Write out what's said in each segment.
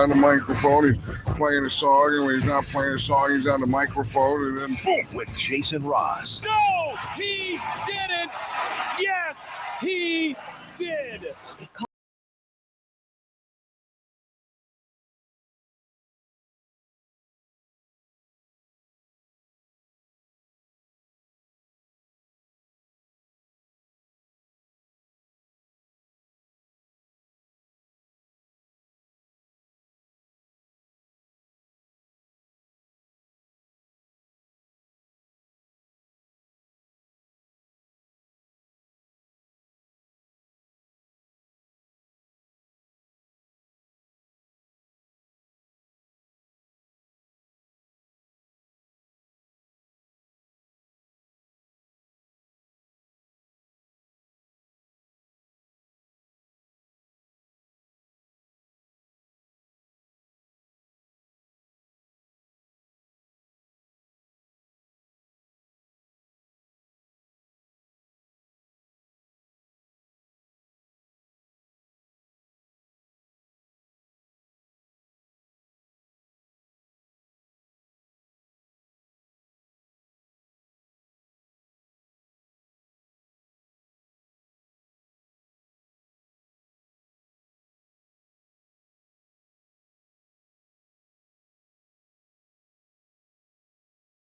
on the microphone. He's playing a song, and when he's not playing a song, he's on the microphone, and then boom. With Jason Ross. No, he didn't. Yes, he did.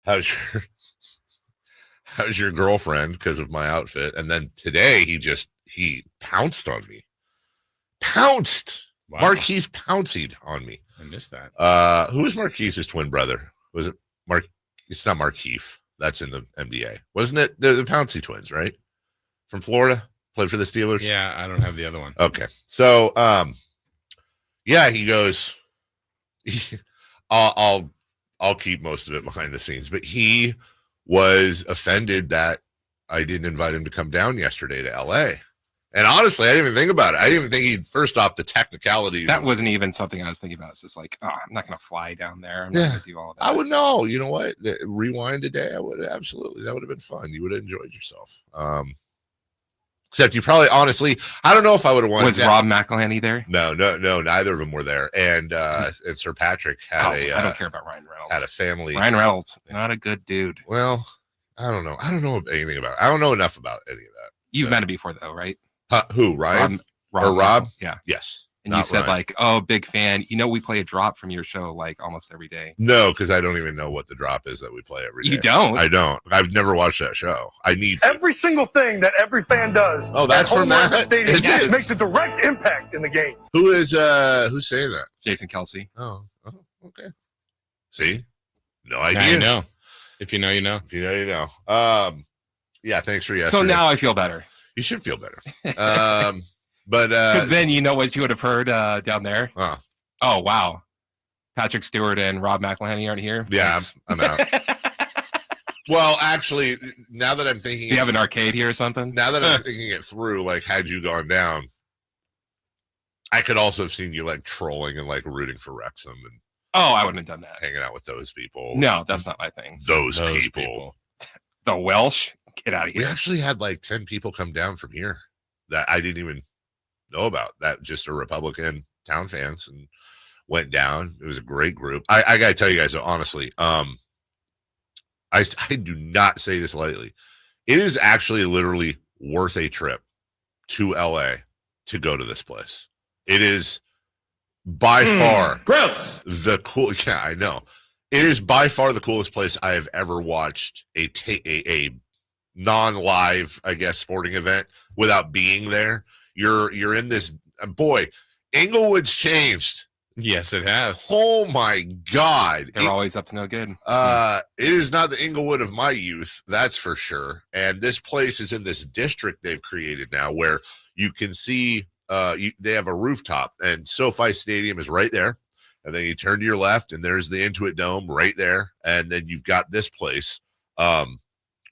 How's your girlfriend because of my outfit? And then today he pounced on me. Pounced. Wow. Marquise pounced on me. I missed that. Who was Marquise's twin brother? Was it Mark? It's not Markeith. That's in the NBA. Wasn't it? They're the Pouncey twins, right? From Florida. Played for the Steelers. Yeah, I don't have the other one. Okay. So yeah, he goes, I'll keep most of it behind the scenes, but he was offended that I didn't invite him to come down yesterday to LA. And honestly, I didn't even think about it. I didn't even think he'd first off the technicalities. That wasn't even something I was thinking about. It's just like, oh, I'm not going to fly down there. I'm not going to do all that. I would know. You know what? Rewind today. I would absolutely. That would have been fun. You would have enjoyed yourself. Except you probably, honestly, I don't know if I would have wanted. Was Rob McElhenney there? No. Neither of them were there. And Sir Patrick had I don't care about Ryan Reynolds. Had a family. Ryan Reynolds, not a good dude. Well, I don't know. I don't know anything about. I don't know enough about any of that. You've met him before, though, right? Who? Ryan? Rob? Yeah. Yes. And you said Ryan. Like, oh, big fan. You know, we play a drop from your show like almost every day. No, because I don't even know what the drop is that we play every day. You don't? I don't. I've never watched that show. I need to. Every single thing that every fan does. Oh, that's from that. Stadium makes a direct impact in the game. Who's saying that? Jason Kelsey. Oh, okay. See, no idea. I know. If you know, you know. If you know, you know. Yeah. Thanks for yesterday. So now I feel better. You should feel better. But because then you know what you would have heard down there. Oh wow, Patrick Stewart and Rob McElhenney aren't here. Yeah, I'm out. Well, actually, now that I'm thinking, do you have an arcade here or something? Now that I'm thinking it through, like, had you gone down, I could also have seen you like trolling and like rooting for Wrexham and. Oh, I wouldn't have done that. Hanging out with those people. No, that's not my thing. Those people. The Welsh. Get out of here. We actually had like 10 people come down from here that I didn't even know about. That just are Republican town fans and went down. It was a great group. I gotta tell you guys, honestly, I do not say this lightly. It is actually literally worth a trip to LA to go to this place. It is by far gross. The cool. Yeah, I know. It is by far the coolest place I have ever watched a non-live, I guess, sporting event without being there. You're in this, boy, Inglewood's changed. Yes, it has. Oh my God. They're always up to no good. It is not the Inglewood of my youth, that's for sure. And this place is in this district they've created now where you can see they have a rooftop and SoFi Stadium is right there. And then you turn to your left and there's the Intuit Dome right there. And then you've got this place.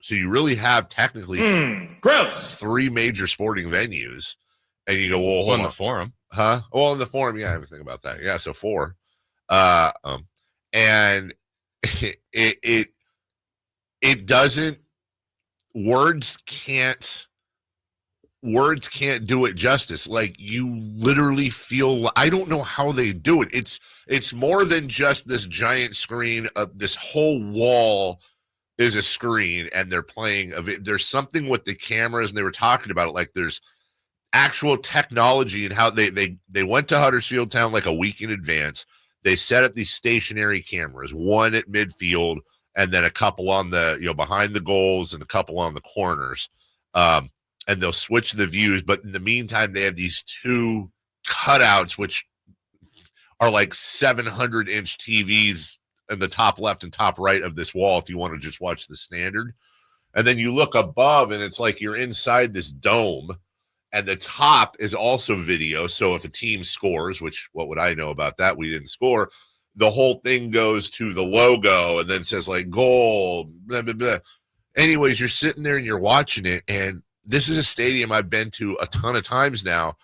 So you really have technically gross 3 major sporting venues, and you go, well, hold on. The Forum, huh? Well, in the Forum, yeah, I haven't think about that. Yeah, so 4, and it doesn't. Words can't words can't do it justice. Like, you literally feel, I don't know how they do it. It's more than just this giant screen. This whole wall is a screen, and they're playing of it. There's something with the cameras, and they were talking about it. Like, there's actual technology and how they went to Huddersfield Town like a week in advance. They set up these stationary cameras, one at midfield, and then a couple on the, behind the goals, and a couple on the corners. And they'll switch the views, but in the meantime, they have these two cutouts, which are like 700-inch TVs in the top left and top right of this wall if you want to just watch the standard. And then you look above, and it's like you're inside this dome, and the top is also video. So if a team scores, which what would I know about that? We didn't score. The whole thing goes to the logo and then says like goal, blah, blah, blah. Anyways, you're sitting there and you're watching it, and this is a stadium I've been to a ton of times now,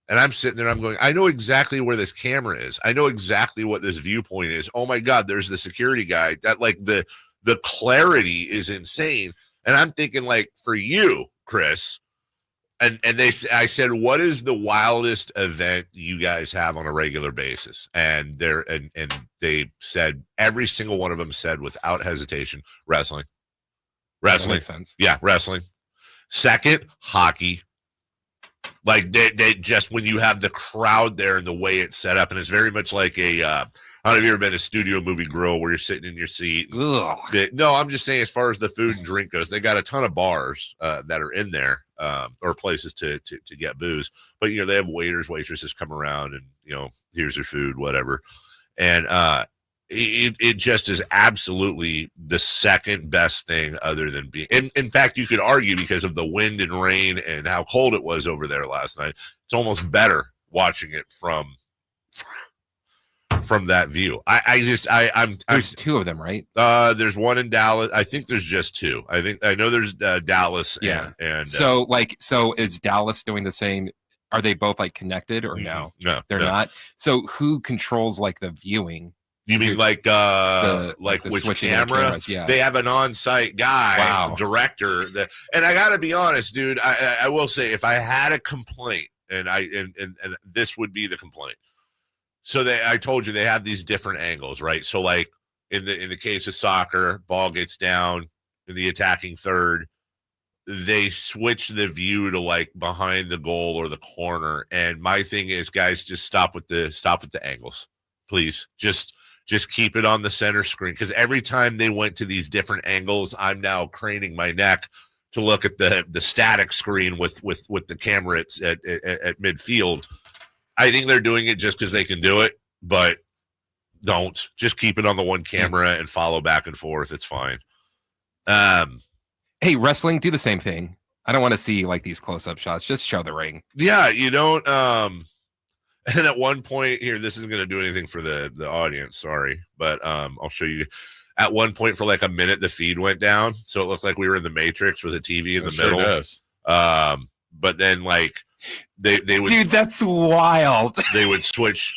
and I'm sitting there, I'm going, I know exactly where this camera is. I know exactly what this viewpoint is. Oh my God, there's the security guy. That, like, the clarity is insane. And I'm thinking, like, for you, Chris, and I said, what is the wildest event you guys have on a regular basis? And they said, every single one of them said without hesitation, wrestling. That makes sense. Yeah, wrestling. Second, hockey. Like, they just, when you have the crowd there and the way it's set up, and it's very much like a, I don't know if you've ever been to Studio Movie Grill where you're sitting in your seat. No, I'm just saying, as far as the food and drink goes, they got a ton of bars that are in there, or places to get booze. But, they have waiters, waitresses come around and, here's your food, whatever. And it just is absolutely the second best thing other than being, in fact, you could argue, because of the wind and rain and how cold it was over there last night, it's almost better watching it from that view. I'm There's two of them, right? There's one in Dallas. I think there's just two. I know there's Dallas. And so is Dallas doing the same? Are they both like connected or no? No, they're not. So who controls like the viewing? You mean like which camera? Yeah. They have an on-site guy, director. And I got to be honest, dude. I will say, if I had a complaint, and this would be the complaint. So I told you they have these different angles, right? So like in the case of soccer, ball gets down in the attacking third, they switch the view to like behind the goal or the corner. And my thing is, guys, just stop with the angles, please. Just keep it on the center screen, because every time they went to these different angles, I'm now craning my neck to look at the static screen with the camera at midfield. I think they're doing it just because they can do it, but don't. Just keep it on the one camera and follow back and forth. It's fine. Hey, wrestling, do the same thing. I don't want to see like these close-up shots. Just show the ring. Yeah, you don't. And at one point here, this isn't going to do anything for the audience, sorry, but I'll show you. At one point, for like a minute, the feed went down, so it looked like we were in the Matrix with a TV in the middle. Does. But then like they would, dude, that's wild. They would switch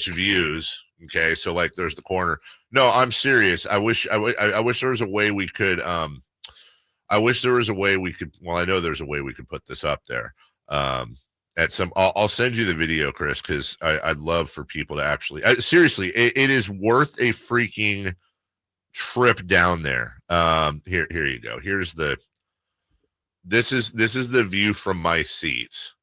views. Okay, so like there's the corner. No, I'm serious. I wish there was a way we could. I wish there was a way we could. Well, I know there's a way we could put this up there. I'll send you the video, Chris, because I'd love for people to actually seriously, it is worth a freaking trip down there. Here you go. This is the view from my seats,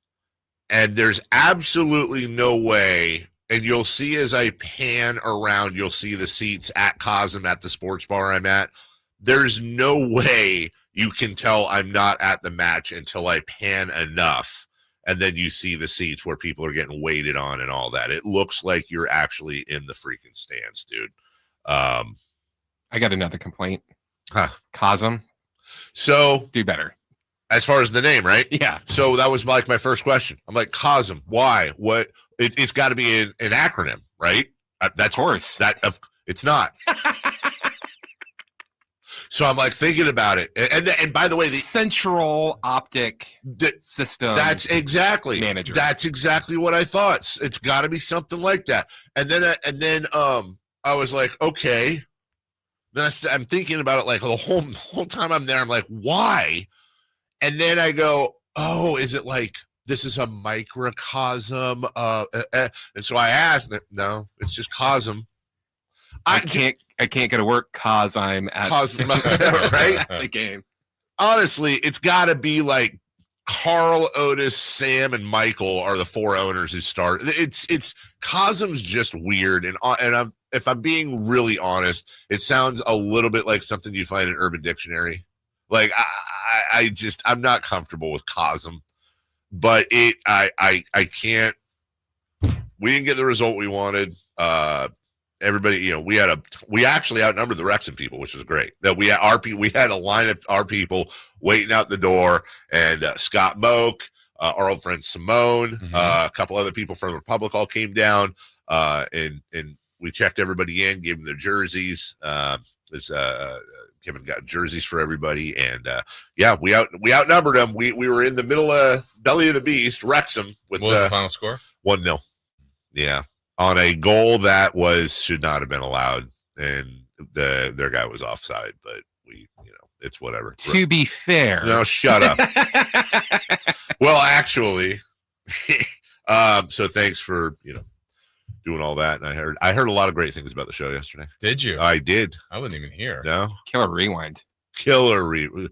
and there's absolutely no way. And you'll see as I pan around, you'll see the seats at Cosm, at the sports bar I'm at. There's no way you can tell I'm not at the match until I pan enough. And then you see the seats where people are getting waited on and all that. It looks like you're actually in the freaking stands, dude. I got another complaint. Cosm. So do better. As far as the name, right? Yeah. So that was like my first question. I'm like, Cosm, why? What? It's got to be an acronym, right? That's, of course. It's not. So I'm like thinking about it, and by the way, the Central Optic System. That's exactly manager. That's exactly what I thought. It's got to be something like that. And then I was like, okay. Then I'm thinking about it like the whole time I'm there. I'm like, why? And then I go, oh, is it like this is a microcosm? And so I asked, no, it's just Cosm. I can't get to work cause I'm at Cosm, right? the game. Honestly, it's got to be like Carl, Otis, Sam, and Michael are the 4 owners who start. It's Cosm's just weird, and if I'm being really honest, it sounds a little bit like something you find in Urban Dictionary. Like I'm not comfortable with Cosm, but I can't. We didn't get the result we wanted. Everybody, we actually outnumbered the Wrexham people, which was great. That we had a line of our people waiting out the door, and Scott Moak, our old friend Simone, a couple other people from the Republic all came down, and we checked everybody in, gave them their jerseys. Kevin got jerseys for everybody, and we outnumbered them. We were in the middle of belly of the beast, Wrexham. With what was the final score? 1-0. Yeah. On a goal that should not have been allowed, and their guy was offside, but it's whatever. To be fair. No, shut up. Well, actually, so thanks for, doing all that. And I heard a lot of great things about the show yesterday. Did you? I did. I wasn't even here. No. Killer rewind. Killer rewind.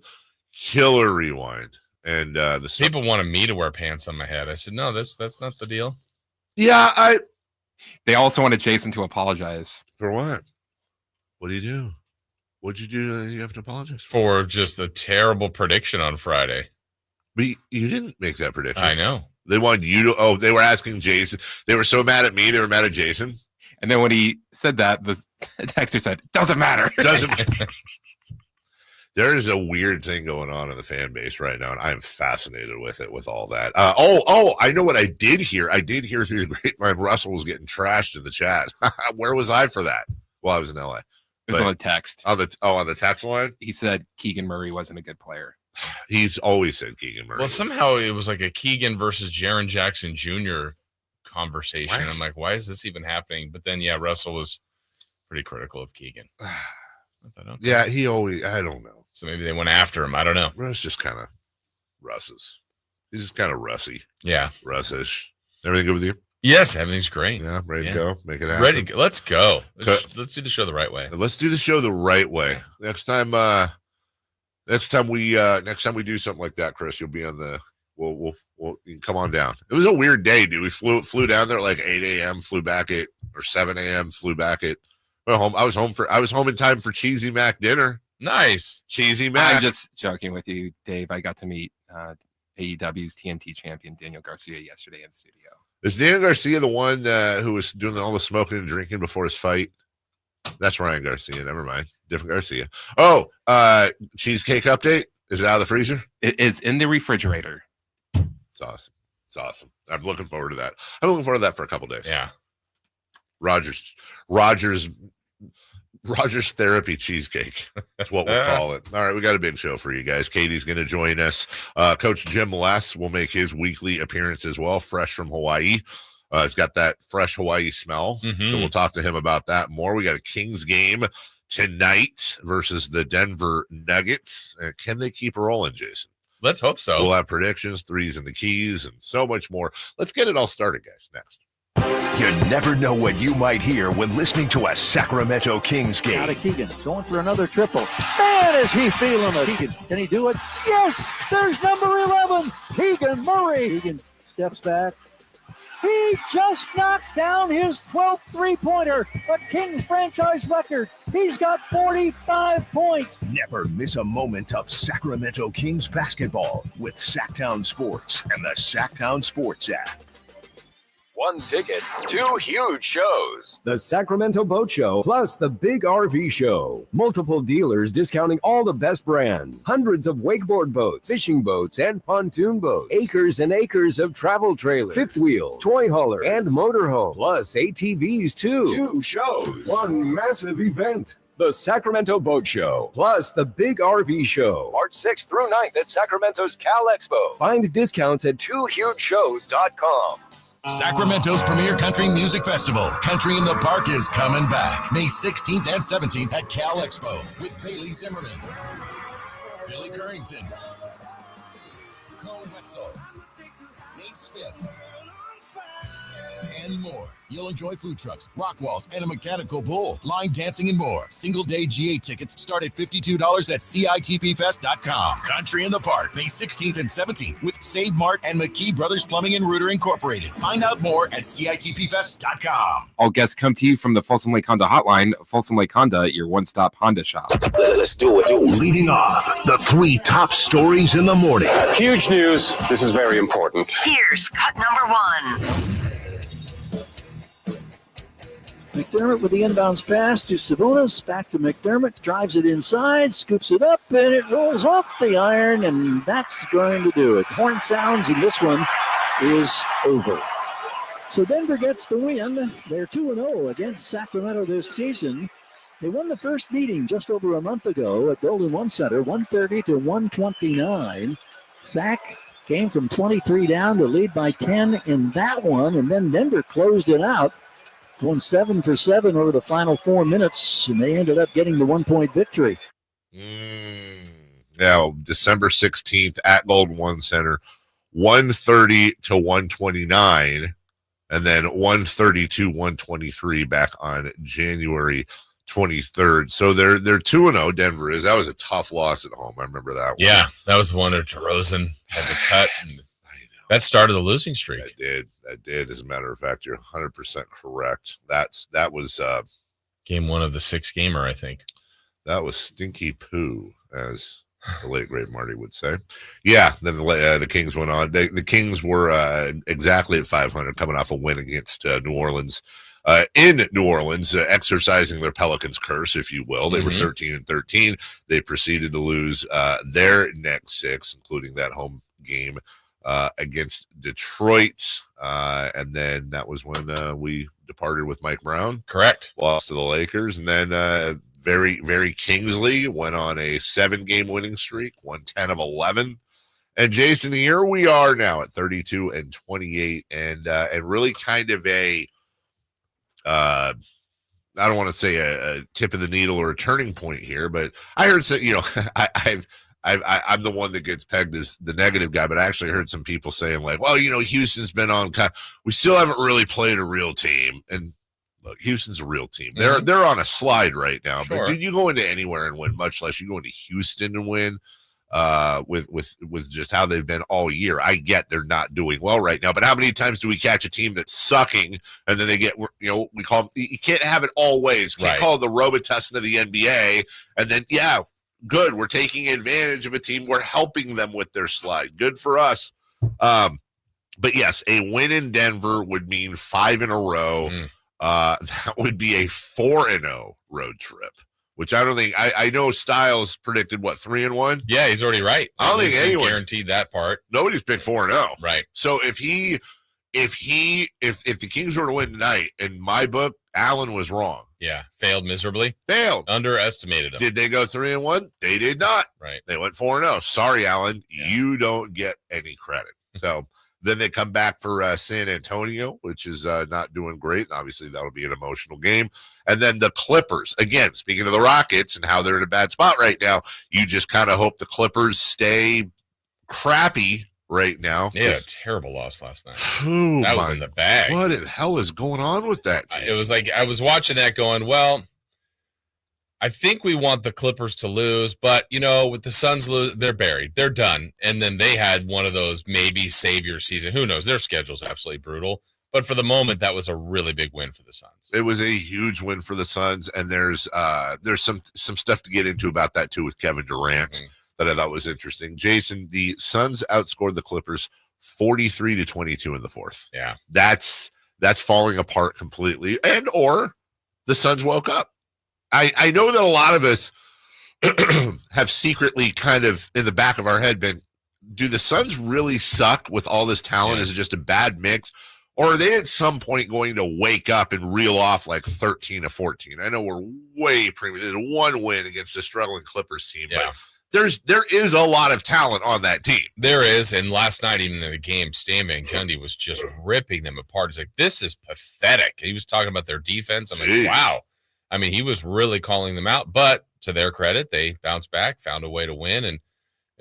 And the people wanted me to wear pants on my head. I said, no, that's not the deal. Yeah, They also wanted Jason to apologize. For what? What do you do? What'd you do that you have to apologize for? Just a terrible prediction on Friday. But you didn't make that prediction. I know. They wanted you to. They were asking Jason. They were so mad at me. They were mad at Jason. And then when he said that, the texter said, "Doesn't matter." Doesn't matter. There is a weird thing going on in the fan base right now, and I am fascinated with it, with all that. I know what I did hear. I did hear through the grapevine Russell was getting trashed in the chat. Where was I for that? Well, I was in LA. It was on the text. On the text line? He said Keegan Murray wasn't a good player. He's always said Keegan Murray. Well, somehow it was like a Keegan versus Jaren Jackson Jr. conversation. What? I'm like, why is this even happening? But then, Russell was pretty critical of Keegan. Yeah, he always, I don't know. So maybe they went after him. I don't know. Russ just kind of Russes. He's just kind of Russy. Yeah. Russish. Everything good with you? Yes, everything's great. Yeah, ready to go. Make it happen. Ready to go. Let's go. Let's do the show the right way. Let's do the show the right way. Next time we do something like that, Chris, you'll be on the. We'll you can come on down. It was a weird day, dude. We flew down there at like 8 a.m. Flew back at 7 a.m. Flew back at home. I was home in time for Cheesy Mac dinner. Nice. Cheesy Mac. I'm just joking with you, Dave. I got to meet AEW's TNT champion Daniel Garcia yesterday in the studio. Is Daniel Garcia the one who was doing all the smoking and drinking before his fight? That's Ryan Garcia. Never mind. Different Garcia. Oh, cheesecake update. Is it out of the freezer? It is in the refrigerator. It's awesome. It's awesome. I'm looking forward to that. I'm looking forward to that for a couple days. Yeah. Rogers therapy cheesecake. That's what we'll call it. All right, we got a big show for you guys. Katie's going to join us. Coach Jim Less will make his weekly appearance as well, fresh from Hawaii. He's got that fresh Hawaii smell. Mm-hmm. So we'll talk to him about that more. We got a Kings game tonight versus the Denver Nuggets. Can they keep rolling, Jason? Let's hope so. We'll have predictions, threes and the keys, and so much more. Let's get it all started, guys. Next. You never know what you might hear when listening to a Sacramento Kings game. Out of Keegan, going for another triple. Man, is he feeling it. Keegan, can he do it? Yes, there's number 11, Keegan Murray. Keegan steps back. He just knocked down his 12th three-pointer, a Kings franchise record. He's got 45 points. Never miss a moment of Sacramento Kings basketball with Sacktown Sports and the Sacktown Sports app. One ticket, two huge shows. The Sacramento Boat Show plus the Big RV Show. Multiple dealers discounting all the best brands. Hundreds of wakeboard boats, fishing boats, and pontoon boats. Acres and acres of travel trailers, fifth wheel, toy hauler, and motorhome. Plus ATVs too. Two shows, one massive event. The Sacramento Boat Show plus the Big RV Show. March 6th through 9th at Sacramento's Cal Expo. Find discounts at twohugeshows.com. Sacramento's premier country music festival, Country in the Park, is coming back May 16th and 17th at Cal Expo with Bailey Zimmerman, Billy Currington, Cole Wetzel, Nate Smith, and more. You'll enjoy food trucks, rock walls, and a mechanical bull, line dancing, and more. Single-day GA tickets start at $52 at CITPFest.com. Country in the Park, May 16th and 17th with Save Mart and McKee Brothers Plumbing and Rooter Incorporated. Find out more at CITPFest.com. All guests come to you from the Folsom Lake Honda Hotline. Folsom Lake Honda, your one-stop Honda shop. Let's do it. Leading off, the 3 top stories in the morning. Huge news. This is very important. Here's cut number 1. McDermott with the inbounds pass to Sabonis. Back to McDermott. Drives it inside. Scoops it up. And it rolls off the iron. And that's going to do it. Horn sounds. And this one is over. So Denver gets the win. They're 2-0 against Sacramento this season. They won the first meeting just over a month ago at Golden One Center, 130-129. Sac came from 23 down to lead by 10 in that one. And then Denver closed it out. Won 7 for 7 over the final 4 minutes, and they ended up getting the 1-point victory. Now, December 16th at Golden One Center, 130-129, and then 132-123 back on January 23rd. So they're 2-0. Denver is. That was a tough loss at home. I remember that one. Yeah, that was the one where DeRozan had the cut. And that started the losing streak. That did. As a matter of fact, you're 100% correct. That was game 1 of the 6-gamer, I think. That was stinky poo, as the late great Marty would say. Yeah. Then the Kings went on. The Kings were exactly at 500, coming off a win against New Orleans. In New Orleans, exercising their Pelicans curse, if you will. They were 13-13. They proceeded to lose their next 6, including that home game against Detroit. And then that was when we departed with Mike Brown. Correct. Lost to the Lakers. And then very, very Kingsley went on a 7-game winning streak, won 10 of 11. And Jason, here we are now at 32-28, and really kind of a I don't want to say a tip of the needle or a turning point here, but I heard I'm the one that gets pegged as the negative guy, but I actually heard some people saying like, well, Houston's been on, we still haven't really played a real team. And look, Houston's a real team. They're on a slide right now, sure. But dude, you go into anywhere and win, much less you go into Houston and win with just how they've been all year. I get they're not doing well right now, but how many times do we catch a team that's sucking and then they get, we call them, you can't have it all ways. You can't call it the Robitussin of the NBA. And then, good. We're taking advantage of a team. We're helping them with their slide. Good for us. But yes, a win in Denver would mean 5 in a row. That would be a 4-0 road trip, which I don't think. I know Styles predicted 3-1. Yeah, he's already right. I don't think anyone guaranteed that part. Nobody's picked 4-0. Right. So if the Kings were to win tonight, in my book, Allen was wrong. Yeah, failed miserably. Underestimated them. Did they go 3-1? They did not. Right. They went 4-0. Sorry, Allen. Yeah. You don't get any credit. So then they come back for San Antonio, which is not doing great. Obviously, that'll be an emotional game. And then the Clippers. Again, speaking of the Rockets and how they're in a bad spot right now, you just kind of hope the Clippers stay crappy right now. Yeah, terrible loss last night. That was in the bag. What the hell is going on with that team? It was like I was watching that going, well, I think we want the Clippers to lose, but, with the Suns lose, they're buried. They're done. And then they had one of those maybe savior season. Who knows? Their schedule's absolutely brutal. But for the moment, that was a really big win for the Suns. It was a huge win for the Suns, and there's some stuff to get into about that, too, with Kevin Durant. That I thought was interesting. Jason, the Suns outscored the Clippers 43-22 in the fourth. Yeah. That's falling apart completely. Or the Suns woke up. I know that a lot of us have secretly kind of in the back of our head been, do the Suns really suck with all this talent? Yeah. Is it just a bad mix? Or are they at some point going to wake up and reel off like 13-14? I know we're way premature. There's one win against the struggling Clippers team, but there is a lot of talent on that team. There is, and last night, even in the game, Stan Van Gundy was just ripping them apart. He's like, this is pathetic. He was talking about their defense. I'm like, wow. I mean, he was really calling them out, but to their credit, they bounced back, found a way to win, and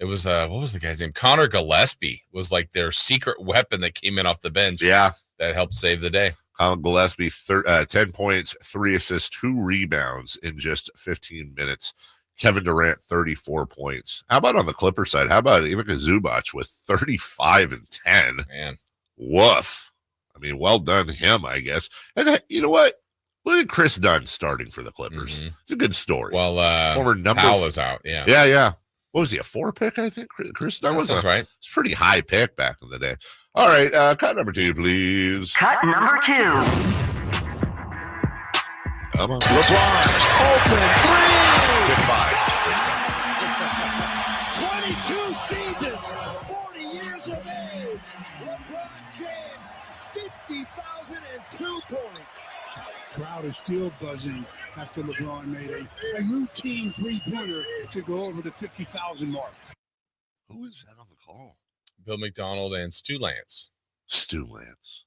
It was what was the guy's name? Connor Gillespie was like their secret weapon that came in off the bench. Yeah, that helped save the day. Connor Gillespie, 10 points, 3 assists, 2 rebounds in just 15 minutes. Kevin Durant, 34 points. How about on the Clippers side? How about Ivica Zubac with 35 and 10? Man, woof. I mean, well done him, I guess. And you know what? Look at Chris Dunn starting for the Clippers. Mm-hmm. It's a good story. Well, former number Powell was out. Yeah. Yeah. What was he, a 4 pick, I think? Chris Dunn was right. It's a pretty high pick back in the day. All right, cut number 2, please. Cut number 2. Come on. LeBron, open 22 seasons, 40 years of age. LeBron James, 50,002 points. Crowd is still buzzing after LeBron made a routine three-pointer to go over the 50,000 mark. Who is that on the call? Bill McDonald and Stu Lance. Stu Lance.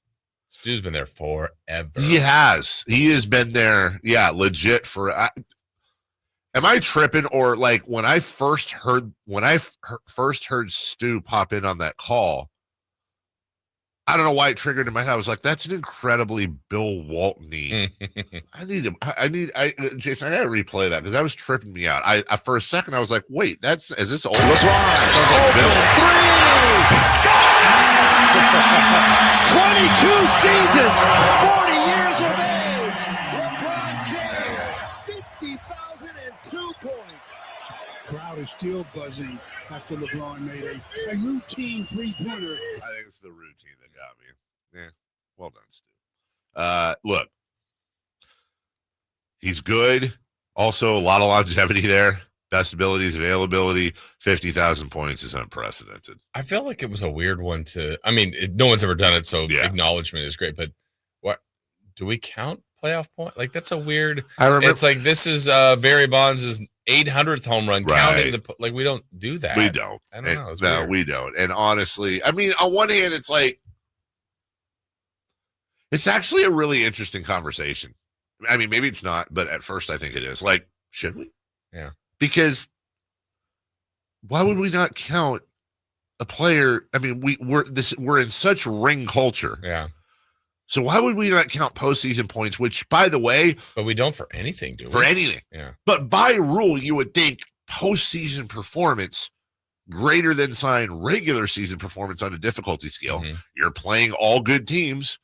Stu's been there forever. He has. He has been there, yeah, legit for. Am I tripping, or like when I first heard Stu pop in on that call? I don't know why it triggered in my head. I was like, "That's an incredibly Bill Walton-y." Jason, I gotta replay that because that was tripping me out. I for a second I was like, "Wait, is this old?" Sounds like Bill. 22 seasons, 40 years of age. LeBron James, 50,002 points. Crowd is still buzzing after LeBron made a routine three-pointer. I think it's the routine that got me. Yeah, well done, Stu. Look, he's good. Also, a lot of longevity there. Best abilities, availability, 50,000 points is unprecedented. I feel like it was a weird one to. I mean, no one's ever done it, so acknowledgement is great. But what do we count playoff point? Like that's a weird. I remember it's like this is Barry Bonds' 800th home run. Right. Counting the like we don't do that. We don't. I don't know. No, weird. we don't. And honestly, I mean, on one hand, it's like it's actually a really interesting conversation. I mean, maybe it's not, but at first I think it is. Like, should we? Yeah. Because why would we not count a player? I mean, we're in such ring culture. Yeah. So why would we not count postseason points? Which, by the way, but we don't for anything, do we? For anything. Yeah. But by rule, you would think postseason performance greater than regular season performance on a difficulty scale. Mm-hmm. You're playing all good teams.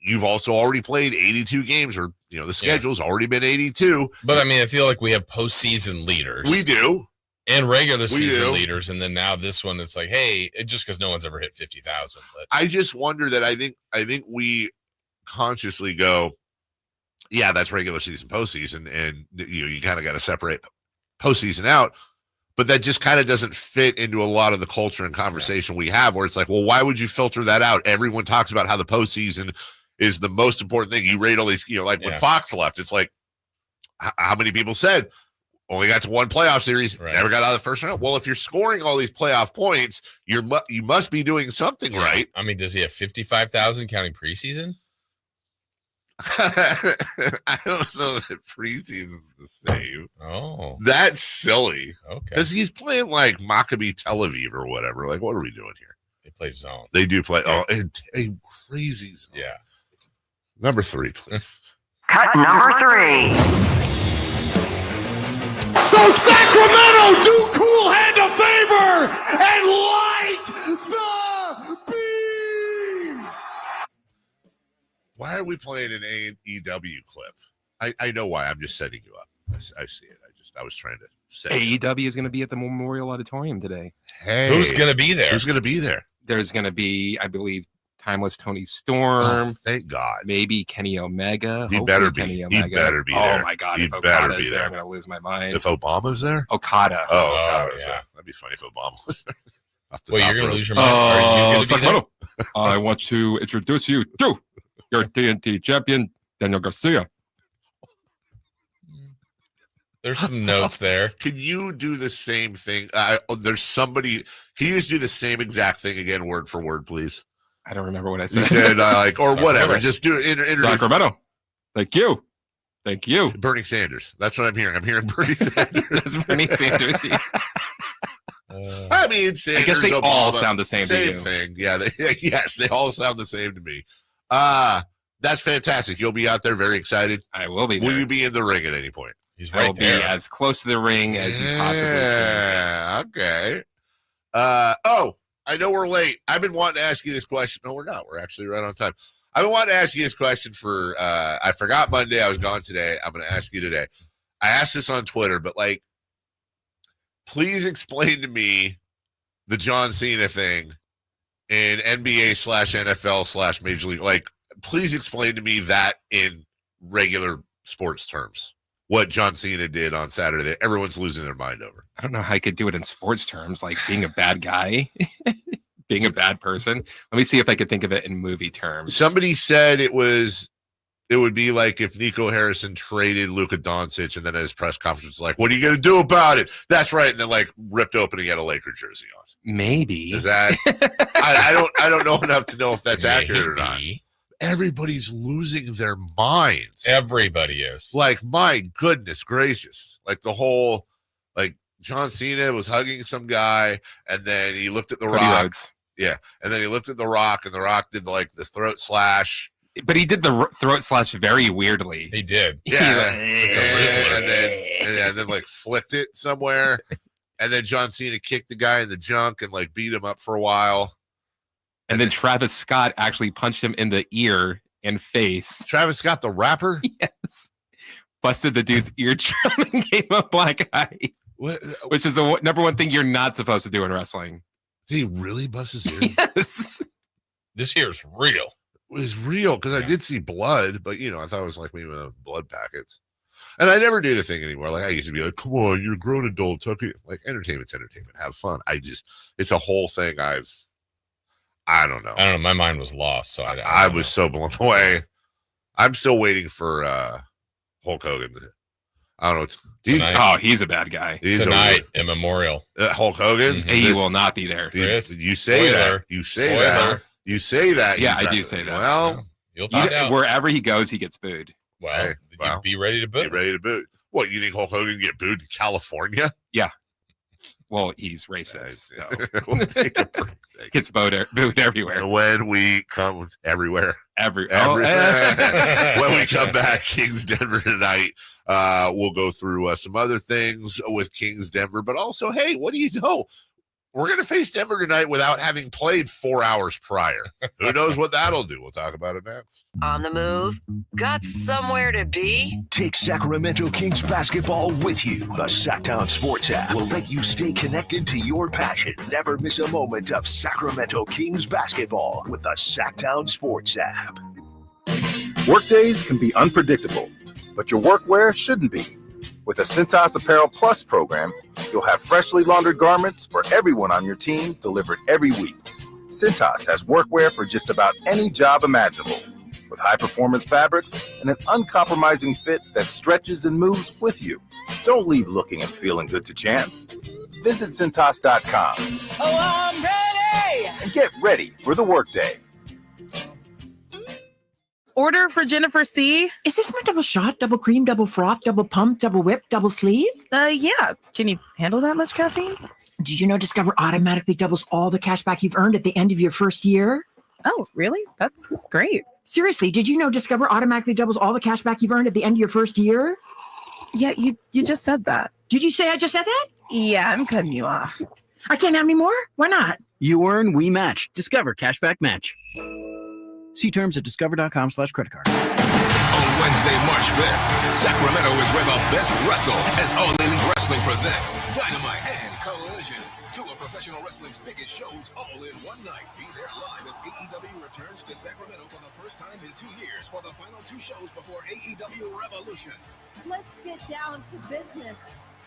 You've also already played 82 games, or the schedule's already been 82. But I mean, I feel like we have postseason leaders. We do. And regular season leaders, and then now this one, it's like, hey, just because no one's ever hit 50,000. I just wonder that I think we consciously go, yeah, that's regular season, postseason, and you kind of got to separate postseason out. But that just kind of doesn't fit into a lot of the culture and conversation we have, where it's like, well, why would you filter that out? Everyone talks about how the postseason is the most important thing. You rate all these, when Fox left, it's like, how many people said only got to one playoff series, never got out of the first round? Well, if you're scoring all these playoff points, you must be doing something right. I mean, does he have 55,000 counting preseason? I don't know that preseason's the same. Oh, that's silly. Okay, because he's playing like Maccabi Tel Aviv or whatever. Like, what are we doing here? They play zone. They do play. Oh, a crazy zone. Yeah. Number 3, please. Cut number 3. So Sacramento, do Cool Hand a favor and light the beam. Why are we playing an AEW clip? I know why. I'm just setting you up. I see it. I was trying to say AEW is going to be at the Memorial Auditorium today. Hey, who's going to be there? Who's going to be there? There's going to be, I believe, Timeless Tony Storm. Oh, thank God. Maybe Kenny Omega. He better be. He better be there. Oh my God! He if better Okada's be there, there. I'm going to lose my mind. If Obama's there, Okada. Oh, Okada was there. That'd be funny if Obama was there. Well, you're going to lose your mind. Are you going to be there? I want to introduce you to your TNT champion, Daniel Garcia. There's some notes there. Can you do the same thing? There's somebody. Can you just do the same exact thing again, word for word, please? I don't remember what I said. You said or whatever. Just do it. Sacramento. Thank you. Thank you. Bernie Sanders. That's what I'm hearing. I'm hearing Bernie Sanders. That's Bernie Sanders. I mean, Sanders, I guess they Obama, all sound the same to you. Thing. Yeah. Yes, they all sound the same to me. That's fantastic. You'll be out there, very excited. I will be there. Will you be in the ring at any point? He's I will be as close to the ring as you possibly can. Yeah, okay. I know we're late. I've been wanting to ask you this question. No, we're not. We're actually right on time. I've been wanting to ask you this question for, I forgot Monday. I was gone today. I'm going to ask you today. I asked this on Twitter, but like, please explain to me the John Cena thing in NBA/NFL/Major League. Like, please explain to me that in regular sports terms. What John Cena did on Saturday that everyone's losing their mind over. I don't know how I could do it in sports terms, like being a bad guy, being a bad person. Let me see if I could think of it in movie terms. Somebody said it would be like if Nico Harrison traded Luka Doncic and then at his press conference was like, what are you going to do about it? That's right. And then like ripped open and he had a Laker jersey on. Maybe. Is that, I don't know enough to know if that's accurate or not. Everybody's losing their minds. Everybody is. Like, my goodness gracious. Like the whole, like John Cena was hugging some guy and then he looked at The Rock. Yeah. And then he looked at The Rock and The Rock did like the throat slash. But he did the throat slash very weirdly. He did. Yeah. And then like flicked it somewhere. And then John Cena kicked the guy in the junk and like beat him up for a while. And then Travis Scott actually punched him in the ear and face. Travis Scott, the rapper? Yes. Busted the dude's eardrum and gave him a black eye. What? Which is the number one thing you're not supposed to do in wrestling. Did he really bust his ear? Yes. This here's real. It was real because I did see blood, but I thought it was like maybe the blood packets. And I never do the thing anymore. Like I used to be like, come on, you're grown adults. Okay. Like entertainment's entertainment. Have fun. It's a whole thing I don't know. My mind was lost. So I was so blown away. I'm still waiting for Hulk Hogan. I don't know. He's a bad guy. Tonight in Memorial. Hulk Hogan? Mm-hmm. He will not be there. You say that. You say that. You say that. Yeah, I do say that. Well, you'll find out. Wherever he goes, he gets booed. Well, be ready to boot. Be ready to boot. What, you think Hulk Hogan get booed in California? Yeah. Well, he's racist. So. We'll take a break. Gets booed everywhere. When we come everywhere. Everywhere. When we come back, Kings Denver tonight, we'll go through some other things with Kings Denver. But also, hey, what do you know? We're going to face Denver tonight without having played 4 hours prior. Who knows what that'll do? We'll talk about it next. On the move? Got somewhere to be? Take Sacramento Kings basketball with you. The Sacktown Sports app will let you stay connected to your passion. Never miss a moment of Sacramento Kings basketball with the Sacktown Sports app. Workdays can be unpredictable, but your workwear shouldn't be. With a Cintas Apparel Plus program, you'll have freshly laundered garments for everyone on your team delivered every week. Cintas has workwear for just about any job imaginable, with high-performance fabrics and an uncompromising fit that stretches and moves with you. Don't leave looking and feeling good to chance. Visit Cintas.com. Oh, I'm ready! And get ready for the workday. Order for Jennifer C. Is this my double shot, double cream, double froth, double pump, double whip, double sleeve? Yeah. Can you handle that much caffeine? Did you know Discover automatically doubles all the cash back you've earned at the end of your first year? Oh, really? That's great. Seriously, did you know Discover automatically doubles all the cash back you've earned at the end of your first year? Yeah, you just said that. Did you say I just said that? Yeah, I'm cutting you off. I can't have any more? Why not? You earn, we match. Discover Cashback Match. See terms at discover.com/creditcard. On Wednesday, March 5th, Sacramento is where the best wrestle as All Elite Wrestling presents Dynamite and Collision. Two of professional wrestling's biggest shows all in one night. Be there live as AEW returns to Sacramento for the first time in 2 years for the final two shows before AEW Revolution. Let's get down to business.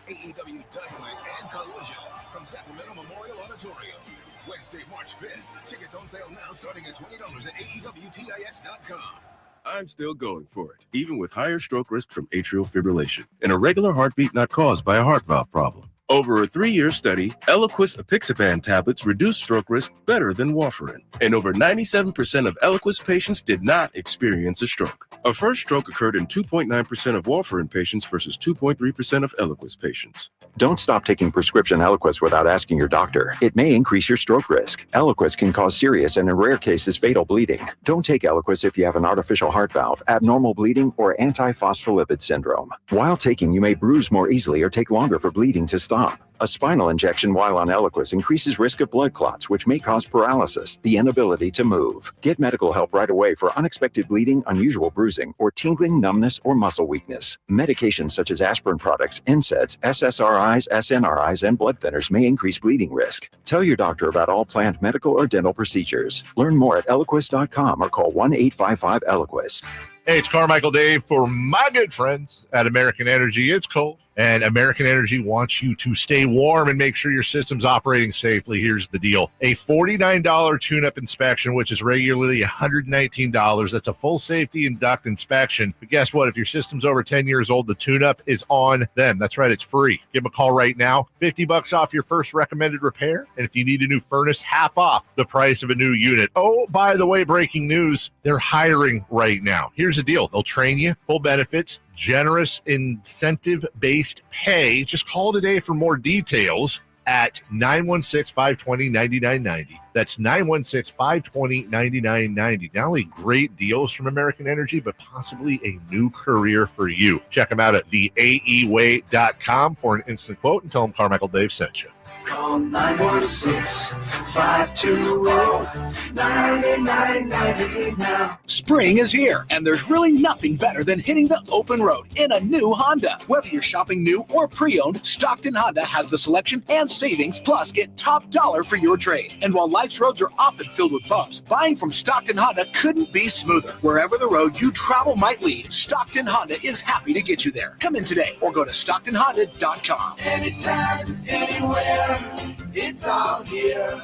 AEW Dynamite and Collision from Sacramento Memorial Auditorium. Wednesday, March 5th. Tickets on sale now starting at $20 at AEWTIX.com. I'm still going for it, even with higher stroke risk from atrial fibrillation and a regular heartbeat not caused by a heart valve problem. Over a 3-year study, Eliquis apixaban tablets reduce stroke risk better than warfarin, and over 97% of Eliquis patients did not experience a stroke. A first stroke occurred in 2.9% of warfarin patients versus 2.3% of Eliquis patients. Don't stop taking prescription Eliquis without asking your doctor. It may increase your stroke risk. Eliquis can cause serious and in rare cases fatal bleeding. Don't take Eliquis if you have an artificial heart valve, abnormal bleeding, or antiphospholipid syndrome. While taking, you may bruise more easily or take longer for bleeding to stop. A spinal injection while on Eliquis increases risk of blood clots, which may cause paralysis, the inability to move. Get medical help right away for unexpected bleeding, unusual bruising, or tingling, numbness, or muscle weakness. Medications such as aspirin products, NSAIDs, SSRIs, SNRIs, and blood thinners may increase bleeding risk. Tell your doctor about all planned medical or dental procedures. Learn more at Eliquis.com or call 1-855-ELIQUIS. Hey, it's Carmichael Dave for my good friends at American Energy. It's cold, and American Energy wants you to stay warm and make sure your system's operating safely. Here's the deal. A $49 tune-up inspection, which is regularly $119. That's a full safety and duct inspection. But guess what? If your system's over 10 years old, the tune-up is on them. That's right. It's free. Give them a call right now. $50 off your first recommended repair. And if you need a new furnace, half off the price of a new unit. Oh, by the way, breaking news. They're hiring right now. Here's the deal. They'll train you, full benefits, generous incentive-based pay. Just call today for more details at 916-520-9990. That's 916-520-9990. Not only great deals from American Energy, but possibly a new career for you. Check them out at theaeway.com for an instant quote and tell them Carmichael Dave sent you. Call 916-520-9990 now. Spring is here, and there's really nothing better than hitting the open road in a new Honda. Whether you're shopping new or pre-owned, Stockton Honda has the selection and savings, plus get top dollar for your trade. And while life's roads are often filled with bumps, buying from Stockton Honda couldn't be smoother. Wherever the road you travel might lead, Stockton Honda is happy to get you there. Come in today or go to StocktonHonda.com. Anytime, anywhere, it's all here.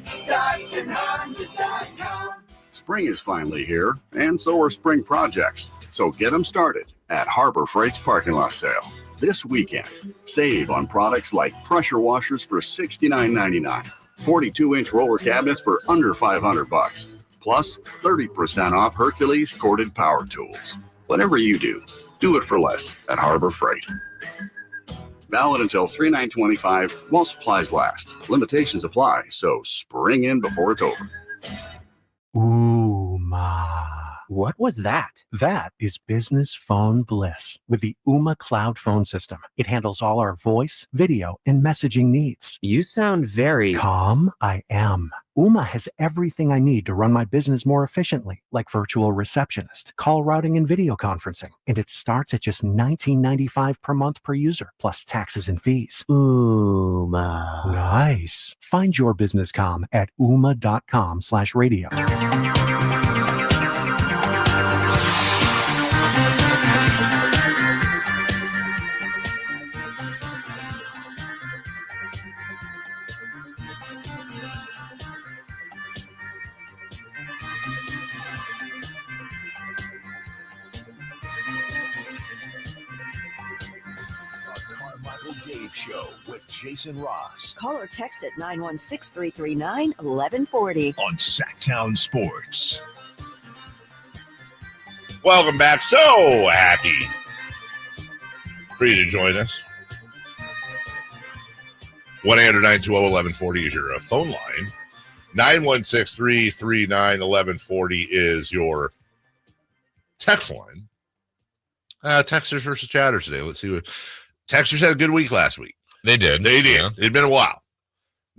StocktonHonda.com. Spring is finally here, and so are spring projects. So get them started at Harbor Freight's parking lot sale. This weekend, save on products like pressure washers for $69.99, 42-inch roller cabinets for under $500, plus 30% off Hercules corded power tools. Whatever you do it for less at Harbor Freight. Valid until 3/9/25 while supplies last. Limitations apply, so spring in before it's over. Ooh, ma. What was that? That is business phone bliss with the Ooma Cloud phone system. It handles all our voice, video, and messaging needs. You sound very calm. I am. Ooma has everything I need to run my business more efficiently, like virtual receptionist, call routing, and video conferencing. And it starts at just $19.95 per month per user, plus taxes and fees. Ooma. Nice. Find your business comm at ooma.com/radio. Carmichael Dave Show with Jason Ross Call or text at 916-339-1140. on Sacktown Sports. Welcome back. So happy for you to join us. 1-800-920-1140 is your phone line. 916-339-1140 is your text line. Texters versus chatters today. Let's see what Texters had a good week last week. They did. Yeah. It'd been a while.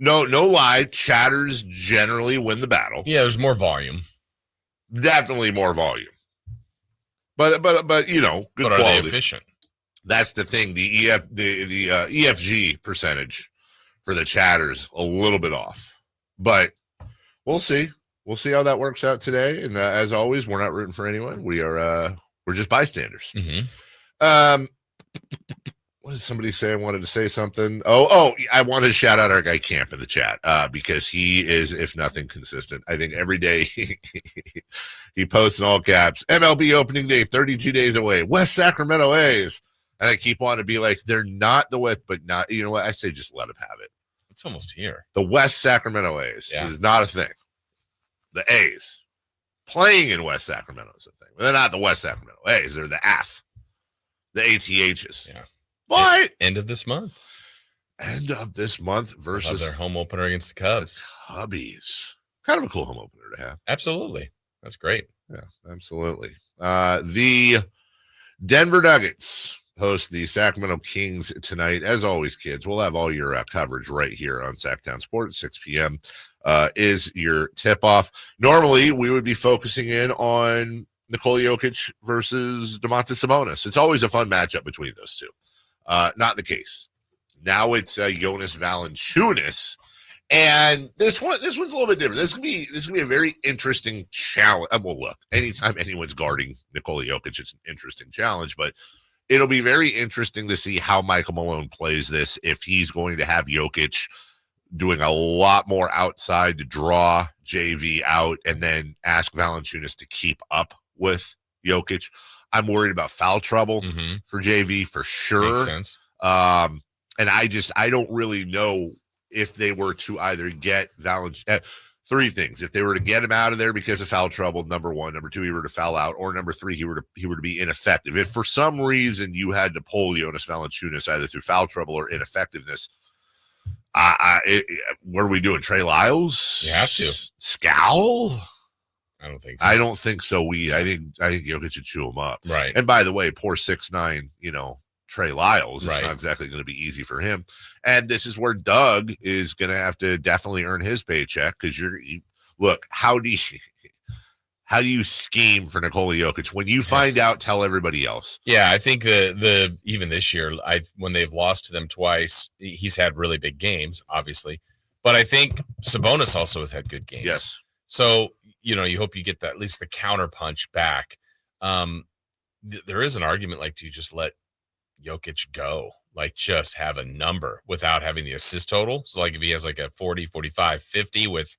No lie. Chatters generally win the battle. Yeah, there's more volume. Definitely more volume. But you know, good but are quality. they efficient? That's the thing. The EFG percentage for the chatters a little bit off. But we'll see. We'll see how that works out today. And as always, we're not rooting for anyone. We're just bystanders. Mm-hmm. What did somebody say? I wanted to say something. Oh, I wanted to shout out our guy Camp in the chat because he is, if nothing, consistent. I think every day he posts in all caps, MLB opening day, 32 days away. West Sacramento A's. And I keep wanting to be like, they're not the West, but not, you know what? I say just let them have it. It's almost here. The West Sacramento A's is not a thing. The A's playing in West Sacramento is a thing. They're not the West Sacramento A's. They're the ATH, the ATHs. Yeah. But end of this month. End of this month versus their home opener against the Cubs. Cubbies. Kind of a cool home opener to have. Absolutely. That's great. Yeah, absolutely. The Denver Nuggets host the Sacramento Kings tonight. As always, kids, we'll have all your coverage right here on Sacktown Sports. 6 p.m. Is your tip-off. Normally, we would be focusing in on Nikola Jokic versus Domantas Sabonis. It's always a fun matchup between those two. Not the case. Now it's Jonas Valanciunas. And this one's a little bit different. This can be a very interesting challenge. Well, look, anytime anyone's guarding Nikola Jokic, it's an interesting challenge, but it'll be very interesting to see how Michael Malone plays this, if he's going to have Jokic doing a lot more outside to draw JV out and then ask Valanciunas to keep up with Jokic. I'm worried about foul trouble for JV for sure. Makes sense. And I don't really know if they were to either get Valanciunas. Three things. If they were to get him out of there because of foul trouble, number one. Number two, he were to foul out. Or number three, he were to be ineffective. If for some reason you had to pull Jonas Valanciunas either through foul trouble or ineffectiveness, what are we doing? Trey Lyles? You have to. Scowl? I don't think so. I don't think so. I think Jokic should chew him up. Right. And by the way, poor 6'9", Trey Lyles. It's Right. not exactly going to be easy for him. And this is where Doug is going to have to definitely earn his paycheck, because look, how do you scheme for Nikola Jokic? When you find out, tell everybody else. Yeah, I think the even this year, when they've lost to them twice, he's had really big games, obviously. But I think Sabonis also has had good games. Yes. So, you hope you get at least the counter punch back. There is an argument, like, do you just let Jokic go? Like, just have a number without having the assist total. So, like, if he has like a 40, 45, 50 with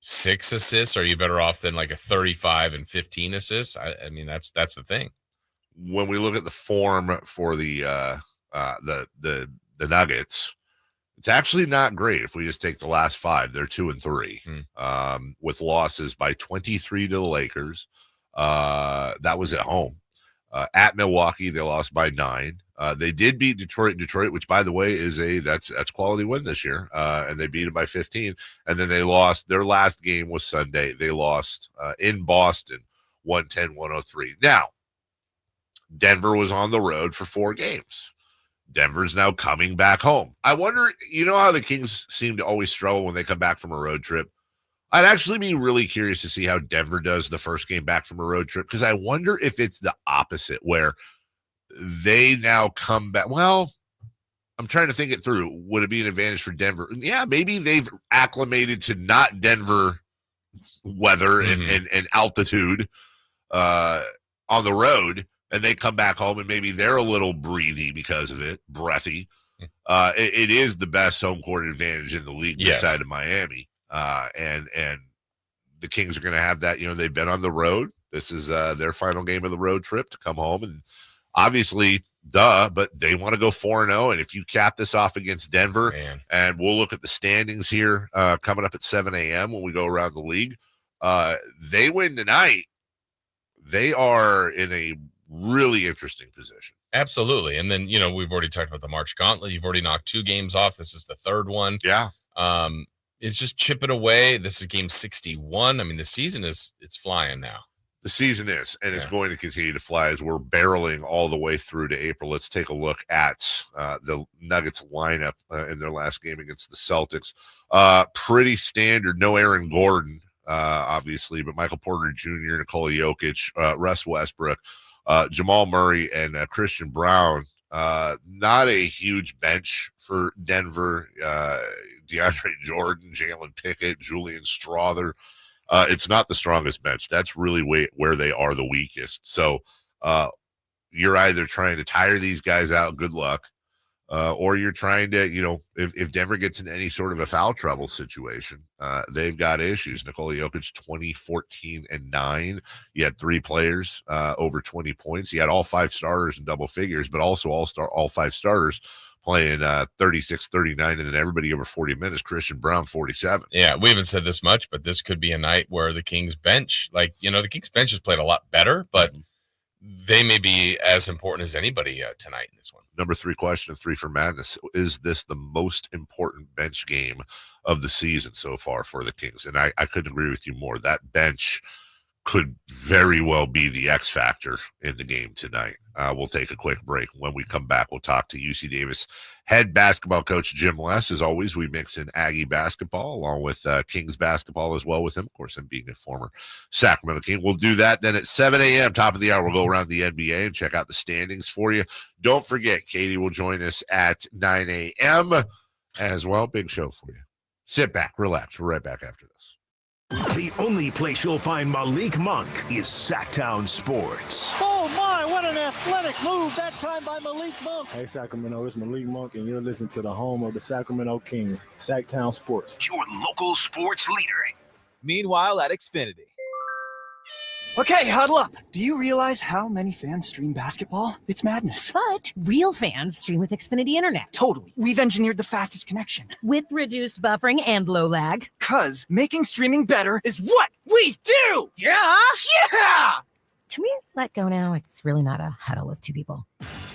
6 assists, are you better off than like a 35 and 15 assists? I mean, that's the thing. When we look at the form for the Nuggets, it's actually not great. If we just take the last 5, they're 2-3, with losses by 23 to the Lakers. That was at home. At Milwaukee, they lost by 9. They did beat Detroit, which, by the way, is that's quality win this year. And they beat them by 15. And then they lost. Their last game was Sunday. They lost in Boston, 110-103. Now, Denver was on the road for 4 games. Denver's now coming back home. I wonder, how the Kings seem to always struggle when they come back from a road trip? I'd actually be really curious to see how Denver does the first game back from a road trip, because I wonder if it's the opposite, where they now come back. Well, I'm trying to think it through. Would it be an advantage for Denver? Yeah, maybe they've acclimated to not Denver weather and altitude on the road, and they come back home and maybe they're a little breathy because of it, breathy. It is the best home court advantage in the league beside of Miami. And the Kings are going to have that. They've been on the road. This is their final game of the road trip to come home, and obviously, but they want to go 4-0. And if you cap this off against Denver, and we'll look at the standings here coming up at 7 a.m. when we go around the league, they win tonight, they are in a really interesting position. Absolutely. And then, we've already talked about the March Gauntlet. You've already knocked 2 games off. This is the 3rd one. Yeah. It's just chip it away. This is game 61. I mean, the season it's flying now. The season is, and it's going to continue to fly as we're barreling all the way through to April. Let's take a look at the Nuggets lineup in their last game against the Celtics. Pretty standard. No Aaron Gordon, obviously, but Michael Porter Jr., Nikola Jokic, Russ Westbrook, Jamal Murray, and Christian Brown. Not a huge bench for Denver. DeAndre Jordan, Jalen Pickett, Julian Strawther. It's not the strongest bench. That's really where they are the weakest. So you're either trying to tire these guys out, good luck, or you're trying to, if Denver gets in any sort of a foul trouble situation, they've got issues. Nikola Jokic, 20, 14, and 9. You had 3 players over 20 points. You had all 5 starters in double figures, but also all 5 starters playing 36, 39, and then everybody over 40 minutes. Christian Brown, 47. Yeah, we haven't said this much, but this could be a night where the Kings bench, the Kings bench has played a lot better, but they may be as important as anybody tonight in this one. Number 3 question, 3 for Madness. Is this the most important bench game of the season so far for the Kings? And I couldn't agree with you more. That bench could very well be the X factor in the game tonight. We'll take a quick break. When we come back, we'll talk to UC Davis head basketball coach Jim Les. As always, we mix in Aggie basketball along with Kings basketball as well with him, of course, him being a former Sacramento King. We'll do that. Then at 7 a.m., top of the hour, we'll go around the NBA and check out the standings for you. Don't forget, Katie will join us at 9 a.m. as well. Big show for you. Sit back, relax. We're right back after this. The only place you'll find Malik Monk is Sacktown Sports. Oh my, what an athletic move that time by Malik Monk. Hey Sacramento, it's Malik Monk and you're listening to the home of the Sacramento Kings, Sacktown Sports. Your local sports leader. Meanwhile at Xfinity. Okay, huddle up. Do you realize how many fans stream basketball? It's madness. But real fans stream with Xfinity Internet. Totally. We've engineered the fastest connection. With reduced buffering and low lag. 'Cause making streaming better is what we do! Yeah! Yeah! Can we let go now? It's really not a huddle with 2 people.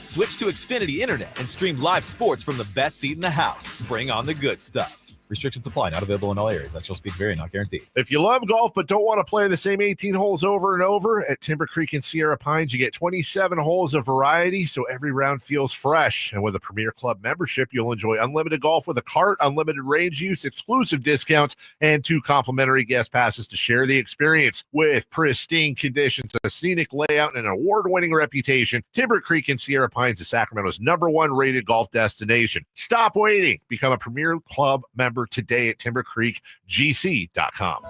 Switch to Xfinity Internet and stream live sports from the best seat in the house. Bring on the good stuff. Restrictions apply. Not available in all areas. Actual speed vary. Not guaranteed. If you love golf but don't want to play the same 18 holes over and over, at Timber Creek and Sierra Pines, you get 27 holes of variety, so every round feels fresh. And with a Premier Club membership, you'll enjoy unlimited golf with a cart, unlimited range use, exclusive discounts, and 2 complimentary guest passes to share the experience. With pristine conditions, a scenic layout, and an award-winning reputation, Timber Creek and Sierra Pines is Sacramento's #1 rated golf destination. Stop waiting. Become a Premier Club member today at timbercreekgc.com.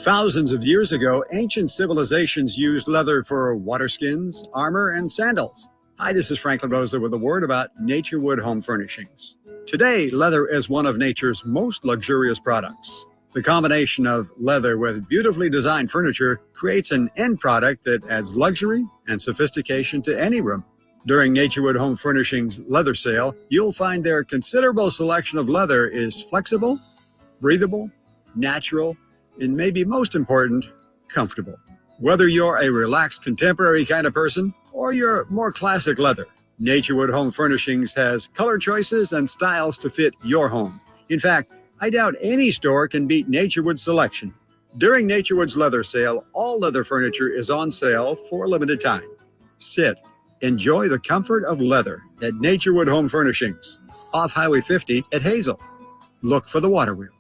Thousands of years ago, ancient civilizations used leather for water skins, armor, and sandals. Hi, this is Franklin Rosler with a word about Naturewood Home Furnishings. Today, leather is one of nature's most luxurious products. The combination of leather with beautifully designed furniture creates an end product that adds luxury and sophistication to any room. During Naturewood Home Furnishings leather sale, you'll find their considerable selection of leather is flexible, breathable, natural, and maybe most important, comfortable. Whether you're a relaxed contemporary kind of person or you're more classic leather, Naturewood Home Furnishings has color choices and styles to fit your home. In fact, I doubt any store can beat Naturewood's selection. During Naturewood's leather sale, all leather furniture is on sale for a limited time. Sit. Enjoy the comfort of leather at Naturewood Home Furnishings, off Highway 50 at Hazel. Look for the water wheel.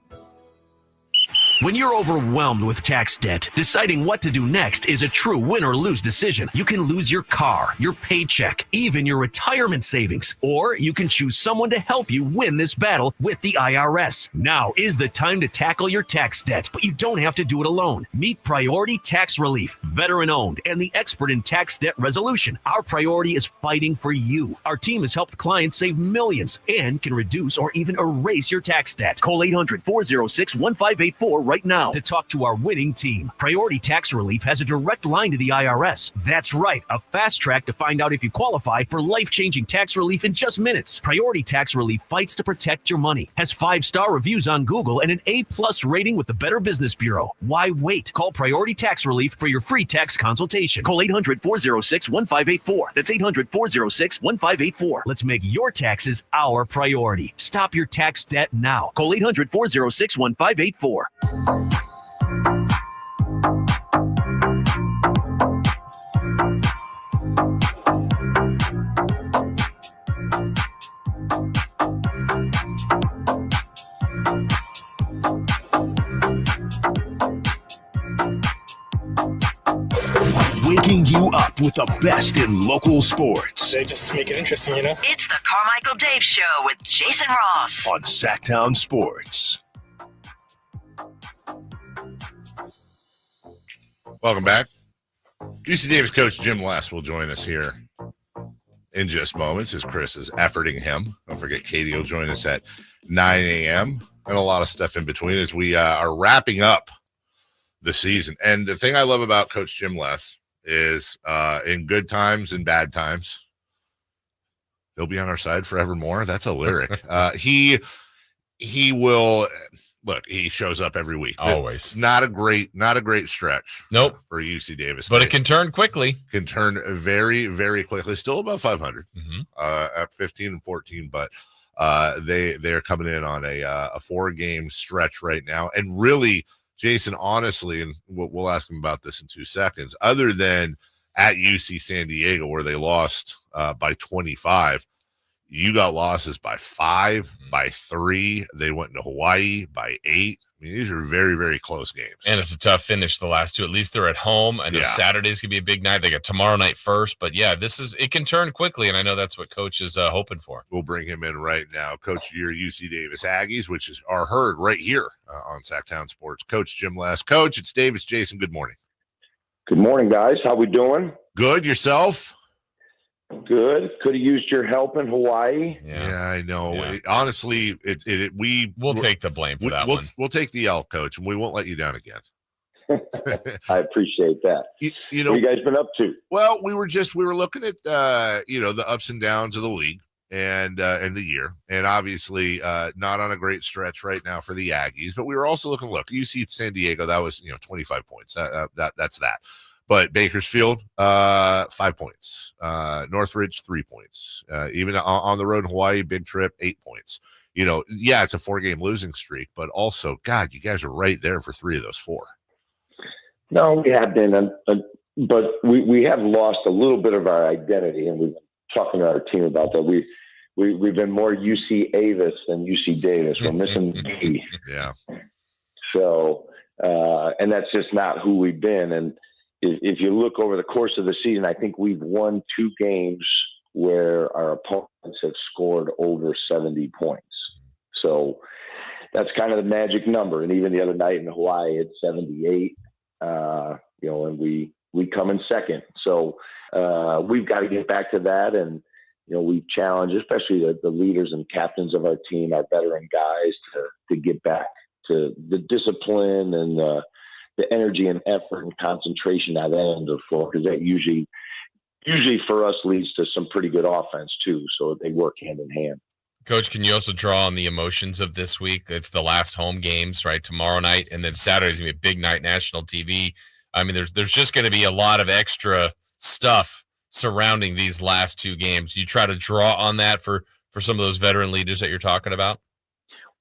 When you're overwhelmed with tax debt, deciding what to do next is a true win or lose decision. You can lose your car, your paycheck, even your retirement savings, or you can choose someone to help you win this battle with the IRS. Now is the time to tackle your tax debt, but you don't have to do it alone. Meet Priority Tax Relief, veteran-owned and the expert in tax debt resolution. Our priority is fighting for you. Our team has helped clients save millions and can reduce or even erase your tax debt. Call 800-406-1584 right now to talk to our winning team. Priority Tax Relief has a direct line to the IRS. That's right, a fast track to find out if you qualify for life-changing tax relief in just minutes. Priority Tax Relief fights to protect your money, has 5-star reviews on Google and an A+ rating with the Better Business Bureau. Why wait? Call Priority Tax Relief for your free tax consultation. Call 800-406-1584. That's 800-406-1584. Let's make your taxes our priority. Stop your tax debt now. Call 800-406-1584. Waking you up with the best in local sports. They just make it interesting, you know? It's the Carmichael Dave Show with Jason Ross on Sacktown Sports. Welcome back. UC Davis coach Jim Les will join us here in just moments as Chris is efforting him. Don't forget, Katie will join us at 9 a.m. and a lot of stuff in between as we are wrapping up the season. And the thing I love about Coach Jim Les is in good times and bad times, he'll be on our side forevermore. That's a lyric. He will look. He shows up every week. Always. Not a great stretch. Nope. For UC Davis, but it can turn quickly. Can turn very, very quickly. Still above 500 at 15-14, but they're coming in on a 4-game stretch right now, and really. Jason, honestly, and we'll ask him about this in 2 seconds, other than at UC San Diego where they lost by 25, you got losses by 5, by 3. They went into Hawaii by 8. I mean, these are very, very close games. And it's a tough finish, the last 2. At least they're at home. I know Saturday's going to be a big night. They got tomorrow night first. But, yeah, it can turn quickly, and I know that's what Coach is hoping for. We'll bring him in right now. Coach of your UC Davis Aggies, which are heard right here on Sacktown Sports. Coach Jim Les. Coach, it's Davis. Jason, good morning. Good morning, guys. How we doing? Good. Yourself? Good. Could have used your help in Hawaii. Yeah, I know. Yeah. Honestly, we'll take the blame for that one. We'll take the L, Coach, and we won't let you down again. I appreciate that. You know, what you guys been up to? Well, we were looking at the ups and downs of the league and the year, and obviously not on a great stretch right now for the Aggies. But we were also looking. Look, UC San Diego, that was 25 points. That's that. But Bakersfield, 5 points. Northridge, 3 points. Even on the road in Hawaii, big trip, 8 points. It's a 4-game losing streak, but also, God, you guys are right there for 3 of those 4. No, we have been, but we have lost a little bit of our identity, and we've been talking to our team about that. We've been more UC Avis than UC Davis. We're missing D. Yeah. So, and that's just not who we've been. And if you look over the course of the season, I think we've won 2 games where our opponents have scored over 70 points. So that's kind of the magic number. And even the other night in Hawaii, it's 78. And we come in second. So we've got to get back to that. And, we challenge, especially the leaders and captains of our team, our veteran guys, to get back to the discipline and the energy and effort and concentration at the end of the floor, because that usually for us leads to some pretty good offense too. So they work hand in hand. Coach, can you also draw on the emotions of this week? It's the last home games, right? Tomorrow night, and then Saturday's gonna be a big night, national TV. I mean, there's just going to be a lot of extra stuff surrounding these last 2 games. You try to draw on that for some of those veteran leaders that you're talking about?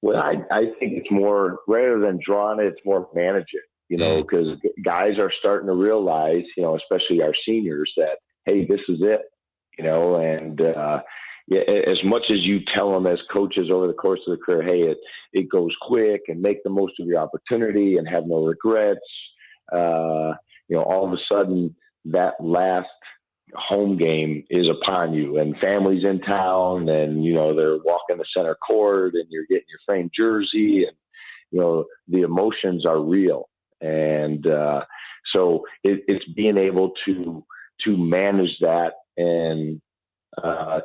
Well, I think it's more, rather than drawing it, it's more manage it. Because guys are starting to realize, especially our seniors, that, hey, this is it, and as much as you tell them as coaches over the course of the career, hey, it goes quick and make the most of your opportunity and have no regrets. All of a sudden that last home game is upon you, and families in town, and, they're walking the center court, and you're getting your framed jersey, and, the emotions are real. And so it's being able to manage that and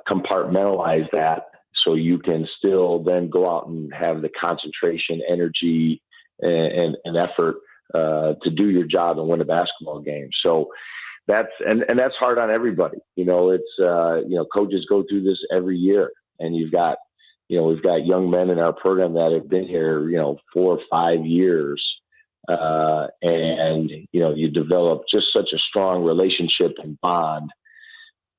compartmentalize that, so you can still then go out and have the concentration, energy, and effort to do your job and win a basketball game. So that's hard on everybody. It's coaches go through this every year, and we've got young men in our program that have been here 4 or 5 years. And you develop just such a strong relationship and bond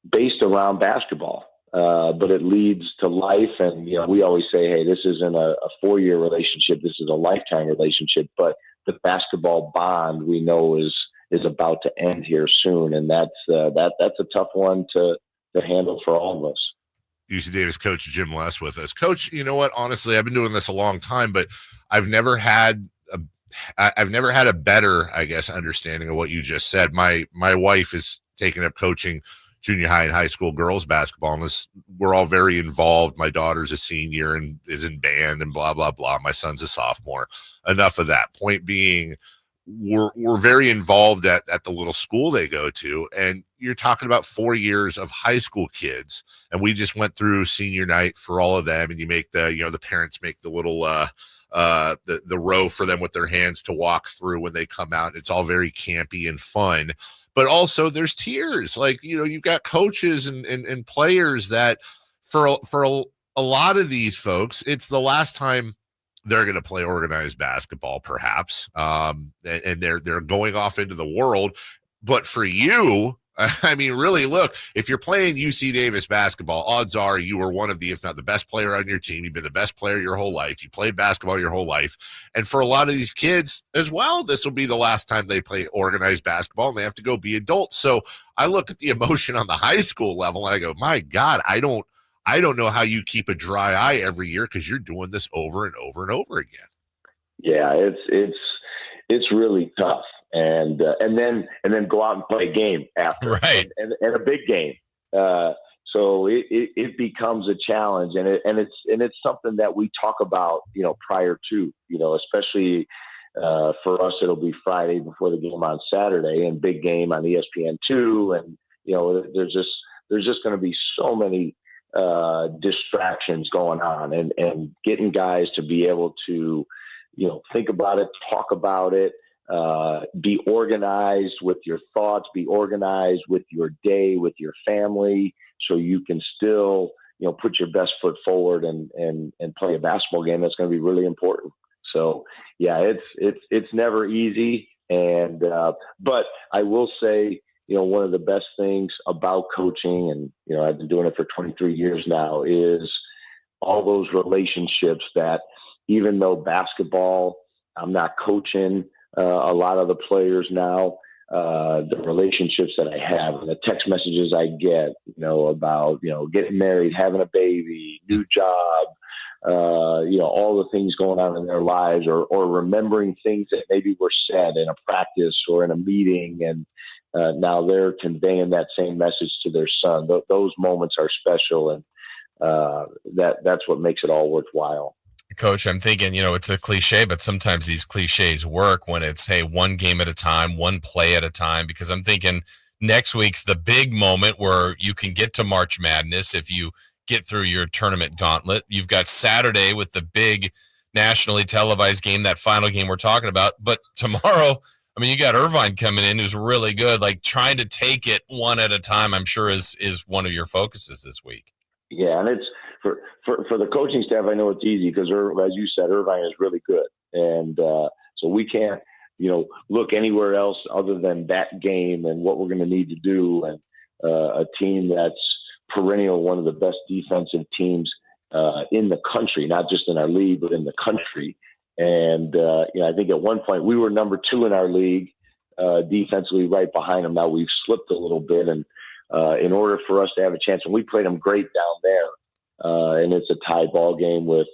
based around basketball. But it leads to life. And, we always say, hey, this isn't a 4-year relationship. This is a lifetime relationship. But the basketball bond, we know, is about to end here soon. And that's a tough one to handle for all of us. UC Davis coach Jim Les with us. Coach, you know what? Honestly, I've been doing this a long time, but I've never had a better, I guess, understanding of what you just said. My wife is taking up coaching junior high and high school girls basketball, and we're all very involved. My daughter's a senior and is in band and blah, blah, blah. My son's a sophomore. Enough of that. Point being, we're very involved at the little school they go to. And you're talking about 4 years of high school kids, and we just went through senior night for all of them, and you make the parents make the little the row for them with their hands to walk through when they come out. It's all very campy and fun, but also there's tears. Like, you've got coaches and players that for a lot of these folks, it's the last time they're going to play organized basketball, perhaps, and they're going off into the world. But for you, I mean, really, look, if you're playing UC Davis basketball, odds are you were one of the, if not the best player on your team. You've been the best player your whole life. You played basketball your whole life. And for a lot of these kids as well, this will be the last time they play organized basketball, and they have to go be adults. So I look at the emotion on the high school level, and I go, my God, I don't know how you keep a dry eye every year, because you're doing this over and over and over again. Yeah, it's really tough, and then go out and play a game after, right? And a big game. So it becomes a challenge, and it's something that we talk about, prior to, especially for us, it'll be Friday before the game on Saturday, and big game on ESPN2, and there's just going to be so many distractions going on, and getting guys to be able to, think about it, talk about it, be organized with your thoughts, be organized with your day, with your family, so you can still, put your best foot forward and play a basketball game that's going to be really important. So yeah, it's never easy. And, but I will say, one of the best things about coaching, and, I've been doing it for 23 years now, is all those relationships that, even though basketball, I'm not coaching a lot of the players now, the relationships that I have and the text messages I get, about, getting married, having a baby, new job, all the things going on in their lives, or remembering things that maybe were said in a practice or in a meeting, and now they're conveying that same message to their son. Those moments are special, and that's what makes it all worthwhile. Coach, I'm thinking, it's a cliche, but sometimes these cliches work when it's, hey, one game at a time, one play at a time, because I'm thinking next week's the big moment where you can get to March Madness if you get through your tournament gauntlet. You've got Saturday with the big nationally televised game, that final game we're talking about. But tomorrow, I mean, you got Irvine coming in who's really good. Like, trying to take it one at a time, I'm sure is one of your focuses this week. Yeah, and it's for the coaching staff, I know it's easy because, as you said, Irvine is really good. And so we can't, look anywhere else other than that game and what we're going to need to do. And a team that's perennial, one of the best defensive teams in the country, not just in our league, but in the country. And, I think at one point we were number 2 in our league defensively, right behind them. Now we've slipped a little bit. And in order for us to have a chance, and we played them great down there, and it's a tie ball game with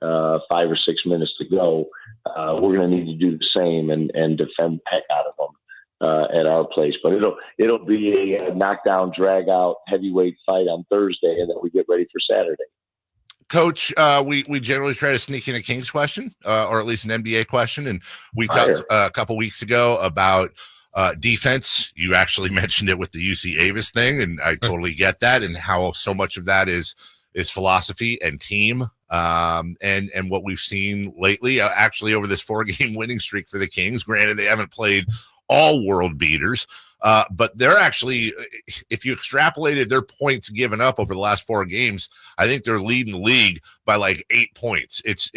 5 or 6 minutes to go, we're going to need to do the same and defend the heck out of them at our place. But it'll be a knockdown, drag out, heavyweight fight on Thursday, and then we get ready for Saturday. Coach, we generally try to sneak in a Kings question, or at least an NBA question, and we talked a couple weeks ago about defense. You actually mentioned it with the UC Davis thing, and I totally get that, and how so much of that is philosophy and team, and what we've seen lately, actually over this 4-game winning streak for the Kings. Granted, they haven't played all world beaters, but they're actually, if you extrapolated their points given up over the last 4 games, I think they're leading the league by like 8 points. It's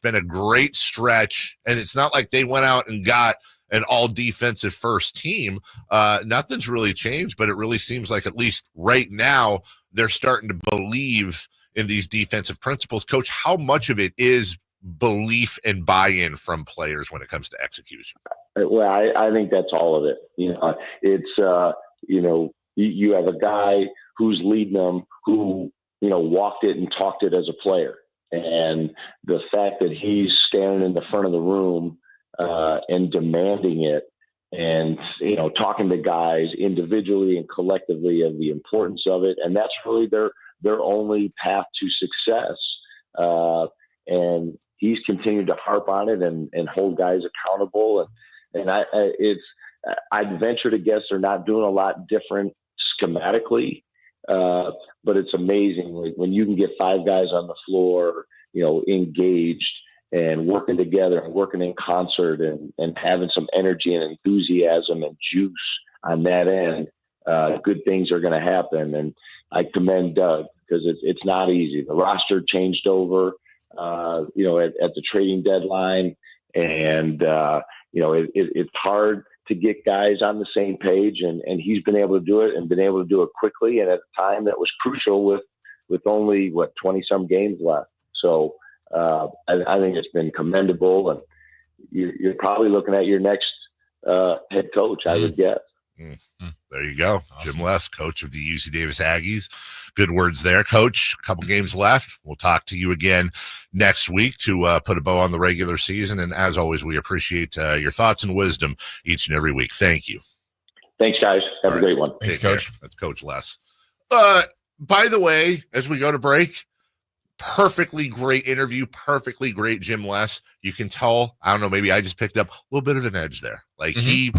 been a great stretch, and it's not like they went out and got an all defensive first team. Nothing's really changed, but it really seems like, at least right now, they're starting to believe in these defensive principles. Coach, how much of it is belief and buy-in from players when it comes to execution? Well, I think that's all of it. It's, you have a guy who's leading them, who, walked it and talked it as a player. And the fact that he's standing in the front of the room and demanding it, and, talking to guys individually and collectively of the importance of it. And that's really their only path to success. And he's continued to harp on it and hold guys accountable. And I'd venture to guess they're not doing a lot different schematically, but it's amazing when you can get 5 guys on the floor, engaged and working together and working in concert and having some energy and enthusiasm and juice on that end. Good things are going to happen. And I commend Doug because it's not easy. The roster changed over, at the trading deadline. And, it's hard to get guys on the same page. And he's been able to do it and been able to do it quickly. And at a time that was crucial with only 20 some games left. So I think it's been commendable. And you're probably looking at your next head coach, I would guess. There you go. Awesome. Jim Les, coach of the UC Davis Aggies. Good words there, Coach. A couple games left. We'll talk to you again next week to put a bow on the regular season. And as always, we appreciate your thoughts and wisdom each and every week. Thank you. Thanks, guys. Have a great one. Thanks, Coach. That's Coach Les. By the way, as we go to break, perfectly great interview, perfectly great Jim Les. You can tell, I don't know, maybe I just picked up a little bit of an edge there. Like he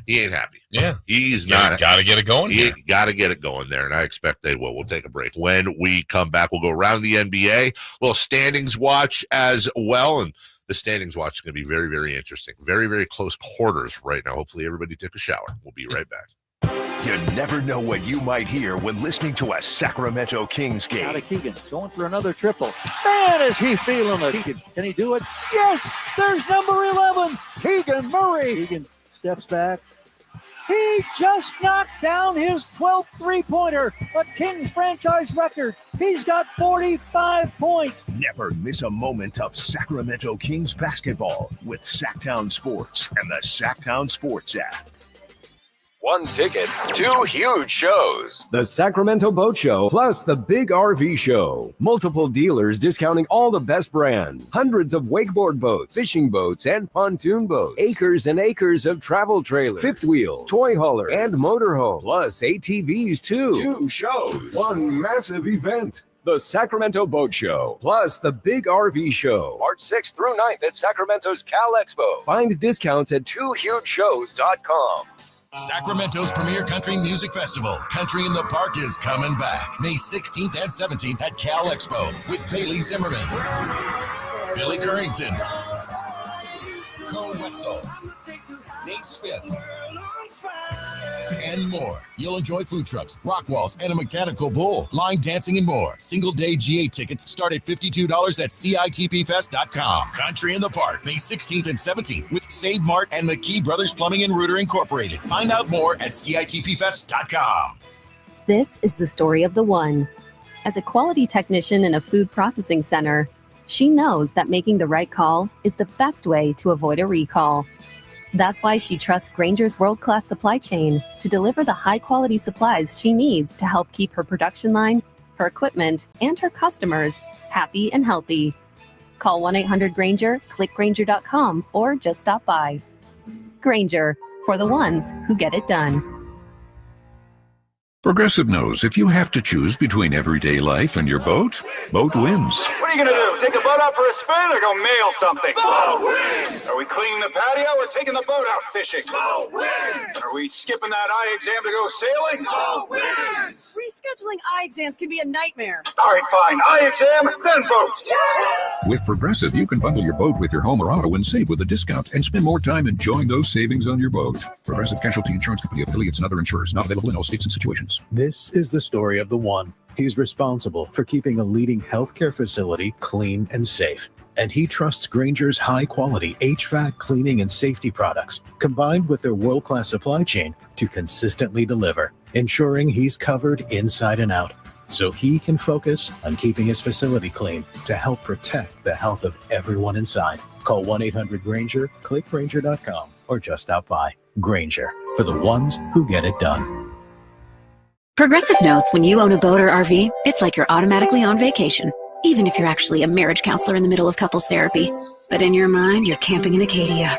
ain't happy. Yeah. He's not. Got to get it going. He got to get it going there, and I expect they will. We'll take a break. When we come back, we'll go around the NBA, a little standings watch as well, and the standings watch is going to be very, very interesting. Very, very close quarters right now. Hopefully everybody took a shower. We'll be right back. You never know what you might hear when listening to a Sacramento Kings game. Out of Keegan, going for another triple. Man, is he feeling it. Can he do it? Yes, there's number 11, Keegan Murray. Keegan steps back. He just knocked down his 12th three-pointer, a Kings franchise record. He's got 45 points. Never miss a moment of Sacramento Kings basketball with Sacktown Sports and the Sacktown Sports app. One ticket, 2 huge shows. The Sacramento Boat Show plus the Big RV Show. Multiple dealers discounting all the best brands. Hundreds of wakeboard boats, fishing boats, and pontoon boats. Acres and acres of travel trailers, fifth wheel, toy hauler, and motorhome. Plus ATVs too. 2 shows, 1 massive event. The Sacramento Boat Show, plus the Big RV Show. March 6th through 9th at Sacramento's Cal Expo. Find discounts at 2hugeshows.com. Sacramento's premier country music festival, Country in the Park, is coming back May 16th and 17th at Cal Expo with Bailey Zimmerman, Billy Currington, Cole Wetzel, Nate Smith, and more. You'll enjoy food trucks, rock walls, and a mechanical bull, line dancing, and more. Single-day GA tickets start at $52 at CITPFest.com. Country in the Park, May 16th and 17th with Save Mart and McKee Brothers Plumbing and Rooter Incorporated. Find out more at CITPFest.com. This is the story of the one. As a quality technician in a food processing center, she knows that making the right call is the best way to avoid a recall. That's why she trusts Grainger's world-class supply chain to deliver the high-quality supplies she needs to help keep her production line, her equipment, and her customers happy and healthy. Call 1-800-GRAINGER, click Grainger.com, or just stop by. Grainger, for the ones who get it done. Progressive knows if you have to choose between everyday life and your boat, boat wins. What are you going to do? Take the boat out for a spin or go mail something? Boat wins! Are we cleaning the patio or taking the boat out fishing? Boat wins! Are we skipping that eye exam to go sailing? Boat wins! Rescheduling eye exams can be a nightmare. All right, fine. Eye exam, then boat. Yeah! With Progressive, you can bundle your boat with your home or auto and save with a discount and spend more time enjoying those savings on your boat. Progressive Casualty Insurance Company, affiliates, and other insurers. Not available in all states and situations. This is the story of the one. He's responsible for keeping a leading healthcare facility clean and safe. And he trusts Grainger's high-quality HVAC cleaning and safety products, combined with their world-class supply chain, to consistently deliver, ensuring he's covered inside and out, so he can focus on keeping his facility clean to help protect the health of everyone inside. Call 1-800-GRAINGER, click Grainger.com, or just stop by. Grainger, for the ones who get it done. Progressive knows when you own a boat or RV, it's like you're automatically on vacation, even if you're actually a marriage counselor in the middle of couples therapy. But in your mind, you're camping in Acadia,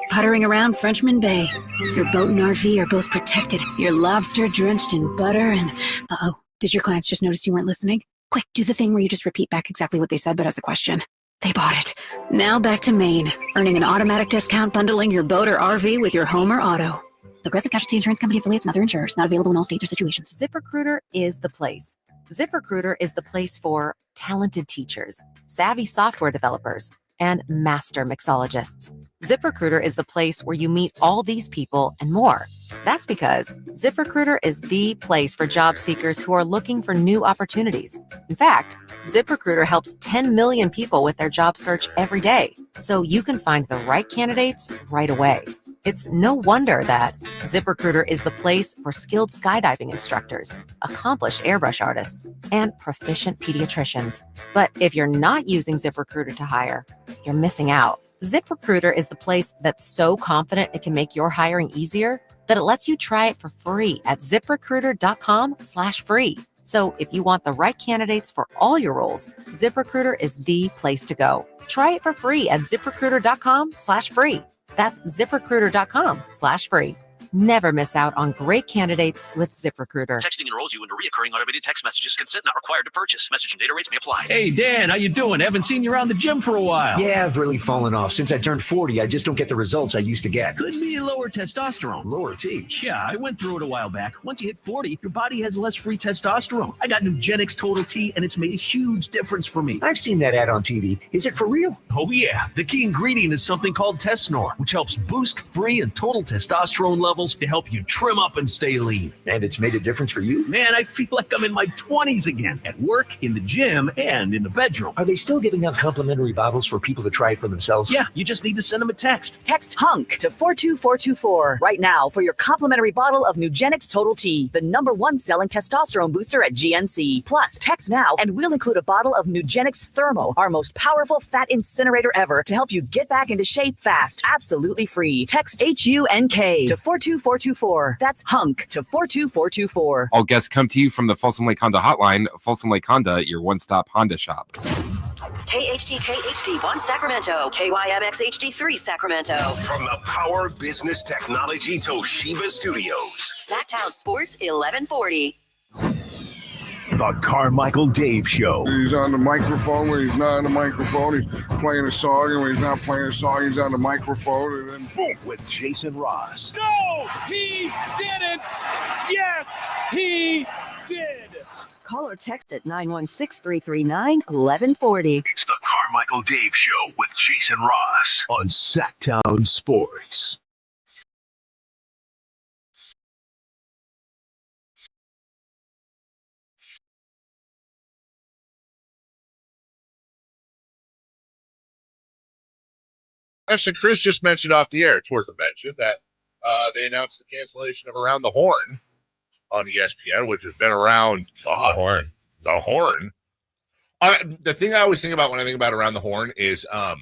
puttering around Frenchman Bay. Your boat and RV are both protected. Your lobster drenched in butter and... Uh-oh, did your clients just notice you weren't listening? Quick, do the thing where you just repeat back exactly what they said, but as a question. They bought it. Now back to Maine, earning an automatic discount bundling your boat or RV with your home or auto. Progressive Casualty Insurance Company affiliates and other insurers. Not available in all states or situations. ZipRecruiter is the place. ZipRecruiter is the place for talented teachers, savvy software developers, and master mixologists. ZipRecruiter is the place where you meet all these people and more. That's because ZipRecruiter is the place for job seekers who are looking for new opportunities. In fact, ZipRecruiter helps 10 million people with their job search every day, so you can find the right candidates right away. It's no wonder that ZipRecruiter is the place for skilled skydiving instructors, accomplished airbrush artists, and proficient pediatricians. But if you're not using ZipRecruiter to hire, you're missing out. ZipRecruiter is the place that's so confident it can make your hiring easier that it lets you try it for free at ZipRecruiter.com/free. So if you want the right candidates for all your roles, ZipRecruiter is the place to go. Try it for free at ZipRecruiter.com/free. That's ZipRecruiter.com/free. Never miss out on great candidates with ZipRecruiter. Texting enrolls you into recurring automated text messages. Consent not required to purchase. Message and data rates may apply. Hey, Dan, how you doing? Haven't seen you around the gym for a while. Yeah, I've really fallen off. Since I turned 40, I just don't get the results I used to get. Could be lower testosterone. Lower T. Yeah, I went through it a while back. Once you hit 40, your body has less free testosterone. I got Nugenix Total T, and it's made a huge difference for me. I've seen that ad on TV. Is it for real? Oh, yeah. The key ingredient is something called Tesnor, which helps boost free and total testosterone levels to help you trim up and stay lean. And it's made a difference for you? Man, I feel like I'm in my 20s again. At work, in the gym, and in the bedroom. Are they still giving out complimentary bottles for people to try it for themselves? Yeah, you just need to send them a text. Text HUNK to 42424 right now for your complimentary bottle of Nugenix Total T, the #1 selling testosterone booster at GNC. Plus, text now and we'll include a bottle of Nugenix Thermo, our most powerful fat incinerator ever, to help you get back into shape fast, absolutely free. Text HUNK to 42424. That's HUNK to 42424. All guests come to you from the Folsom Lake Honda Hotline. Folsom Lake Honda, your one-stop Honda shop. KHD1 Sacramento, KYMX HD3 Sacramento. From the Power Business Technology Toshiba Studios. Sacktown Sports 1140. The Carmichael Dave Show. He's on the microphone when he's not on the microphone. He's playing a song, and when he's not playing a song, he's on the microphone, and then boom. With Jason Ross. No, he didn't. Yes, he did. Call or text at 916-339-1140. It's the Carmichael Dave Show with Jason Ross on Sacktown Sports. Actually, Chris just mentioned off the air, it's worth a mention, that they announced the cancellation of Around the Horn on ESPN, which has been around. God, the Horn. The thing I always think about when I think about Around the Horn is I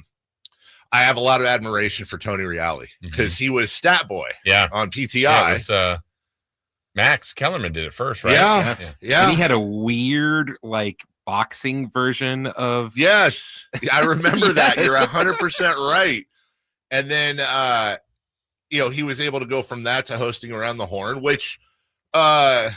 have a lot of admiration for Tony Reale because he was Stat Boy on PTI. Yeah, it was, Max Kellerman did it first, right? Yeah. And he had a weird, boxing version of. Yes, I remember that. You're 100% right. And then, he was able to go from that to hosting Around the Horn, which I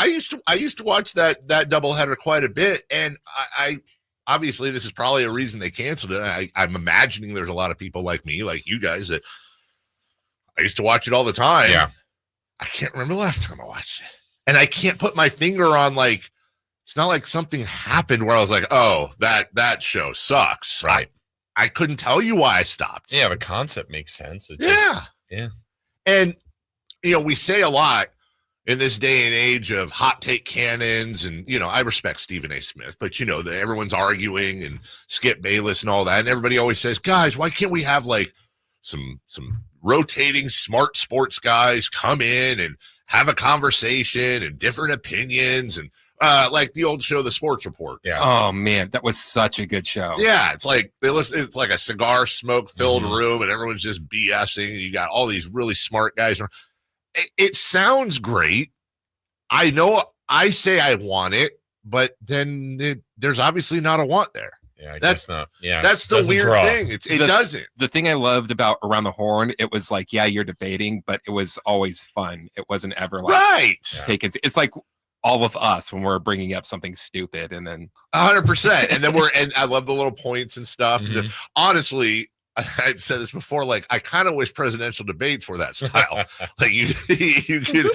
used to watch that doubleheader quite a bit. And I obviously this is probably a reason they canceled it. I'm imagining there's a lot of people like me, like you guys, that I used to watch it all the time. Yeah. I can't remember the last time I watched it. And I can't put my finger on it's not like something happened where I was like, oh, that show sucks. Right. I couldn't tell you why I stopped. Yeah, the concept makes sense. Yeah. And, we say a lot in this day and age of hot take cannons. And, I respect Stephen A. Smith, but, that everyone's arguing and Skip Bayless and all that. And everybody always says, guys, why can't we have some rotating smart sports guys come in and have a conversation and different opinions and, like the old show, The Sports Report. Yeah. Oh man, that was such a good show. Yeah, it's like it's like a cigar smoke filled room, and everyone's just BSing. And you got all these really smart guys. It sounds great. I know. I say I want it, but then there's obviously not a want there. Yeah, I guess not. Yeah, that's the weird thing. It doesn't. The thing I loved about Around the Horn, it was like, yeah, you're debating, but it was always fun. It wasn't ever it's like all of us when we're bringing up something stupid, and then 100%. And then and I love the little points and stuff. Honestly, I've said this before, like, I kind of wish presidential debates were that style. Like you could,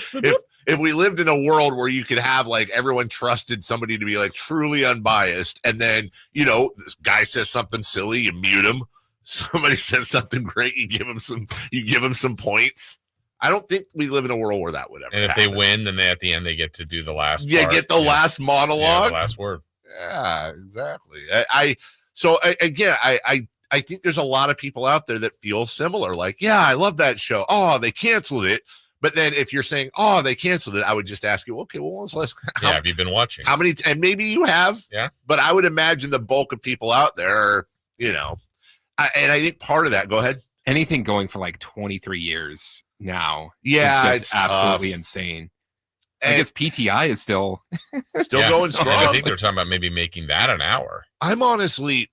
if we lived in a world where you could have like everyone trusted somebody to be like truly unbiased, and then, you know, this guy says something silly, you mute him. Somebody says something great, you give him some points. I don't think we live in a world where that would ever. And if happen. they win, then at the end they get to do the last. Yeah, part. get the last monologue, the last word. Yeah, exactly. I think there's a lot of people out there that feel similar. Like, yeah, I love that show. Oh, they canceled it. But then if you're saying, oh, they canceled it, I would just ask you, okay, well, when was the last? Have you been watching? How many? And maybe you have. Yeah. But I would imagine the bulk of people out there are, you know, and I think part of that. Go ahead. Anything going for like 23 years now. Yeah, is just absolutely insane. I guess PTI is still going strong. I think they're talking about maybe making that an hour. I'm honestly,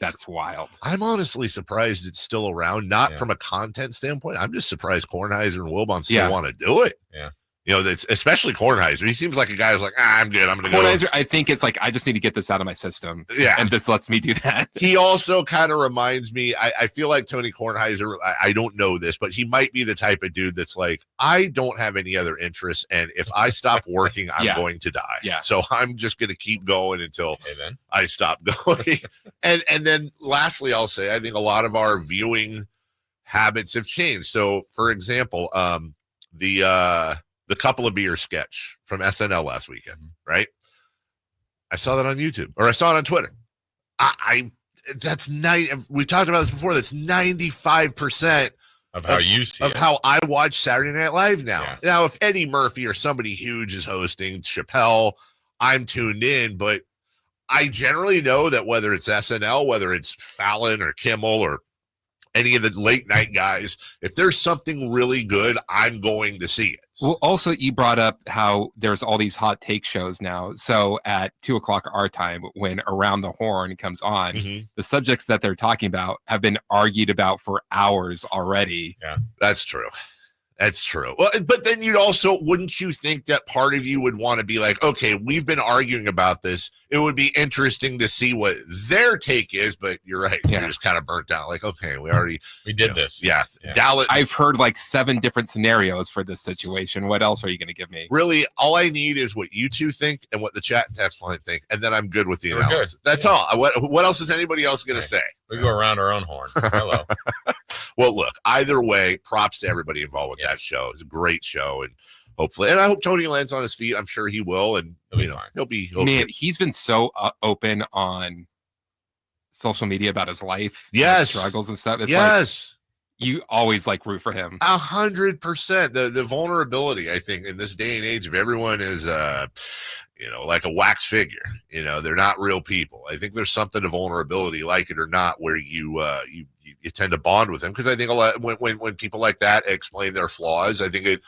that's wild. I'm honestly surprised it's still around. Not from a content standpoint. I'm just surprised Kornheiser and Wilbon still want to do it. Yeah. You know, that's especially Kornheiser. He seems like a guy who's like, I'm good. I'm going to go. Kornheiser, I think it's like, I just need to get this out of my system. Yeah. And this lets me do that. He also kind of reminds me, I feel like Tony Kornheiser, I don't know this, but he might be the type of dude that's like, I don't have any other interests. And if I stop working, I'm going to die. Yeah. So I'm just going to keep going until I stop going. and then lastly, I'll say, I think a lot of our viewing habits have changed. So for example, the couple of beer sketch from SNL last weekend, right? I saw that on YouTube, or I saw it on Twitter. We talked about this before. That's 95% of how you see of how I watch Saturday Night Live now. Yeah. Now, if Eddie Murphy or somebody huge is hosting, Chappelle, I'm tuned in, but I generally know that whether it's SNL, whether it's Fallon or Kimmel or any of the late night guys, if there's something really good, I'm going to see it. Well, also you brought up how there's all these hot take shows now. So at 2:00 our time, when Around the Horn comes on, the subjects that they're talking about have been argued about for hours already. Yeah, that's true. That's true. Well, but then wouldn't you think that part of you would want to be like, okay, we've been arguing about this. It would be interesting to see what their take is, but you're right. Yeah. You're just kind of burnt out. Like, okay, we did this. Yeah. Dallas. I've heard like 7 different scenarios for this situation. What else are you going to give me? Really, all I need is what you two think and what the chat and text line think, and then I'm good with the We're analysis. good. That's all. What else is anybody else going to say? We go around our own horn. Hello. Well, look, either way, props to everybody involved with that show. It's a great show, and hopefully, and I hope Tony lands on his feet. I'm sure he will, and he'll be Man, he's been so open on social media about his life, his struggles and stuff. It's like you always like root for him. 100%. The vulnerability, I think, in this day and age, if everyone is like a wax figure, they're not real people. I think there's something to vulnerability, like it or not, where you tend to bond with them, because I think a lot when people like that explain their flaws, I think it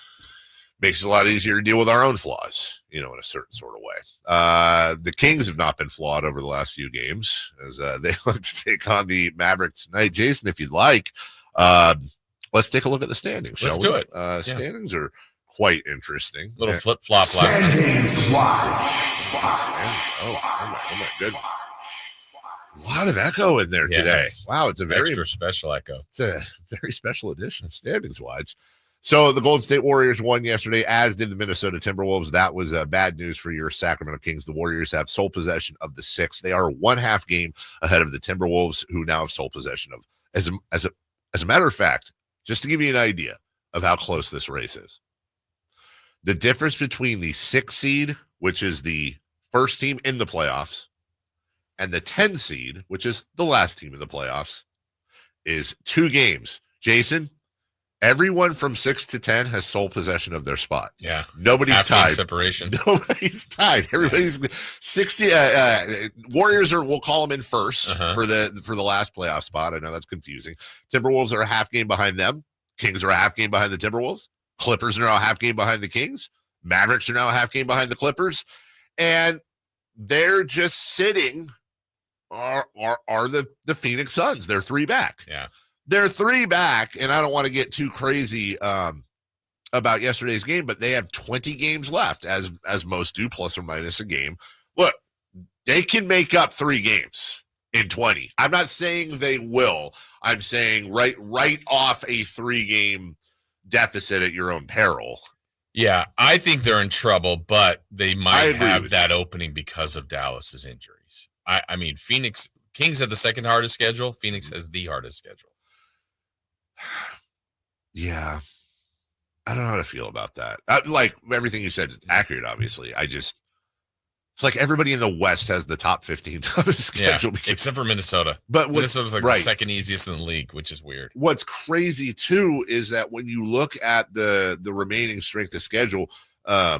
makes it a lot easier to deal with our own flaws, in a certain sort of way. The Kings have not been flawed over the last few games, as they look to take on the Mavericks tonight. Jason, if you'd like, let's take a look at the standings. Let's do it. Standings are quite interesting. Little flip flop last night. Oh my goodness. A lot of echo in there today. Wow, it's a very extra special echo. It's a very special edition of Standings Watch. So the Golden State Warriors won yesterday, as did the Minnesota Timberwolves. That was bad news for your Sacramento Kings. The Warriors have sole possession of the 6th. They are 1/2 game ahead of the Timberwolves, who now have sole possession of. As a matter of fact, just to give you an idea of how close this race is, the difference between the 6th seed, which is the first team in the playoffs, and the 10 seed, which is the last team in the playoffs, is 2 games. Jason, everyone from 6 to 10 has sole possession of their spot. Yeah. Nobody's tied. Separation. Nobody's tied. Everybody's 60. Warriors we'll call them in first for the last playoff spot. I know that's confusing. Timberwolves are a 1/2 game behind them. Kings are a 1/2 game behind the Timberwolves. Clippers are now a 1/2 game behind the Kings. Mavericks are now a 1/2 game behind the Clippers. And they're just sitting are the Phoenix Suns. They're 3 back. Yeah. They're 3 back, and I don't want to get too crazy about yesterday's game, but they have 20 games left, as most do, plus or minus a game. Look, they can make up 3 games in 20. I'm not saying they will. I'm saying write off a 3-game deficit at your own peril. Yeah, I think they're in trouble, but they might have that opening because of Dallas's injuries. I mean, Phoenix Kings have the second hardest schedule. Phoenix has the hardest schedule. Yeah. I don't know how to feel about that. Like everything you said is accurate, obviously. It's like everybody in the West has the top 15 toughest schedule. Except for Minnesota. But Minnesota's like the second easiest in the league, which is weird. What's crazy, too, is that when you look at the remaining strength of schedule for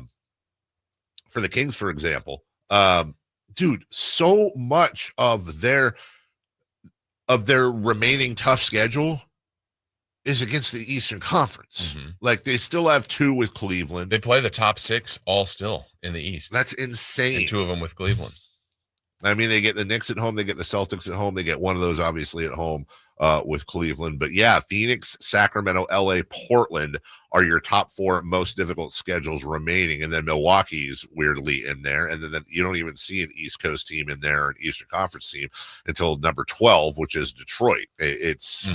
the Kings, for example, dude, so much of their remaining tough schedule is against the Eastern Conference. Mm-hmm. Like, they still have 2 with Cleveland. They play the top 6 all still in the East. That's insane. And 2 of them with Cleveland. I mean, they get the Knicks at home. They get the Celtics at home. They get one of those, obviously, at home with Cleveland. But, yeah, Phoenix, Sacramento, LA, Portland are your top 4 most difficult schedules remaining. And then Milwaukee's weirdly in there. And then you don't even see an East Coast team in there, an Eastern Conference team, until number 12, which is Detroit. It's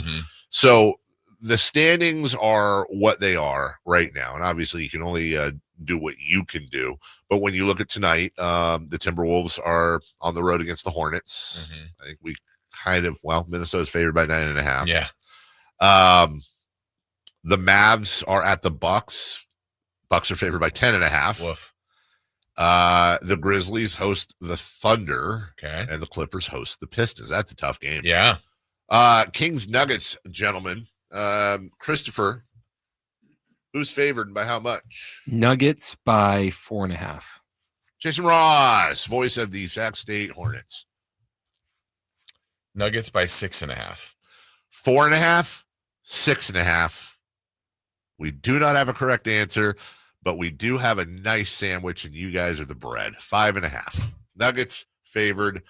so the standings are what they are right now. And obviously you can only do what you can do. But when you look at tonight, the Timberwolves are on the road against the Hornets. I think we Minnesota's favored by 9.5. Yeah. The Mavs are at the Bucks. Bucks are favored by 10.5. Woof. The Grizzlies host the Thunder. Okay. And the Clippers host the Pistons. That's a tough game. Yeah. Kings Nuggets, gentlemen. Christopher, who's favored by how much? Nuggets by 4.5. Jason Ross, voice of the Sac State Hornets. Nuggets by 6.5. 4.5, 6.5. We do not have a correct answer, but we do have a nice sandwich, and you guys are the bread. 5.5. Nuggets favored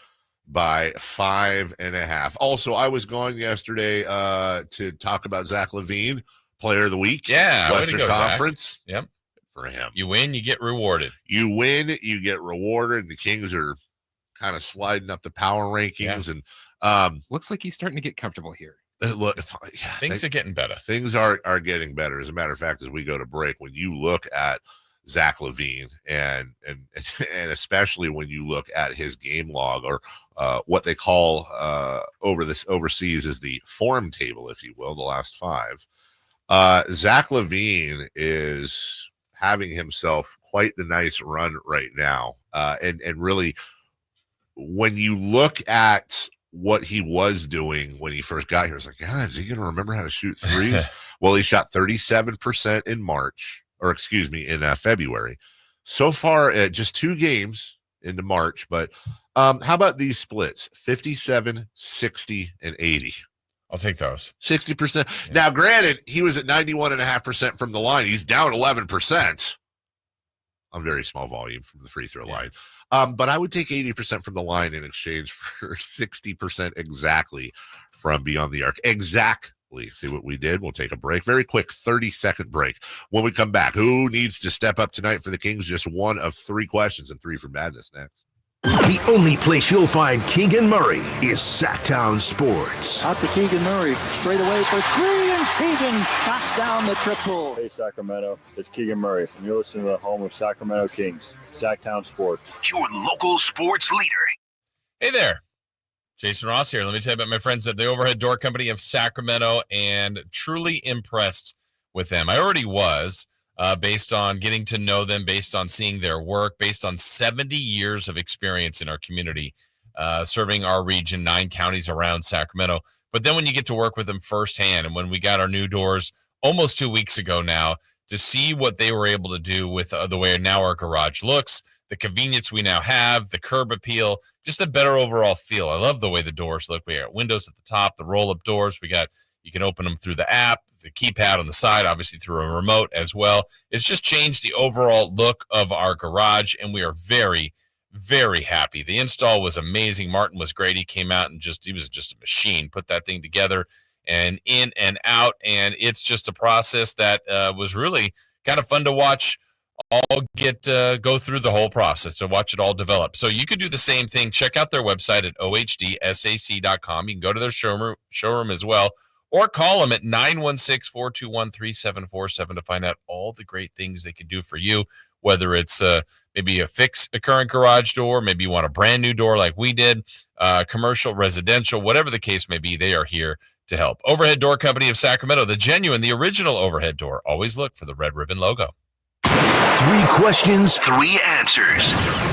by 5.5. Also, I was gone yesterday to talk about Zach LaVine, Player of the Week. Yeah, Western Conference. Zach. Yep. For him. You win, you get rewarded. You win, you get rewarded. The Kings are kind of sliding up the power rankings. And looks like he's starting to get comfortable here. Things are getting better. Things are getting better. As a matter of fact, as we go to break, when you look at Zach LaVine and especially when you look at his game log, or what they call overseas is the form table, if you will, the last 5. Zach LaVine is having himself quite the nice run right now. And really, when you look at what he was doing when he first got here, it's like, God, is he going to remember how to shoot threes? Well, he shot 37% in February. So far, just 2 games into March. But how about these splits? 57, 60, and 80. I'll take those. 60%. Yeah. Now, granted, he was at 91.5% from the line. He's down 11% on very small volume from the free throw line. But I would take 80% from the line in exchange for 60% exactly from beyond the arc. Exactly. See what we did? We'll take a break. Very quick 30-second break. When we come back, who needs to step up tonight for the Kings? Just one of 3 questions and 3 for Madness next. The only place you'll find Keegan Murray is Sacktown Sports. Out to Keegan Murray, straight away for 3, and Keegan knocks down the triple. Hey, Sacramento, it's Keegan Murray, and you're listening to the home of Sacramento Kings, Sacktown Sports. Your local sports leader. Hey there. Jason Ross here. Let me tell you about my friends at the Overhead Door Company of Sacramento, and truly impressed with them. I already was. Based on getting to know them, based on seeing their work, based on 70 years of experience in our community, serving our region, 9 counties around Sacramento. But then when you get to work with them firsthand, and when we got our new doors almost 2 weeks ago now, to see what they were able to do with the way now our garage looks, the convenience we now have, the curb appeal, just a better overall feel. I love the way the doors look. We got windows at the top, the roll-up doors. You can open them through the app, the keypad on the side, obviously through a remote as well. It's just changed the overall look of our garage, and we are very, very happy. The install was amazing. Martin was great. He came out and he was just a machine, put that thing together and in and out, and it's just a process that was really kind of fun to watch all get go through the whole process to watch it all develop. So you could do the same thing. Check out their website at ohdsac.com. You can go to their showroom as well, or call them at 916-421-3747 to find out all the great things they can do for you, whether it's maybe fix a current garage door, maybe you want a brand new door like we did, commercial, residential, whatever the case may be, they are here to help. Overhead Door Company of Sacramento, the genuine, the original overhead door. Always look for the red ribbon logo. 3 questions, 3 answers.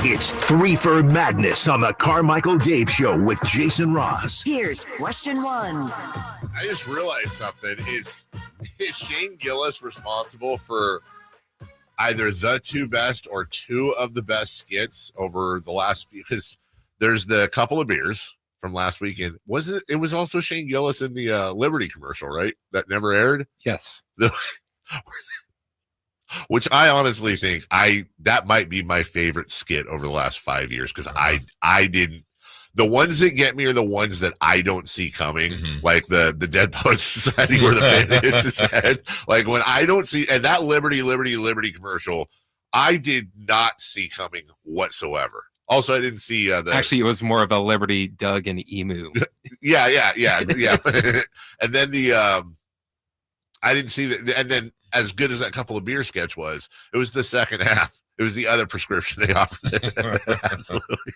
It's 3 for Madness on the Carmichael Dave Show with Jason Ross. Here's question 1. I just realized something. Is Shane Gillis responsible for either the 2 best or 2 of the best skits over the last few? Because there's the couple of beers from last weekend. It was also Shane Gillis in the Liberty commercial, right? That never aired? Yes. Which I honestly think that might be my favorite skit over the last 5 years, because I didn't. The ones that get me are the ones that I don't see coming, like the Dead Poets Society where the fan hits his head. Like when I don't see, and that Liberty commercial, I did not see coming whatsoever. Also, I didn't see Actually, it was more of a Liberty, Doug, and Emu. yeah. And then I didn't see that, and then as good as that couple of beer sketch was, it was the second half. It was the other prescription they offered. Absolutely.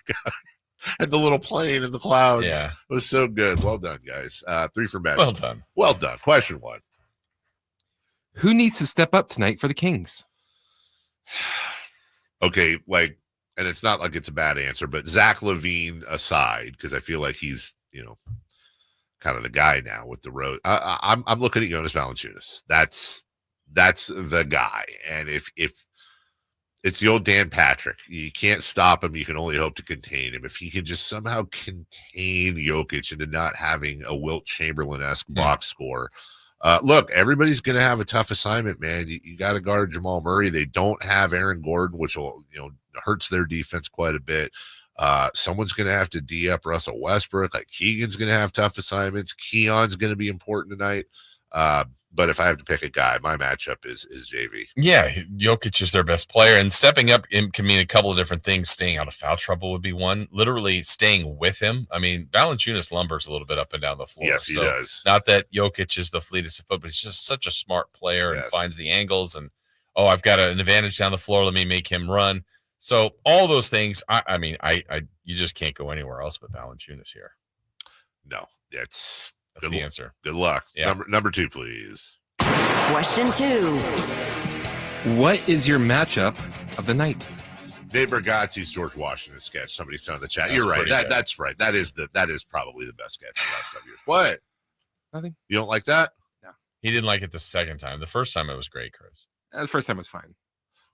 And the little plane in the clouds. Yeah. It was so good. Well done, guys. 3 for Madness. Well done. Well done. Question 1. Who needs to step up tonight for the Kings? Okay, and it's not like it's a bad answer, but Zach LaVine aside, because I feel like he's, kind of the guy now with the road. I'm looking at Jonas Valanciunas. That's the guy. And if it's the old Dan Patrick, you can't stop him. You can only hope to contain him. If he can just somehow contain Jokic into not having a Wilt Chamberlain-esque box score. Look, everybody's going to have a tough assignment, man. You got to guard Jamal Murray. They don't have Aaron Gordon, which will, hurts their defense quite a bit. Someone's going to have to D up Russell Westbrook. Like Keegan's going to have tough assignments. Keon's going to be important tonight. But if I have to pick a guy, my matchup is JV. Yeah, Jokic is their best player, and stepping up can mean a couple of different things. Staying out of foul trouble would be one. Literally staying with him. I mean, Valanciunas lumbers a little bit up and down the floor. Yes, he does. Not that Jokic is the fleetest of foot, but he's just such a smart player and finds the angles. And I've got an advantage down the floor. Let me make him run. So all those things. I mean, you just can't go anywhere else but Valanciunas here. No, that's the answer. Good luck. Yeah. Number 2, please. Question 2. What is your matchup of the night? Dave Bergatti's George Washington sketch. Somebody said in the chat. That's You're right. pretty good. That's right. That is probably the best sketch in the last 5 years. What? Nothing. You don't like that? No. He didn't like it the second time. The first time it was great, Chris. The first time was fine.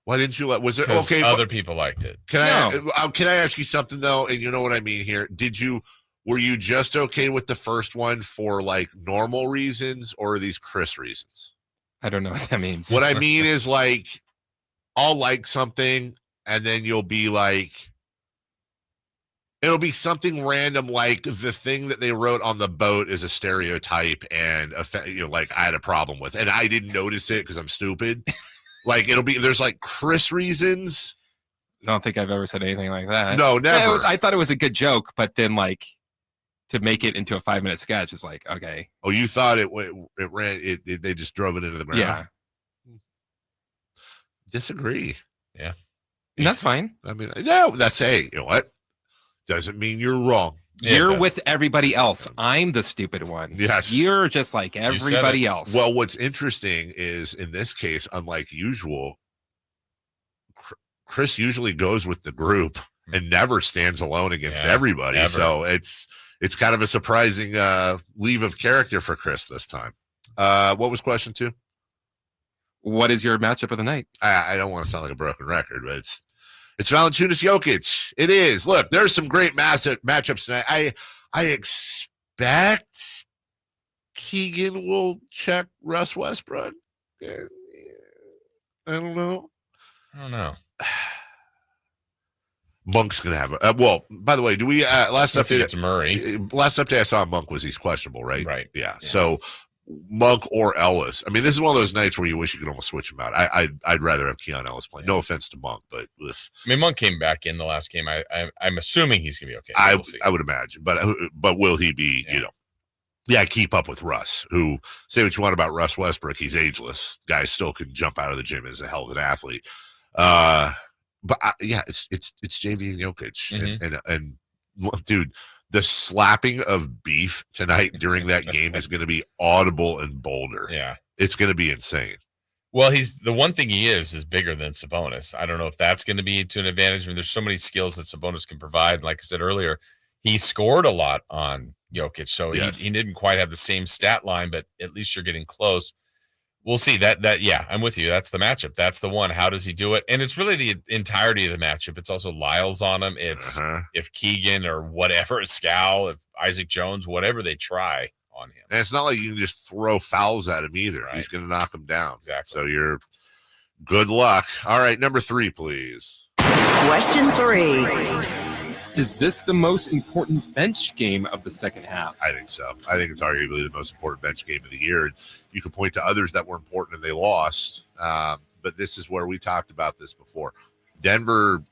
Why didn't you like? Was it 'Cause okay? Other people liked it. Can I ask you something though? And you know what I mean here. Were you just okay with the first one for like normal reasons, or are these Chris reasons? I don't know what that means. What I mean is like, I'll like something and then you'll be like, it'll be something random, like the thing that they wrote on the boat is a stereotype and like I had a problem with, and I didn't notice it because I'm stupid. Like there's like Chris reasons. I don't think I've ever said anything like that. No, never. Yeah, I thought it was a good joke, but then like to make it into a 5-minute sketch is like, okay. Oh, you thought it ran? They just drove it into the ground. Yeah. Disagree. Yeah. And that's fine. I mean, no, you know what? Doesn't mean you're wrong. Yeah, you're with everybody else. I'm the stupid one. Yes. You're just like everybody else. Well, what's interesting is in this case, unlike usual, Chris usually goes with the group and never stands alone against everybody. Never. So it's kind of a surprising leave of character for Chris this time. What was question 2? What is your matchup of the night? I don't want to sound like a broken record, but it's Valanciunas Jokic. It is. Look, there's some great matchups tonight. I expect Keegan will check Russ Westbrook. I don't know. Monk's gonna have by the way, do we last update? It's Murray. Last update I saw Monk was he's questionable, right? Right. Yeah. So Monk or Ellis. I mean, this is one of those nights where you wish you could almost switch them out. I'd rather have Keon Ellis play. No offense to Monk, but with Monk came back in the last game. I'm assuming he's gonna be okay. We'll see. I would imagine, but will he be? Keep up with Russ. Who, say what you want about Russ Westbrook, he's ageless. Guy still can jump out of the gym as a hell of an athlete. It's JV and Jokic, and dude. The slapping of beef tonight during that game is going to be audible and bolder. Yeah. It's going to be insane. Well, the one thing he is bigger than Sabonis. I don't know if that's going to be to an advantage. I mean, there's so many skills that Sabonis can provide. Like I said earlier, he scored a lot on Jokic, so he didn't quite have the same stat line, but at least you're getting close. We'll see that. I'm with you. That's the matchup. That's the one. How does he do it? And it's really the entirety of the matchup. It's also Lyles on him. It's if Keegan or whatever, Scal, if Isaac Jones, whatever they try on him. And it's not like you can just throw fouls at him either. Right. He's going to knock him down. Exactly. So you're good luck. All right, number 3, please. Question 3. Is this the most important bench game of the second half? I think so. I think it's arguably the most important bench game of the year. And you can point to others that were important and they lost. But this is where we talked about this before. Denver.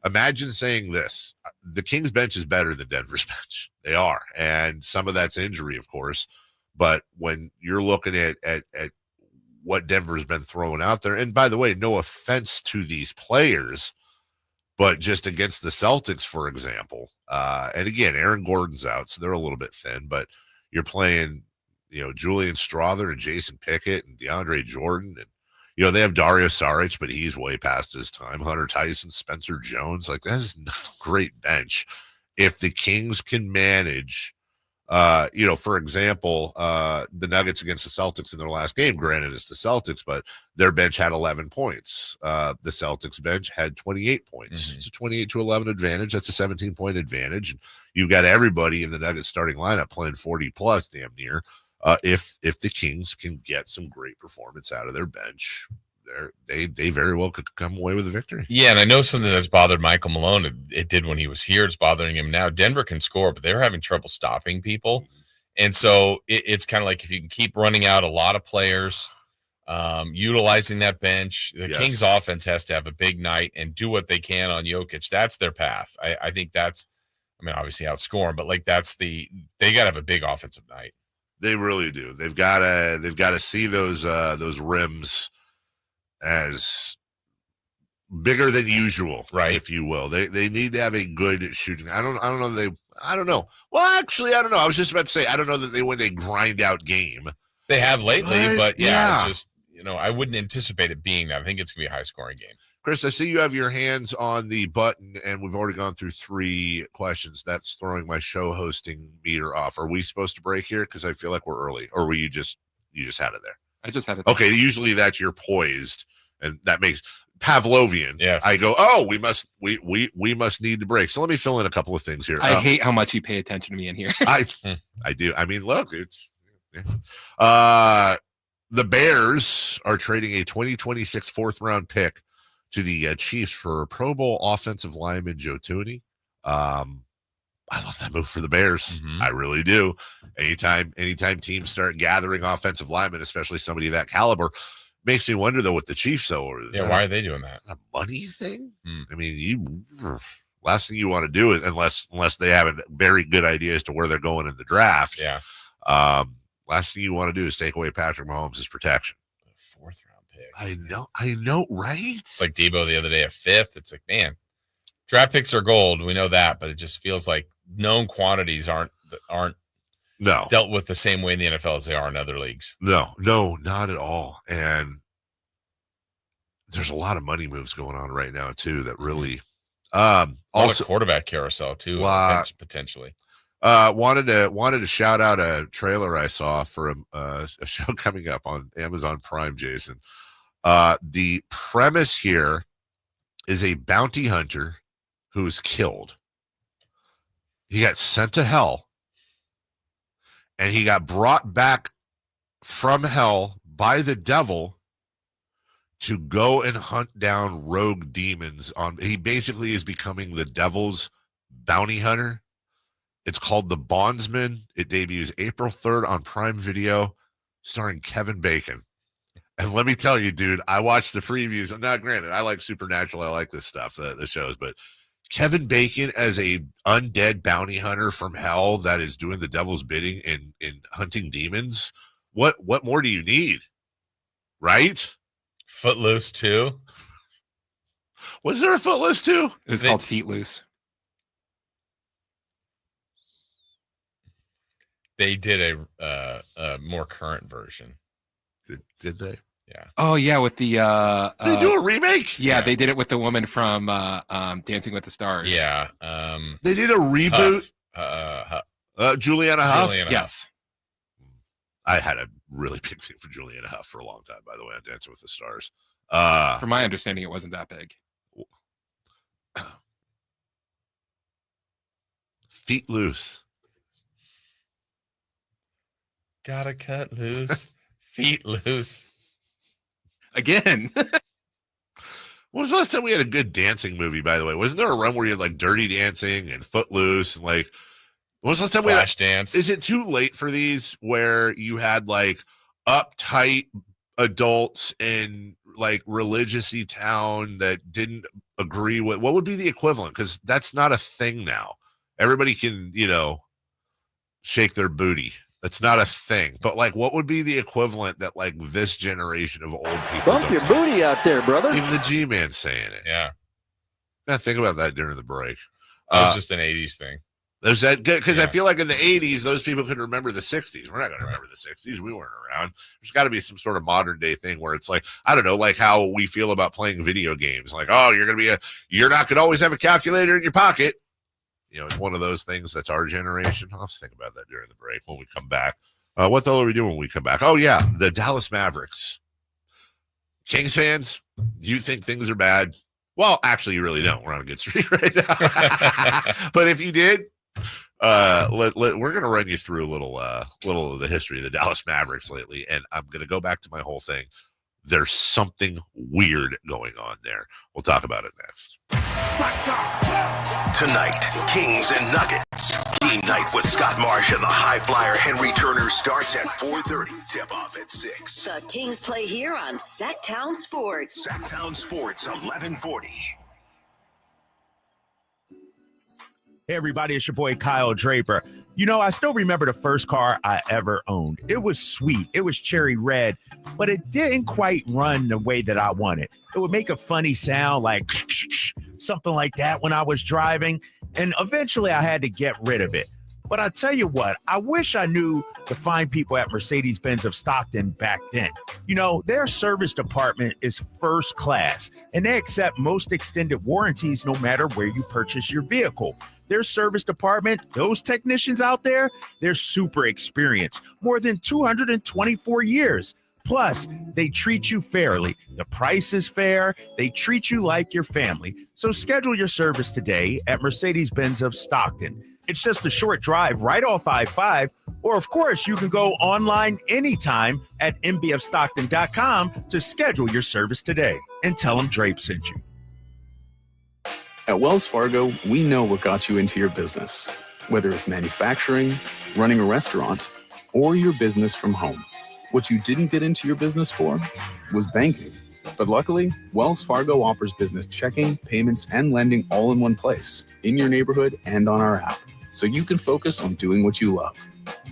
Imagine saying this. The Kings bench is better than Denver's bench. They are. And some of that's injury, of course. But when you're looking at what Denver's been throwing out there, and by the way, no offense to these players, but just against the Celtics, for example, and again, Aaron Gordon's out, so they're a little bit thin, but you're playing, Julian Strawther and Jason Pickett and DeAndre Jordan. And, they have Dario Saric, but he's way past his time. Hunter Tyson, Spencer Jones. Like, that is not a great bench. If the Kings can manage, for example, the Nuggets against the Celtics in their last game, granted it's the Celtics, but their bench had 11 points. The Celtics bench had 28 points. It's a 28-11 advantage. That's a 17-point advantage. You've got everybody in the Nuggets starting lineup playing 40 plus damn near. If the Kings can get some great performance out of their bench, they very well could come away with a victory. Yeah, and I know something that's bothered Michael Malone. It did when he was here. It's bothering him now. Denver can score, but they're having trouble stopping people. And so it's kind of like if you can keep running out a lot of players, utilizing that bench, the Kings offense has to have a big night and do what they can on Jokic. That's their path. I think obviously outscore them, but they got to have a big offensive night. They really do. They've got to see those rims as bigger than usual, right? If you will. They need to have a good shooting. I don't know. Well, actually, I don't know. I was just about to say, I don't know that they win a grind out game. They have lately, but it's just, I wouldn't anticipate it being that. I think it's going to be a high scoring game. Chris, I see you have your hands on the button, and we've already gone through 3 questions. That's throwing my show hosting meter off. Are we supposed to break here? Because I feel like we're early. Or were you just had it there? I just had it. Okay, usually that's you're poised, and that makes Pavlovian. Yes. I go, we must need to break. So let me fill in a couple of things here. I hate how much you pay attention to me in here. I do. I mean, look, it's the Bears are trading a 2026 4th-round pick to the Chiefs for Pro Bowl offensive lineman Joe Thuney. I love that move for the Bears. I really do. Anytime teams start gathering offensive linemen, especially somebody of that caliber, makes me wonder though with the Chiefs though. Why are they doing that? A money thing? I mean, last thing you want to do is unless they have a very good idea as to where they're going in the draft. Yeah. Last thing you want to do is take away Patrick Mahomes' protection. 4th round pick. I know, right? It's like Debo the other day, a 5th. It's like, man, draft picks are gold. We know that, but it just feels like known quantities aren't dealt with the same way in the NFL as they are in other leagues. No, not at all. And there's a lot of money moves going on right now too that really also quarterback carousel too, potentially. Wanted to shout out a trailer I saw for a show coming up on Amazon Prime, Jason. The premise here is a bounty hunter who's killed. He got sent to hell, and he got brought back from hell by the devil to go and hunt down rogue demons. He basically is becoming the devil's bounty hunter. It's called The Bondsman. It debuts April 3rd on Prime Video, starring Kevin Bacon. And let me tell you, dude, I watched the previews. And now, granted, I like Supernatural. I like this stuff, the shows. But Kevin Bacon as a undead bounty hunter from hell that is doing the devil's bidding in hunting demons. What more do you need? Right? Footloose 2. Was there a Footloose 2? It was called Feet Loose. They did a more current version. Did they? Yeah. Oh yeah, with the they do a remake? Yeah, they did it with the woman from Dancing with the Stars. Yeah. They did a reboot. Juliana Huff? Yes. I had a really big thing for Juliana Huff for a long time, by the way, on Dancing with the Stars. From my understanding, it wasn't that big. Feet Loose. Gotta cut loose. Feet loose. Again. When was the last time we had a good dancing movie, by the way? Wasn't there a run where you had like Dirty Dancing and Footloose and like when was the last time Flash Dance? Is it too late for these where you had like uptight adults in like religious-y town that didn't agree with what would be the equivalent? Because that's not a thing now. Everybody can, shake their booty. That's not a thing. But like what would be the equivalent that like this generation of old people Bump your booty out there, brother. Even the G-Man's saying it. Yeah. Gotta think about that during the break. That was just an 80s thing. There's that because I feel like in the 80s, those people could remember the 60s. We're not going to remember the 60s. We weren't around. There's got to be some sort of modern day thing where it's like, I don't know, like how we feel about playing video games. Like, oh, you're not going to always have a calculator in your pocket. It's one of those things that's our generation. I'll have to think about that during the break when we come back. What the hell are we doing when we come back? Oh, yeah, the Dallas Mavericks. Kings fans, do you think things are bad? Well, actually, you really don't. We're on a good streak right now. But if you did, we're going to run you through a little of the history of the Dallas Mavericks lately, and I'm going to go back to my whole thing. There's something weird going on there. We'll talk about it next. Tonight, Kings and Nuggets. Game night with Scott Marsh and the high flyer Henry Turner starts at 4:30. Tip off at 6. The Kings play here on Sacktown Sports. Sacktown Sports, 1140. Hey, everybody, it's your boy Kyle Draper. I still remember the first car I ever owned. It was sweet. It was cherry red, but it didn't quite run the way that I wanted. It would make a funny sound like something like that when I was driving, and eventually I had to get rid of it. But I tell you what, I wish I knew the fine people at Mercedes-Benz of Stockton back then. Their service department is first class, and they accept most extended warranties no matter where you purchase your vehicle. Their service department, those technicians out there, they're super experienced, more than 224 years. Plus, they treat you fairly. The price is fair. They treat you like your family. So schedule your service today at Mercedes-Benz of Stockton. It's just a short drive right off I-5, or of course, you can go online anytime at mbfstockton.com to schedule your service today and tell them Drape sent you. At Wells Fargo, we know what got you into your business, whether it's manufacturing, running a restaurant, or your business from home. What you didn't get into your business for was banking. But luckily, Wells Fargo offers business checking, payments, and lending all in one place, in your neighborhood and on our app, so you can focus on doing what you love.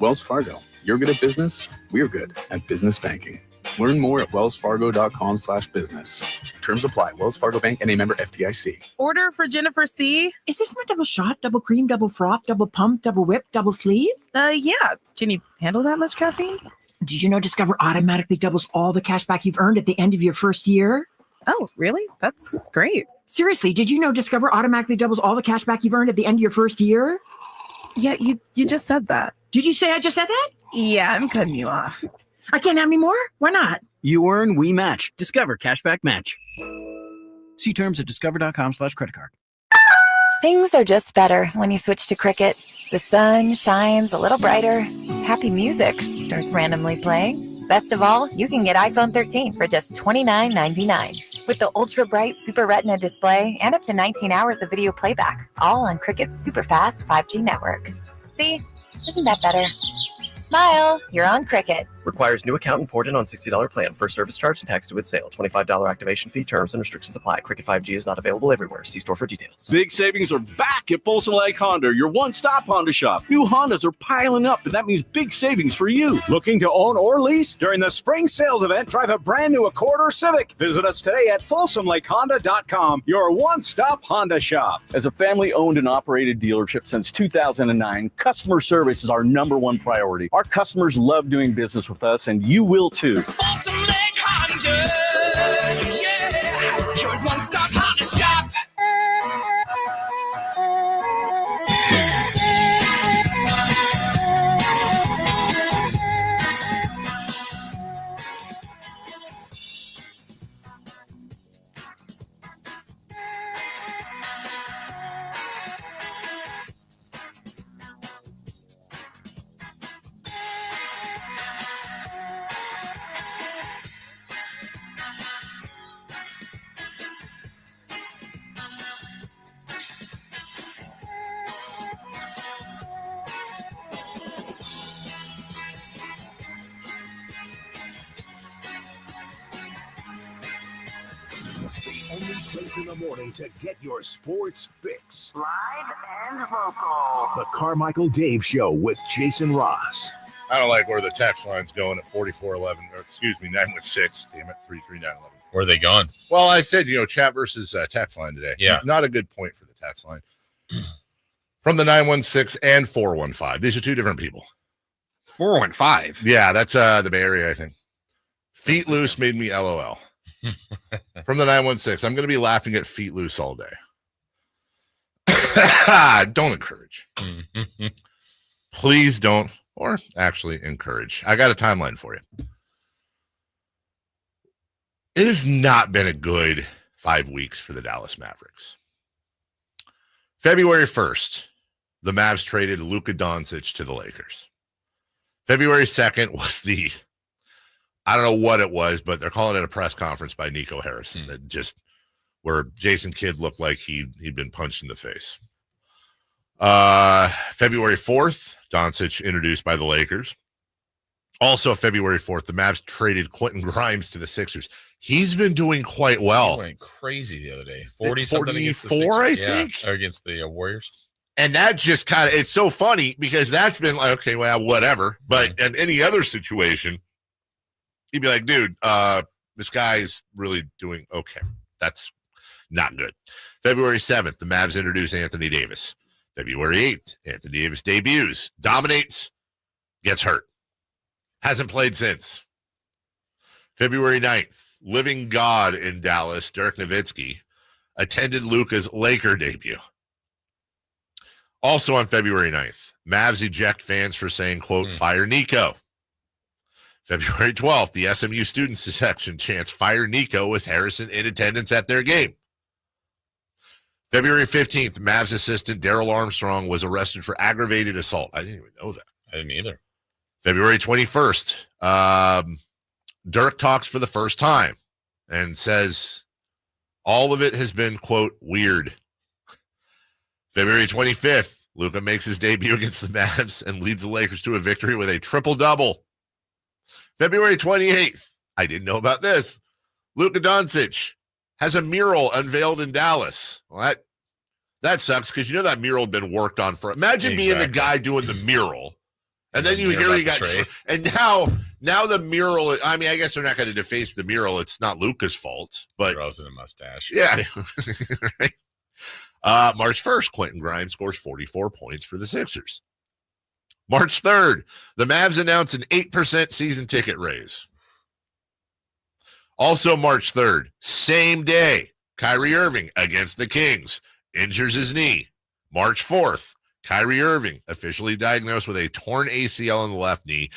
Wells Fargo, you're good at business, we're good at business banking. Learn more at wellsfargo.com/business. Terms apply. Wells Fargo Bank and a member FDIC. Order for Jennifer C. Is this my double shot, double cream, double froth, double pump, double whip, double sleeve? Yeah. Can you handle that much caffeine? Did you know Discover automatically doubles all the cash back you've earned at the end of your first year? Oh, really? That's great. Seriously, did you know Discover automatically doubles all the cash back you've earned at the end of your first year? Yeah, you just said that. Did you say I just said that? Yeah, I'm cutting you off. I can't have any more? Why not? You earn, we match. Discover Cashback Match. See terms at discover.com/creditcard. Things are just better when you switch to Cricket. The sun shines a little brighter. Happy music starts randomly playing. Best of all, you can get iPhone 13 for just $29.99 with the ultra bright Super Retina display and up to 19 hours of video playback, all on Cricket's super fast 5G network. See? Isn't that better? Smile, you're on Cricket. Requires new account imported on $60 plan. First service charge and tax to its sale. $25 activation fee. Terms and restrictions apply. Cricket 5G is not available everywhere. See store for details. Big savings are back at Folsom Lake Honda, your one-stop Honda shop. New Hondas are piling up, and that means big savings for you. Looking to own or lease? During the spring sales event, drive a brand new Accord or Civic. Visit us today at FolsomLakeHonda.com, your one-stop Honda shop. As a family-owned and operated dealership since 2009, customer service is our #1 priority. Our customers love doing business with us, and you will too. Folsom Lake Honda, yeah, your one-stop Honda shop. Only place in the morning to get your sports fix. Live and vocal. The Carmichael Dave Show with Jason Ross. I don't like where the text line's going at 4411, or excuse me, 916, damn it, 33911. Where are they going? Well, I said, chat versus text line today. Yeah. Not a good point for the text line. From the 916 and 415. These are two different people. 415? Yeah, that's the Bay Area, I think. Feet loose made me LOL. From the 916, I'm going to be laughing at feet loose all day. Don't encourage. Please don't, or actually encourage. I got a timeline for you. It has not been a good 5 weeks for the Dallas Mavericks. February 1st, the Mavs traded Luka Doncic to the Lakers. February 2nd was I don't know what it was, but they're calling it a press conference by Nico Harrison that just where Jason Kidd looked like he'd been punched in the face. February 4th, Doncic introduced by the Lakers. Also February 4th, the Mavs traded Quentin Grimes to the Sixers. He's been doing quite well. He went crazy the other day. 40-something against the Sixers. 44, I think. Or against the Warriors. And that just kind of, it's so funny because that's been like, okay, well, whatever. But in any other situation, he'd be like, dude, this guy's really doing okay. That's not good. February 7th, the Mavs introduce Anthony Davis. February 8th, Anthony Davis debuts, dominates, gets hurt. Hasn't played since. February 9th, living god in Dallas, Dirk Nowitzki, attended Luka's Laker debut. Also on February 9th, Mavs eject fans for saying, quote, fire Nico. February 12th, the SMU student section chants fire Nico with Harrison in attendance at their game. February 15th, Mavs assistant Daryl Armstrong was arrested for aggravated assault. I didn't even know that. I didn't either. February 21st, Dirk talks for the first time and says all of it has been, quote, weird. February 25th, Luka makes his debut against the Mavs and leads the Lakers to a victory with a triple-double. February 28th, I didn't know about this. Luka Doncic has a mural unveiled in Dallas. Well, that sucks because you know that mural had been worked on for. Imagine being the guy doing the mural, and then you hear he got. And now the mural. I mean, I guess they're not going to deface the mural. It's not Luka's fault, but Grows in a mustache. Yeah. Right. March 1st, Quentin Grimes scores 44 points for the Sixers. March 3rd, the Mavs announce an 8% season ticket raise. Also March 3rd, same day, Kyrie Irving against the Kings injures his knee. March 4th, Kyrie Irving officially diagnosed with a torn ACL in the left knee,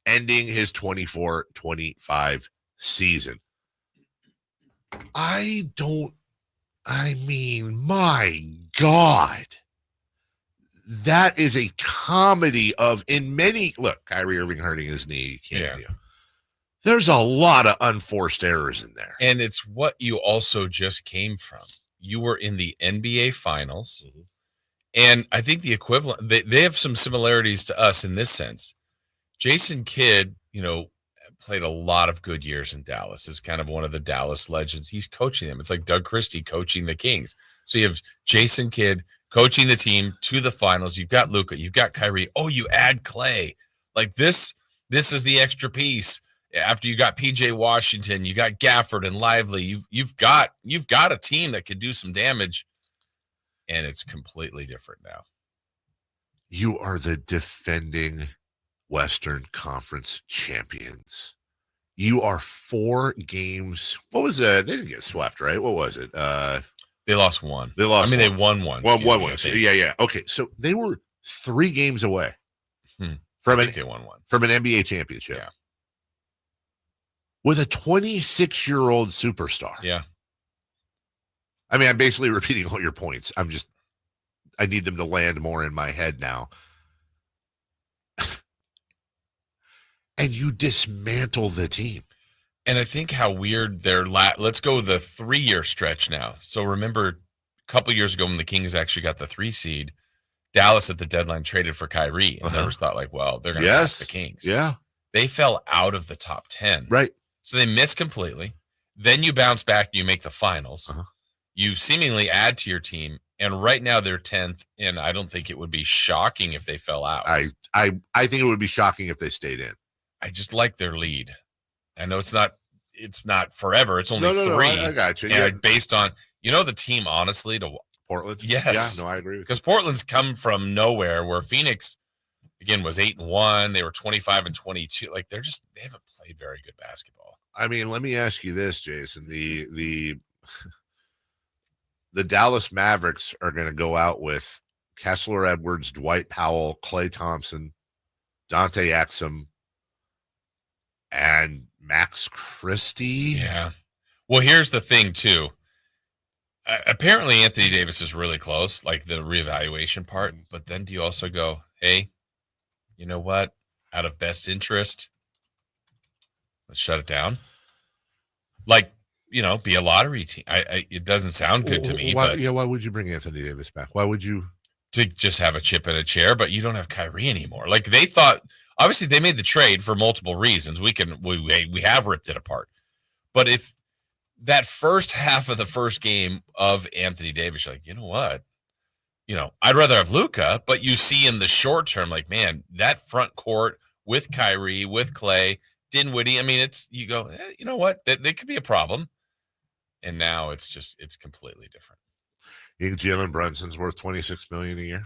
ending his 24-25 season. I mean, my God. That is a comedy of look, Kyrie Irving hurting his knee. There's a lot of unforced errors in there. And it's what you also just came from. You were in the NBA Finals, And I think the equivalent, they have some similarities to us in this sense. Jason Kidd, played a lot of good years in Dallas, is kind of one of the Dallas legends. He's coaching them. It's like Doug Christie coaching the Kings. So you have Jason Kidd coaching the team to the finals. You've got Luka, you've got Kyrie. Oh, you add Clay. Like this is the extra piece. After you got PJ Washington, you got Gafford and Lively. You've got a team that could do some damage. And it's completely different now. You are the defending Western Conference champions. You are 4 games. What was that? They didn't get swept, right? What was it? They lost one. They lost. They won one. One. Yeah. Okay, so they were 3 games away from they won one from an NBA championship. Yeah. With a 26-year-old superstar. Yeah. I mean, I'm basically repeating all your points. I need them to land more in my head now. And you dismantle the team. And I think how weird let's go the 3-year stretch now. So remember a couple years ago when the Kings actually got the 3 seed, Dallas at the deadline traded for Kyrie. And there was thought like, well, they're going to pass the Kings. Yeah. They fell out of the top 10. Right. So they missed completely. Then you bounce back and you make the finals. You seemingly add to your team, and right now they're 10th, and I don't think it would be shocking if they fell out. I think it would be shocking if they stayed in. I just like their lead. I know it's not forever. It's only 3. No, I got you. And based on, the team, honestly, to Portland. Yes. Yeah, no, I agree with you. Because Portland's come from nowhere, where Phoenix, again, was 8-1. They were 25-22. Like, they haven't played very good basketball. I mean, let me ask you this, Jason. The Dallas Mavericks are going to go out with Kessler Edwards, Dwight Powell, Klay Thompson, Dante Exum, and Max Christie. Yeah. Well, here's the thing, too. Apparently, Anthony Davis is really close, like the reevaluation part. But then do you also go, hey, you know what? Out of best interest, let's shut it down. Like, be a lottery team. It doesn't sound good to me. Why would you bring Anthony Davis back? Why would you? To just have a chip in a chair, but you don't have Kyrie anymore. Like they thought, obviously they made the trade for multiple reasons. We have ripped it apart. But if that first half of the first game of Anthony Davis, you're like, you know what? I'd rather have Luka, but you see in the short term, like, man, that front court with Kyrie, with Clay, Dinwiddie, I mean, you go, you know what? That could be a problem. And now it's completely different. You think Jalen Brunson's worth $26 million a year?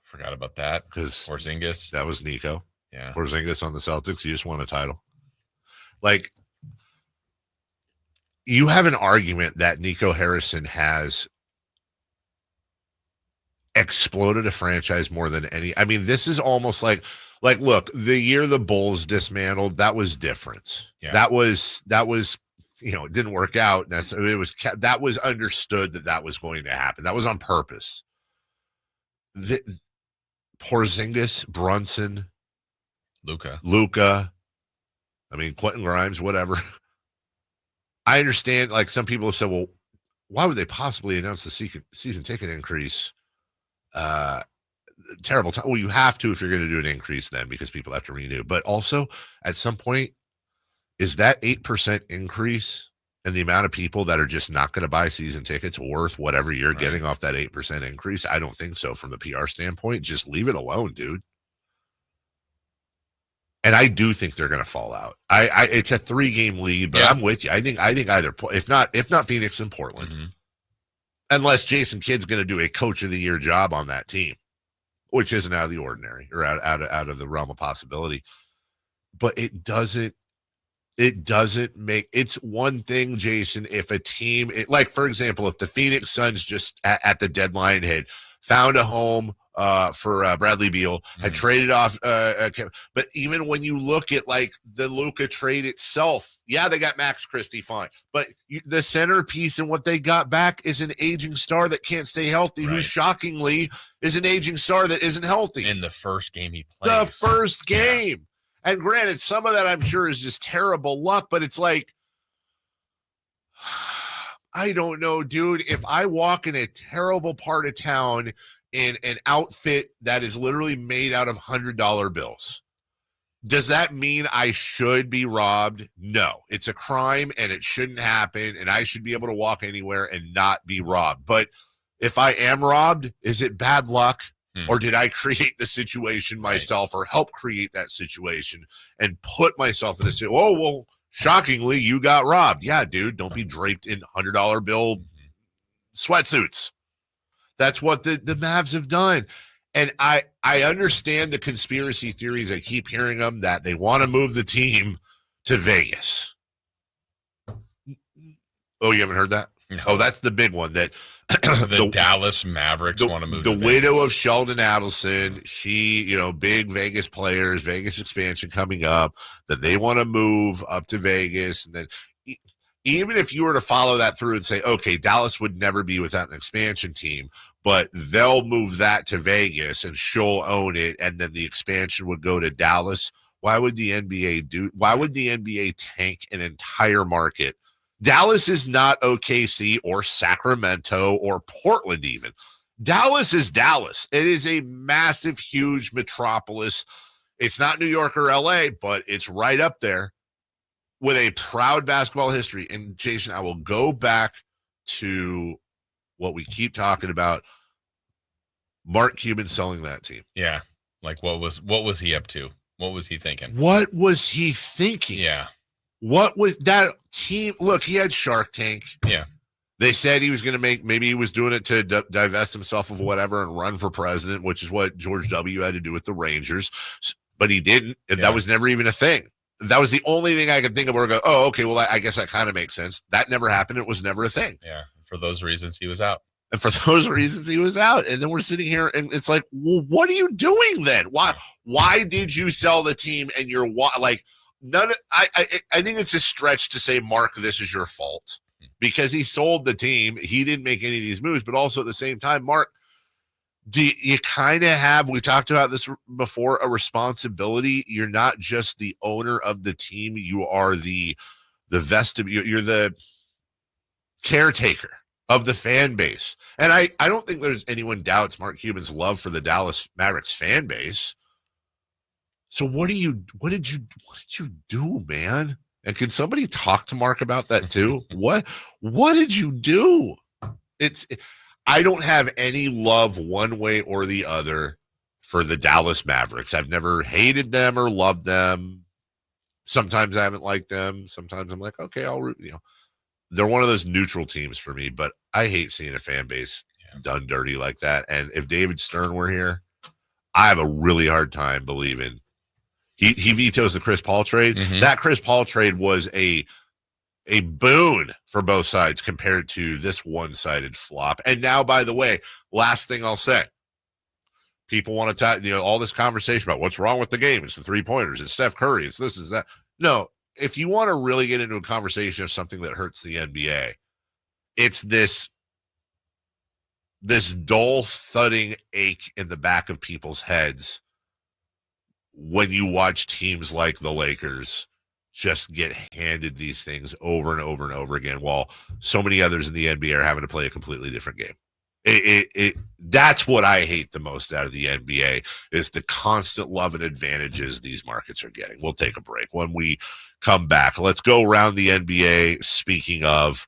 Forgot about that. Because Porzingis. That was Nico. Yeah. Porzingis on the Celtics. He just won a title. Like, you have an argument that Nico Harrison has exploded a franchise more than any. I mean, this is almost like look, the year the Bulls dismantled, that was different. Yeah. That was it didn't work out. That was understood that was going to happen. That was on purpose. Porzingis, Brunson, Luka. I mean, Quentin Grimes, whatever. I understand. Like, some people have said, well, why would they possibly announce the season ticket increase? Terrible time. Well, you have to if you're going to do an increase then, because people have to renew. But also, at some point, is that 8% increase in the amount of people that are just not going to buy season tickets worth whatever you're getting off that 8% increase? I don't think so from the PR standpoint. Just leave it alone, dude. And I do think they're going to fall out. It's a 3-game lead, but I'm with you. I think either, if not Phoenix and Portland, unless Jason Kidd's going to do a coach of the year job on that team, which isn't out of the ordinary or out of the realm of possibility. But it doesn't make, it's one thing, Jason, if a team, like, for example, if the Phoenix Suns just at the deadline had found a home for Bradley Beal, had traded off, but even when you look at like the Luka trade itself, they got Max Christie, fine, but the centerpiece and what they got back is an aging star that can't stay healthy, who shockingly is an aging star that isn't healthy. In the first game he plays. The first game. And granted, some of that I'm sure is just terrible luck, but it's like, I don't know, dude. If I walk in a terrible part of town in an outfit that is literally made out of $100 bills. Does that mean I should be robbed? No, it's a crime and it shouldn't happen, and I should be able to walk anywhere and not be robbed. But if I am robbed, is it bad luck? Or did I create the situation myself or help create that situation and put myself in a situation? Oh, well, shockingly, you got robbed. Yeah, dude, don't be draped in $100 bill sweatsuits. That's what the Mavs have done. And I understand the conspiracy theories. I keep hearing them that they want to move the team to Vegas. Oh, you haven't heard that? No. Oh, that's the big one. That the Dallas Mavericks want to move to the widow of Sheldon Adelson. She, big Vegas players, Vegas expansion coming up, that they want to move up to Vegas. And then even if you were to follow that through and say, okay, Dallas would never be without an expansion team, but they'll move that to Vegas and she'll own it, and then the expansion would go to Dallas. Why would the NBA tank an entire market? Dallas is not OKC or Sacramento or Portland even. Dallas is Dallas. It is a massive, huge metropolis. It's not New York or LA, but it's right up there with a proud basketball history. And Jason, I will go back to what we keep talking about. Mark Cuban selling that team. Yeah. Like what was he up to? What was he thinking? What was he thinking? Yeah. What was that team? Look, he had Shark Tank. Yeah. They said he was going to maybe he was doing it to divest himself of whatever and run for president, which is what George W. had to do with the Rangers. But he didn't. And that was never even a thing. That was the only thing I could think of where I go, oh, okay, well, I guess that kind of makes sense. That never happened. It was never a thing. Yeah. For those reasons, he was out. And for those reasons, he was out. And then we're sitting here, and it's like, well, what are you doing then? Why did you sell the team? And you're like, none. I think it's a stretch to say, Mark, this is your fault, because he sold the team. He didn't make any of these moves, but also at the same time, Mark, do you kind of have, we talked about this before, a responsibility? You're not just the owner of the team. You are the vestibule. You're the caretaker of the fan base. And I don't think there's anyone doubts Mark Cuban's love for the Dallas Mavericks fan base. So what did you do, man? And can somebody talk to Mark about that too? What did you do? I don't have any love one way or the other for the Dallas Mavericks. I've never hated them or loved them. Sometimes I haven't liked them. Sometimes I'm like, okay, I'll root, They're one of those neutral teams for me, but I hate seeing a fan base done dirty like that. And if David Stern were here, I have a really hard time believing he vetoes the Chris Paul trade. Mm-hmm. That Chris Paul trade was a boon for both sides compared to this one-sided flop. And now, by the way, last thing I'll say, people want to talk, all this conversation about what's wrong with the game. It's the three-pointers. It's Steph Curry. It's this, is that. No, if you want to really get into a conversation of something that hurts the NBA, it's this dull thudding ache in the back of people's heads when you watch teams like the Lakers just get handed these things over and over and over again, while so many others in the NBA are having to play a completely different game. That's what I hate the most out of the NBA, is the constant love and advantages these markets are getting. We'll take a break. When we come back, let's go around the NBA. Speaking of,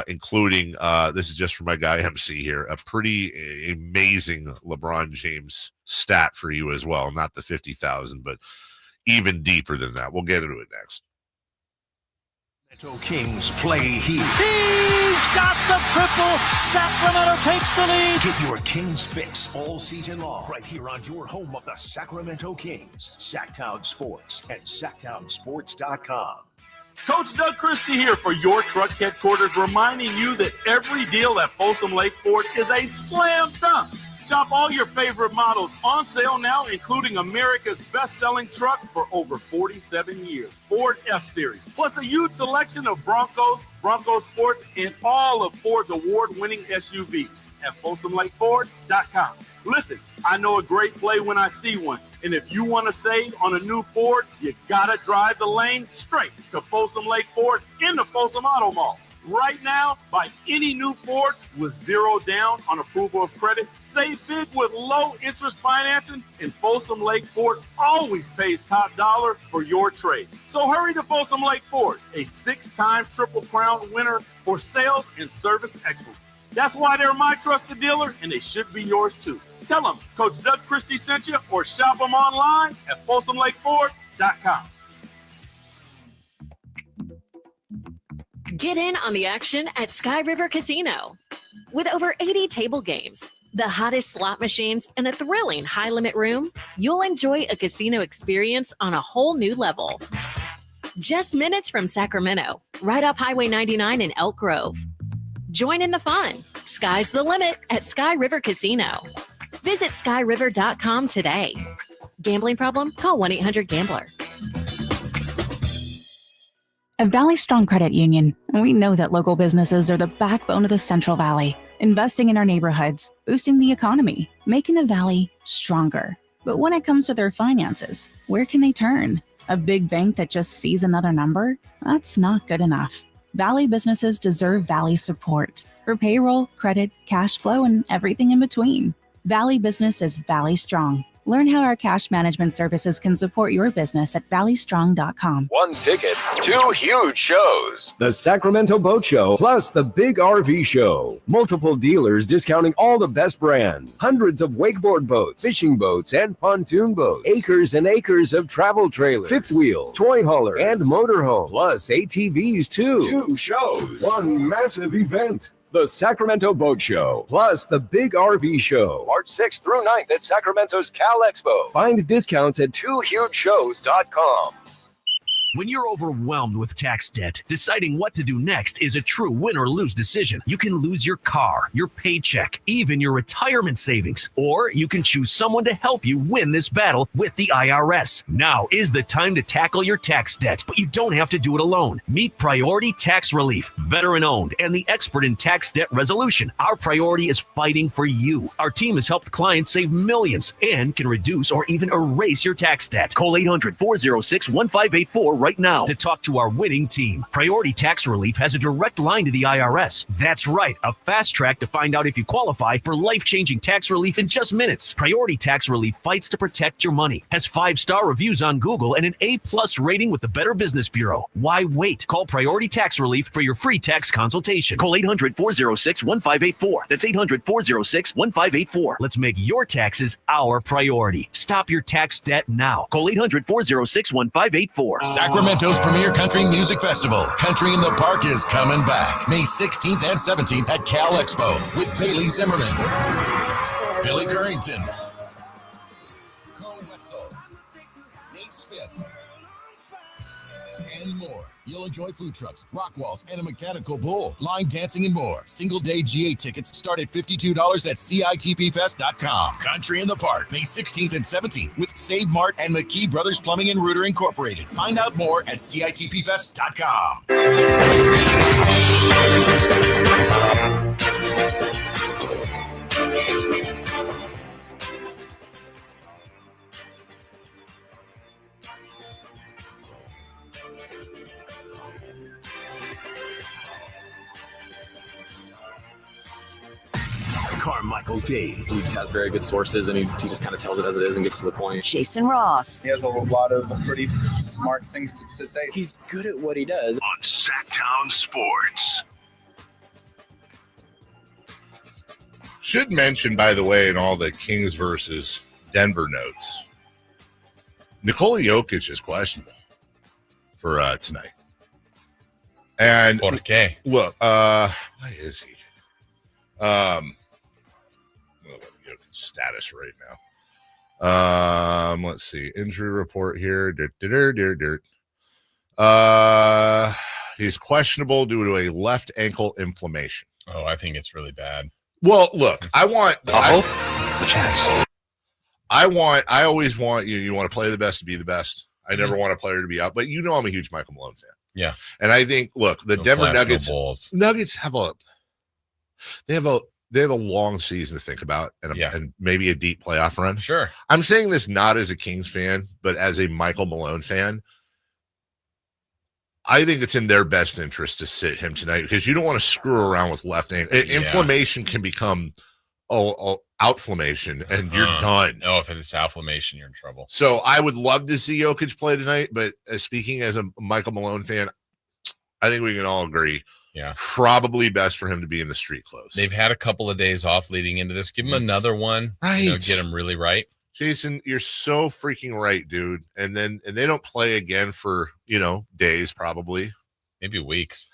including, this is just for my guy MC here, a pretty amazing LeBron James stat for you as well. Not the 50,000, but even deeper than that. We'll get into it next. Sacramento Kings play here. He's got the triple. Sacramento takes the lead. Get your Kings fix all season long right here on your home of the Sacramento Kings. Sacktown Sports at sacktownsports.com. Coach Doug Christie here for your truck headquarters, reminding you that every deal at Folsom Lake Ford is a slam dunk. Shop all your favorite models on sale now, including America's best-selling truck for over 47 years, Ford F-Series, plus a huge selection of Broncos, Bronco Sports, and all of Ford's award-winning SUVs at FolsomLakeFord.com. Listen, I know a great play when I see one, and if you want to save on a new Ford, you got to drive the lane straight to Folsom Lake Ford in the Folsom Auto Mall. Right now, buy any new Ford with 0 down on approval of credit. Save big with low interest financing, and Folsom Lake Ford always pays top dollar for your trade. So hurry to Folsom Lake Ford, a 6-time Triple Crown winner for sales and service excellence. That's why they're my trusted dealer, and they should be yours too. Tell them Coach Doug Christie sent you, or shop them online at FolsomLakeFord.com. Get in on the action at Sky River Casino. With over 80 table games, the hottest slot machines, and a thrilling high-limit room, you'll enjoy a casino experience on a whole new level. Just minutes from Sacramento, right off Highway 99 in Elk Grove. Join in the fun. Sky's the limit at Sky River Casino. Visit skyriver.com today. Gambling problem? Call 1-800-GAMBLER. At Valley Strong Credit Union, we know that local businesses are the backbone of the Central Valley, investing in our neighborhoods, boosting the economy, making the Valley stronger. But when it comes to their finances, where can they turn? A big bank that just sees another number? That's not good enough. Valley businesses deserve Valley support for payroll, credit, cash flow, and everything in between. Valley Business is Valley Strong. Learn how our cash management services can support your business at valleystrong.com. 1 ticket, 2 huge shows. The Sacramento Boat Show plus the Big RV Show. Multiple dealers discounting all the best brands. Hundreds of wakeboard boats, fishing boats, and pontoon boats. Acres and acres of travel trailers, fifth wheel, toy hauler, and motorhome. Plus ATVs too. 2 shows, 1 massive event. The Sacramento Boat Show, plus the Big RV Show, March 6th through 9th at Sacramento's Cal Expo. Find discounts at 2hugeshows.com. When you're overwhelmed with tax debt, deciding what to do next is a true win or lose decision. You can lose your car, your paycheck, even your retirement savings, or you can choose someone to help you win this battle with the IRS. Now is the time to tackle your tax debt, but you don't have to do it alone. Meet Priority Tax Relief, veteran-owned and the expert in tax debt resolution. Our priority is fighting for you. Our team has helped clients save millions and can reduce or even erase your tax debt. Call 800-406-1584 right now to talk to our winning team. Priority Tax Relief has a direct line to the IRS. That's right, a fast track to find out if you qualify for life-changing tax relief in just minutes. Priority Tax Relief fights to protect your money, has 5-star reviews on Google, and an A+ rating with the Better Business Bureau. Why wait? Call Priority Tax Relief for your free tax consultation. Call 800-406-1584. That's 800-406-1584. Let's make your taxes our priority. Stop your tax debt now. Call 800-406-1584. Sacramento's premier country music festival, Country in the Park, is coming back May 16th and 17th at Cal Expo with Bailey Zimmerman, Billy Currington, Cole Wetzel, Nate Smith, and more. You'll enjoy food trucks, rock walls, and a mechanical bull, line dancing, and more. Single-day GA tickets start at $52 at CITPFest.com. Country in the Park, May 16th and 17th with Save Mart and McKee Brothers Plumbing and Rooter Incorporated. Find out more at CITPFest.com. Carmichael Dave. He has very good sources, and he just kind of tells it as it is and gets to the point. Jason Ross. He has a lot of pretty smart things to say. He's good at what he does. On Sacktown Sports. Should mention, by the way, in all the Kings versus Denver notes, Nikola Jokic is questionable for tonight. And okay. Look, why is he? Status right now. Let's see. Injury report here. He's questionable due to a left ankle inflammation. Oh, I think it's really bad. Well, look, I always want you want to play the best to be the best. I never want a player to be out, but you know I'm a huge Michael Malone fan. Yeah. And I think, look, the Denver Nuggets have a long season to think about and maybe a deep playoff run. Sure. I'm saying this not as a Kings fan, but as a Michael Malone fan. I think it's in their best interest to sit him tonight because you don't want to screw around with left ankle. Inflammation can become outflammation, and you're done. No, if it's outflammation, you're in trouble. So I would love to see Jokic play tonight, but speaking as a Michael Malone fan, I think we can all agree. Yeah, probably best for him to be in the street clothes. They've had a couple of days off leading into this. Give him another one. Right. Get him really right. Jason, you're so freaking right, dude. And they don't play again for, days, probably. Maybe weeks.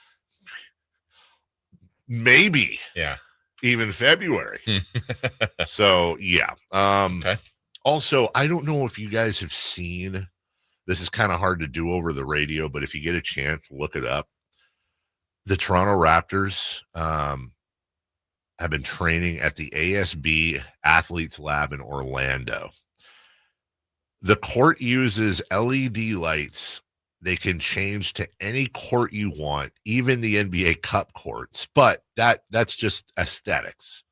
Maybe. Yeah. Even February. So, yeah. Okay. Also, I don't know if you guys have seen, this is kind of hard to do over the radio, but if you get a chance, look it up. The Toronto Raptors have been training at the ASB Athletes Lab in Orlando. The court uses LED lights. They can change to any court you want, even the NBA Cup courts, but that's just aesthetics.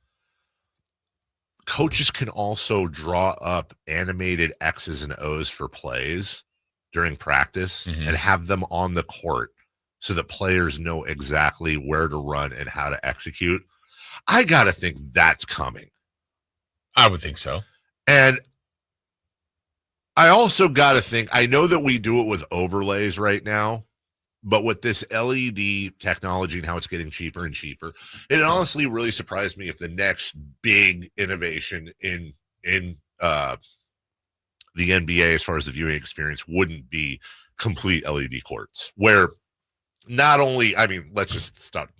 Coaches can also draw up animated X's and O's for plays during practice and have them on the court so that players know exactly where to run and how to execute. I got to think that's coming. I would think so. And I also got to think, I know that we do it with overlays right now, but with this LED technology and how it's getting cheaper and cheaper, it honestly really surprised me if the next big innovation in the NBA as far as the viewing experience wouldn't be complete LED courts, where not only, let's just talk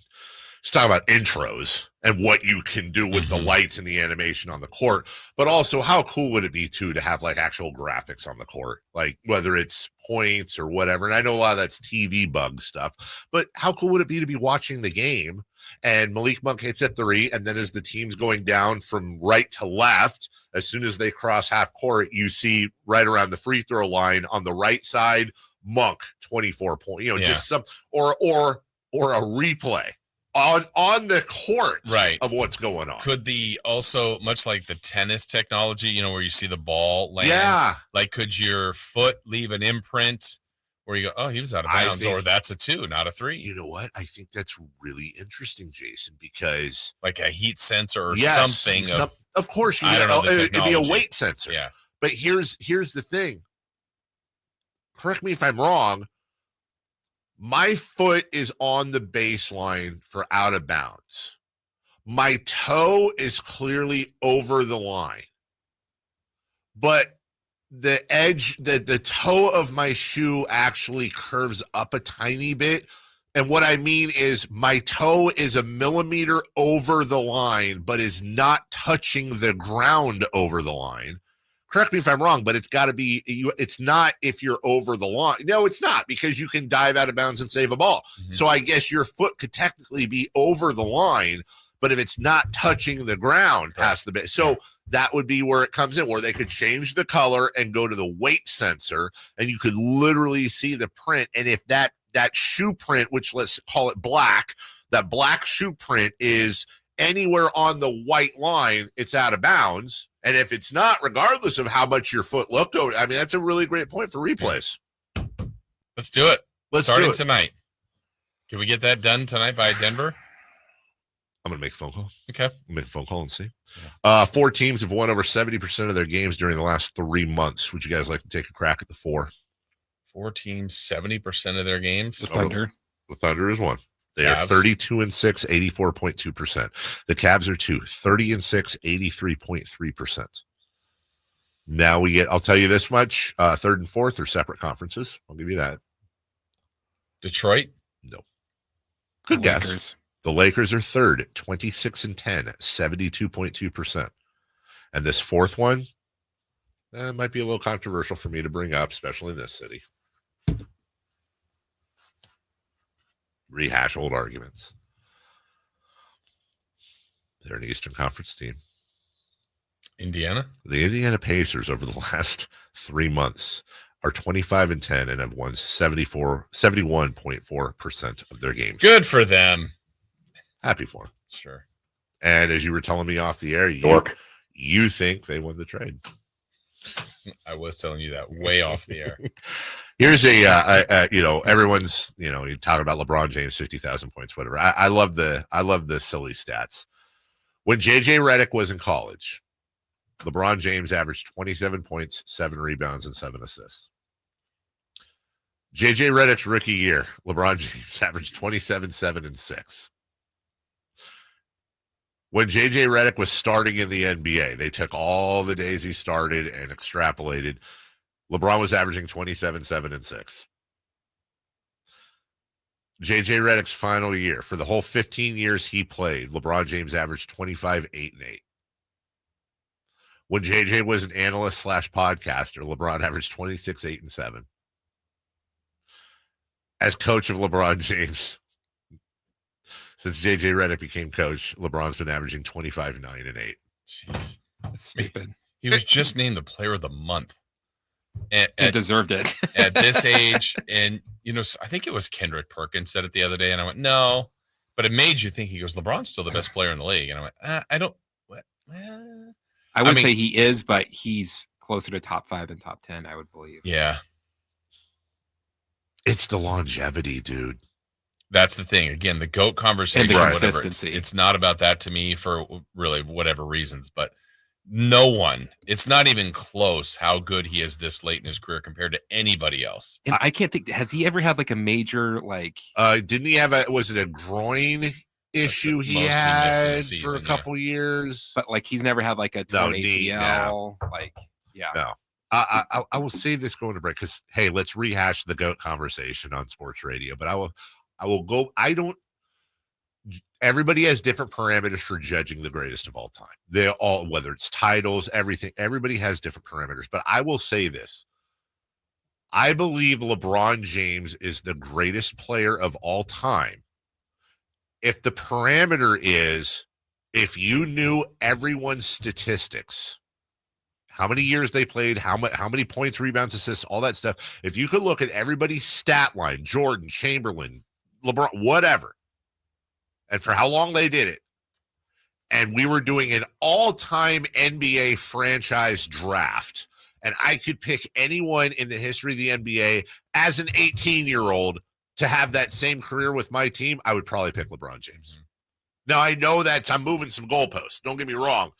about intros and what you can do with the lights and the animation on the court, but also how cool would it be to have like actual graphics on the court, like whether it's points or whatever. And I know a lot of that's TV bug stuff, but how cool would it be to be watching the game and Malik Monk hits a three, and then as the team's going down from right to left, as soon as they cross half court, you see right around the free throw line on the right side, Monk 24 points, just some or a replay on the court of what's going on. Could the also, much like the tennis technology, where you see the ball land, like could your foot leave an imprint where you go, oh, he was out of bounds, or that's a 2, not a 3? You know what? I think that's really interesting, Jason, because like a heat sensor or something. Of course, I don't know. It'd be a weight sensor. Yeah. But here's the thing. Correct me if I'm wrong. My foot is on the baseline for out of bounds. My toe is clearly over the line. But the edge, the toe of my shoe actually curves up a tiny bit. And what I mean is my toe is a millimeter over the line, but is not touching the ground over the line. Correct me if I'm wrong, but it's got to be, it's not if you're over the line. No, it's not, because you can dive out of bounds and save a ball. So I guess your foot could technically be over the line, but if it's not touching the ground past the base. So that would be where it comes in, where they could change the color and go to the weight sensor, and you could literally see the print. And if that shoe print, which let's call it black, that black shoe print is anywhere on the white line, it's out of bounds. And if it's not, regardless of how much your foot looked over, that's a really great point for replays. Let's do it. Starting tonight. Can we get that done tonight by Denver? I'm going to make a phone call. Okay. Make a phone call and see. 4 teams have won over 70% of their games during the last 3 months. Would you guys like to take a crack at the 4? 4 teams, 70% of their games? The Thunder. The Thunder is 1. They Cavs. are 32-6, 84.2%. The Cavs are 2, 30-6, 83.3%. Now we get, I'll tell you this much, 3rd and 4th are separate conferences. I'll give you that. Detroit? No. Good guess. Lakers. The Lakers are 3rd, 26-10, 72.2%. And this 4th one, might be a little controversial for me to bring up, especially in this city. Rehash old arguments. They're an Eastern Conference team. Indiana? The Indiana Pacers over the last 3 months are 25-10 and have won 71.4% of their games. Good for them. Happy for them. Sure. And as you were telling me off the air, you think they won the trade. I was telling you that way off the air. Here's everyone's, you talk about LeBron James, 50,000 points, whatever. I love the silly stats. When JJ Redick was in college, LeBron James averaged 27 points, 7 rebounds, and 7 assists. JJ Redick's rookie year, LeBron James averaged 27, 7, and 6. When JJ Redick was starting in the NBA, they took all the days he started and extrapolated. LeBron was averaging 27, 7, and 6. JJ Redick's final year, for the whole 15 years he played, LeBron James averaged 25, 8, and 8. When JJ was an analyst / podcaster, LeBron averaged 26, 8, and 7. As coach of LeBron James, since JJ Redick became coach, LeBron's been averaging 25, 9, and 8. Jeez. That's stupid. He was just named the player of the month. He deserved it. At this age. And, I think it was Kendrick Perkins said it the other day. And I went, no. But it made you think. He goes, LeBron's still the best player in the league. And I went, I don't. What? I wouldn't say he is, but he's closer to top 5 than top 10, I would believe. Yeah. It's the longevity, dude. That's the thing. Again, the GOAT conversation, and the whatever. consistency. It's not about that to me for really whatever reasons, but no one, it's not even close how good he is this late in his career compared to anybody else. And I can't think, has he ever had like a major, didn't he have was it a groin issue he had for a couple years? But he's never had like a torn ACL. No. I will say this going to break because, hey, let's rehash the GOAT conversation on sports radio. But I will go. Everybody has different parameters for judging the greatest of all time. They all, whether it's titles, everything, everybody has different parameters. But I will say this. I believe LeBron James is the greatest player of all time. If the parameter is, if you knew everyone's statistics, how many years they played, how many points, rebounds, assists, all that stuff. If you could look at everybody's stat line, Jordan, Chamberlain, LeBron, whatever, and for how long they did it, and we were doing an all-time NBA franchise draft, and I could pick anyone in the history of the NBA as an 18-year-old to have that same career with my team, I would probably pick LeBron James. Now, I know that I'm moving some goalposts. Don't get me wrong.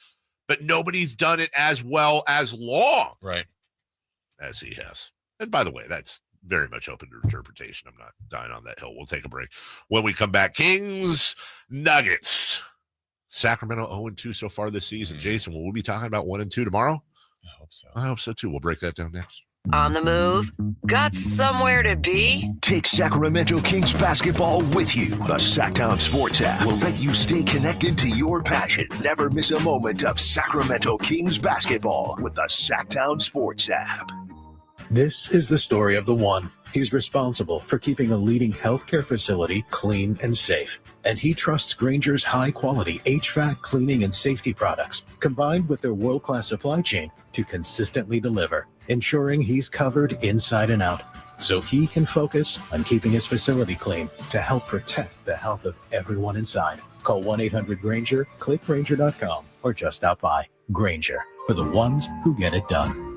But nobody's done it as well as long as he has. And by the way, that's very much open to interpretation. I'm not dying on that hill. We'll take a break. When we come back, Kings, Nuggets. Sacramento 0-2 so far this season. Jason, will we be talking about 1-2 tomorrow? I hope so. I hope so too. We'll break that down next. On the move? Got somewhere to be? Take Sacramento Kings basketball with you. The Sacktown Sports app will let you stay connected to your passion. Never miss a moment of Sacramento Kings basketball with the Sacktown Sports app. This is the story of the one. He's responsible for keeping a leading healthcare facility clean and safe. And he trusts Grainger's high-quality HVAC cleaning and safety products, combined with their world-class supply chain, to consistently deliver, ensuring he's covered inside and out, so he can focus on keeping his facility clean to help protect the health of everyone inside. Call 1-800-GRAINGER, click Grainger.com, or just stop by. Grainger, for the ones who get it done.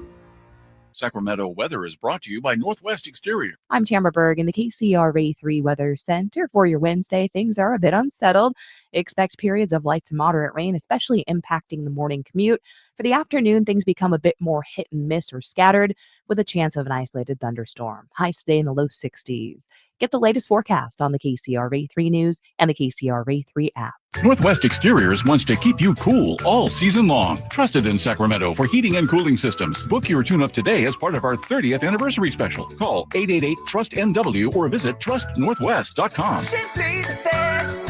Sacramento weather is brought to you by Northwest Exterior. I'm Tamara Berg in the KCRA 3 Weather Center. For your Wednesday, things are a bit unsettled. Expect periods of light to moderate rain, especially impacting the morning commute. For the afternoon, things become a bit more hit and miss or scattered with a chance of an isolated thunderstorm. Highs today in the low 60s. Get the latest forecast on the KCRA 3 News and the KCRA 3 app. Northwest Exteriors wants to keep you cool all season long. Trusted in Sacramento for heating and cooling systems. Book your tune-up today as part of our 30th anniversary special. Call 888-TRUST-NW or visit trustnorthwest.com. Simply the best.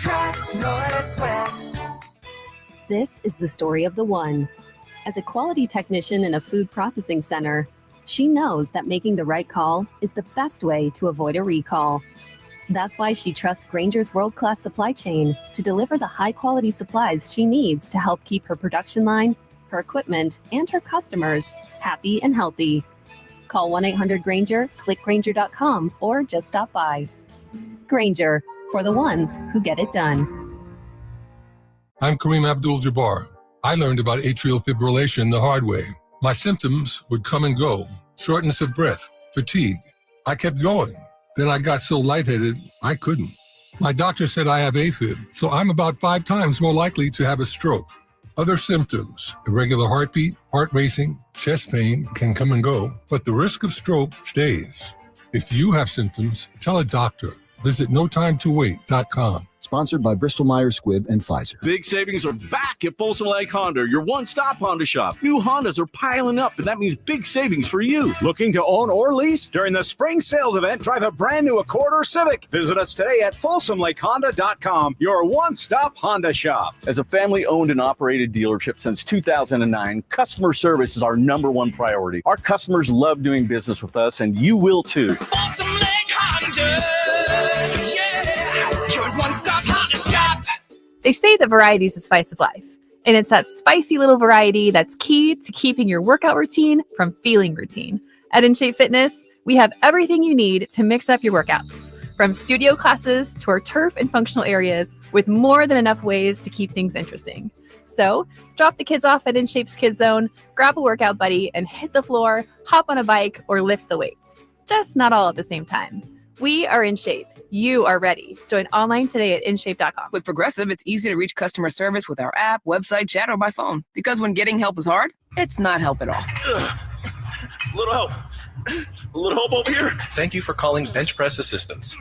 Trust Northwest. This is the story of the one. As a quality technician in a food processing center, she knows that making the right call is the best way to avoid a recall. That's why she trusts Grainger's world-class supply chain to deliver the high-quality supplies she needs to help keep her production line, her equipment, and her customers happy and healthy. Call 1-800-GRAINGER, click Grainger.com, or just stop by. Grainger, for the ones who get it done. I'm Kareem Abdul-Jabbar. I learned about atrial fibrillation the hard way. My symptoms would come and go: shortness of breath, fatigue. I kept going. Then I got so lightheaded, I couldn't. My doctor said I have AFib, so I'm about 5 times more likely to have a stroke. Other symptoms, irregular heartbeat, heart racing, chest pain can come and go, but the risk of stroke stays. If you have symptoms, tell a doctor. Visit notimetowait.com. Sponsored by Bristol-Myers Squibb and Pfizer. Big savings are back at Folsom Lake Honda, your one-stop Honda shop. New Hondas are piling up, and that means big savings for you. Looking to own or lease? During the spring sales event, drive a brand new Accord or Civic. Visit us today at FolsomLakeHonda.com, your one-stop Honda shop. As a family-owned and operated dealership since 2009, customer service is our #1 priority. Our customers love doing business with us, and you will too. Folsom Lake Honda, yeah, your one-stop Honda shop. They say that variety is the spice of life, and it's that spicy little variety that's key to keeping your workout routine from feeling routine. At InShape Fitness, we have everything you need to mix up your workouts, from studio classes to our turf and functional areas, with more than enough ways to keep things interesting. So, drop the kids off at InShape's Kids Zone, grab a workout buddy, and hit the floor, hop on a bike, or lift the weights. Just not all at the same time. We are InShape. You are ready. Join online today at InShape.com. With Progressive, it's easy to reach customer service with our app, website, chat, or by phone. Because when getting help is hard, it's not help at all. Little help. A little help over here. Thank you for calling Bench Press Assistance.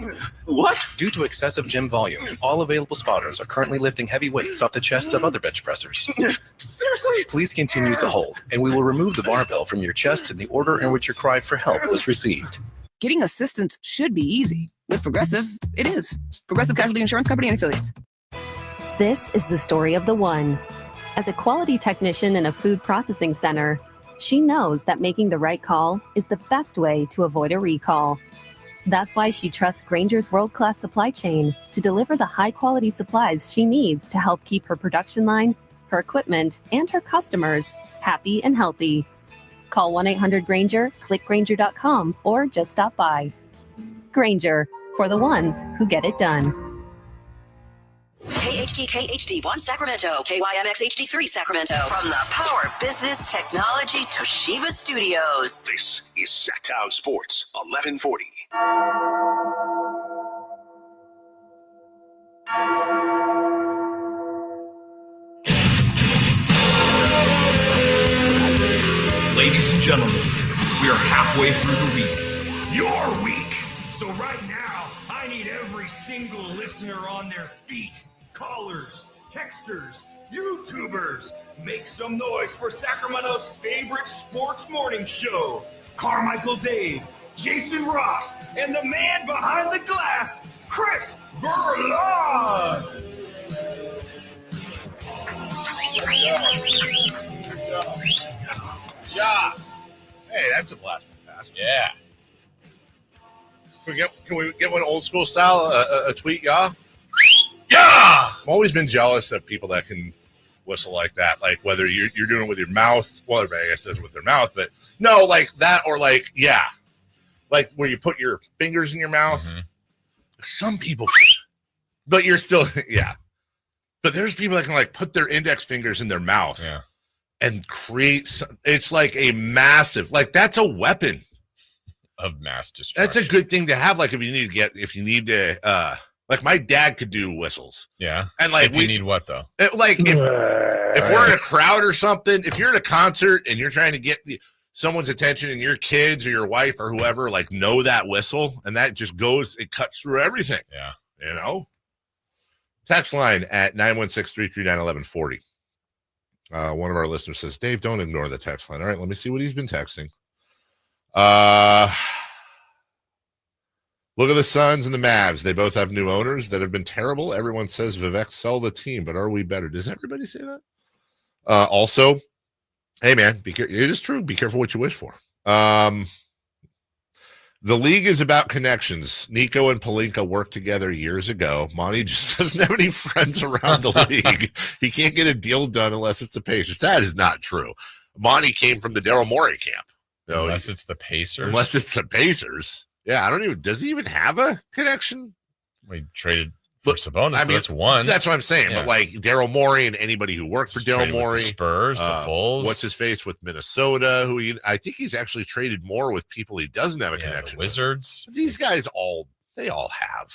What? Due to excessive gym volume, all available spotters are currently lifting heavy weights off the chests of other bench pressers. Seriously? Please continue to hold, and we will remove the barbell from your chest in the order in which your cry for help was received. Getting assistance should be easy. With Progressive, it is. Progressive Casualty Insurance Company and Affiliates. This is the story of the one. As a quality technician in a food processing center, she knows that making the right call is the best way to avoid a recall. That's why she trusts Grainger's world-class supply chain to deliver the high-quality supplies she needs to help keep her production line, her equipment, and her customers happy and healthy. Call 1-800-GRAINGER, click Grainger.com, or just stop by. Grainger, for the ones who get it done. KHD1 Sacramento, KYMX HD3 Sacramento. From the Power Business Technology Toshiba Studios. This is Sacktown Sports, 1140. Ladies and gentlemen, we are halfway through the week. Your week. So right now, I need every single listener on their feet. Callers, texters, YouTubers, make some noise for Sacramento's favorite sports morning show. Carmichael Dave, Jason Ross, and the man behind the glass, Chris Berlon. Yeah. Hey, that's a blast from the past. Yeah. Can we get one old school style, a tweet, yeah? Yeah! I've always been jealous of people that can whistle like that. Like, whether you're doing it with your mouth, well, everybody I guess says with their mouth, but no, like that, or like, yeah. Like where you put your fingers in your mouth. Mm-hmm. Some people, but you're still, yeah. But there's people that can like put their index fingers in their mouth and create, it's like a massive, like that's a weapon. Of mass destruction. That's a good thing to have. Like if you need to, like my dad could do whistles. Yeah. And like we need what though? Like if we're in a crowd or something, if you're at a concert and you're trying to get someone's attention and your kids or your wife or whoever like know that whistle and that just goes, it cuts through everything. Yeah. You know? Text line at 916-339-1140. One of our listeners says, Dave, don't ignore the text line. All right, let me see what he's been texting. Look at the Suns and the Mavs. They both have new owners that have been terrible. Everyone says Vivek sell the team, but are we better? Does everybody say that? Also, hey man, it is true. Be careful what you wish for. The league is about connections. Nico and Pelinka worked together years ago. Monty just doesn't have any friends around the league. He can't get a deal done unless it's the Pacers. That is not true. Monty came from the Daryl Morey camp. No, unless it's the Pacers. Unless it's the Pacers. Yeah, I don't even. Does he even have a connection? We traded for Sabonis. That's one. That's what I'm saying. Yeah. But like Daryl Morey and anybody who worked for Daryl Morey, the Spurs, the Bulls. What's his face with Minnesota? I think he's actually traded more with people he doesn't have a connection the Wizards. with. These guys all have.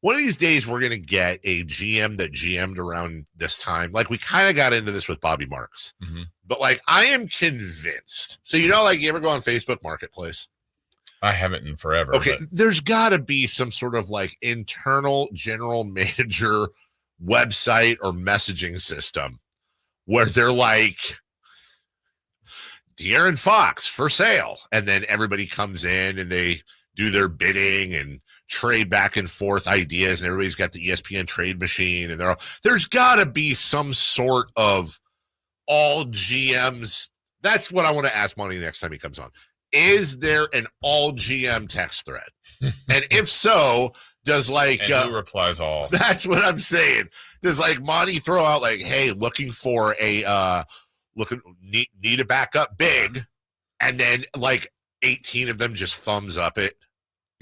One of these days, we're going to get a GM that GM'd around this time. Like, we kind of got into this with Bobby Marks. Mm-hmm. But, like, I am convinced. So, you know, like, you ever go on Facebook Marketplace? I haven't in forever. Okay, there's got to be some sort of, like, internal general manager website or messaging system where they're like, De'Aaron Fox for sale. And then everybody comes in and they do their bidding and trade back and forth ideas, and everybody's got the ESPN trade machine, and there's got to be some sort of all GMs. That's what I want to ask Monty next time he comes on. Is there an all GM text thread? And if so, does like who replies all? That's what I'm saying. Does like Monty throw out like, hey, looking for a need a backup big, and then like 18 of them just thumbs up it.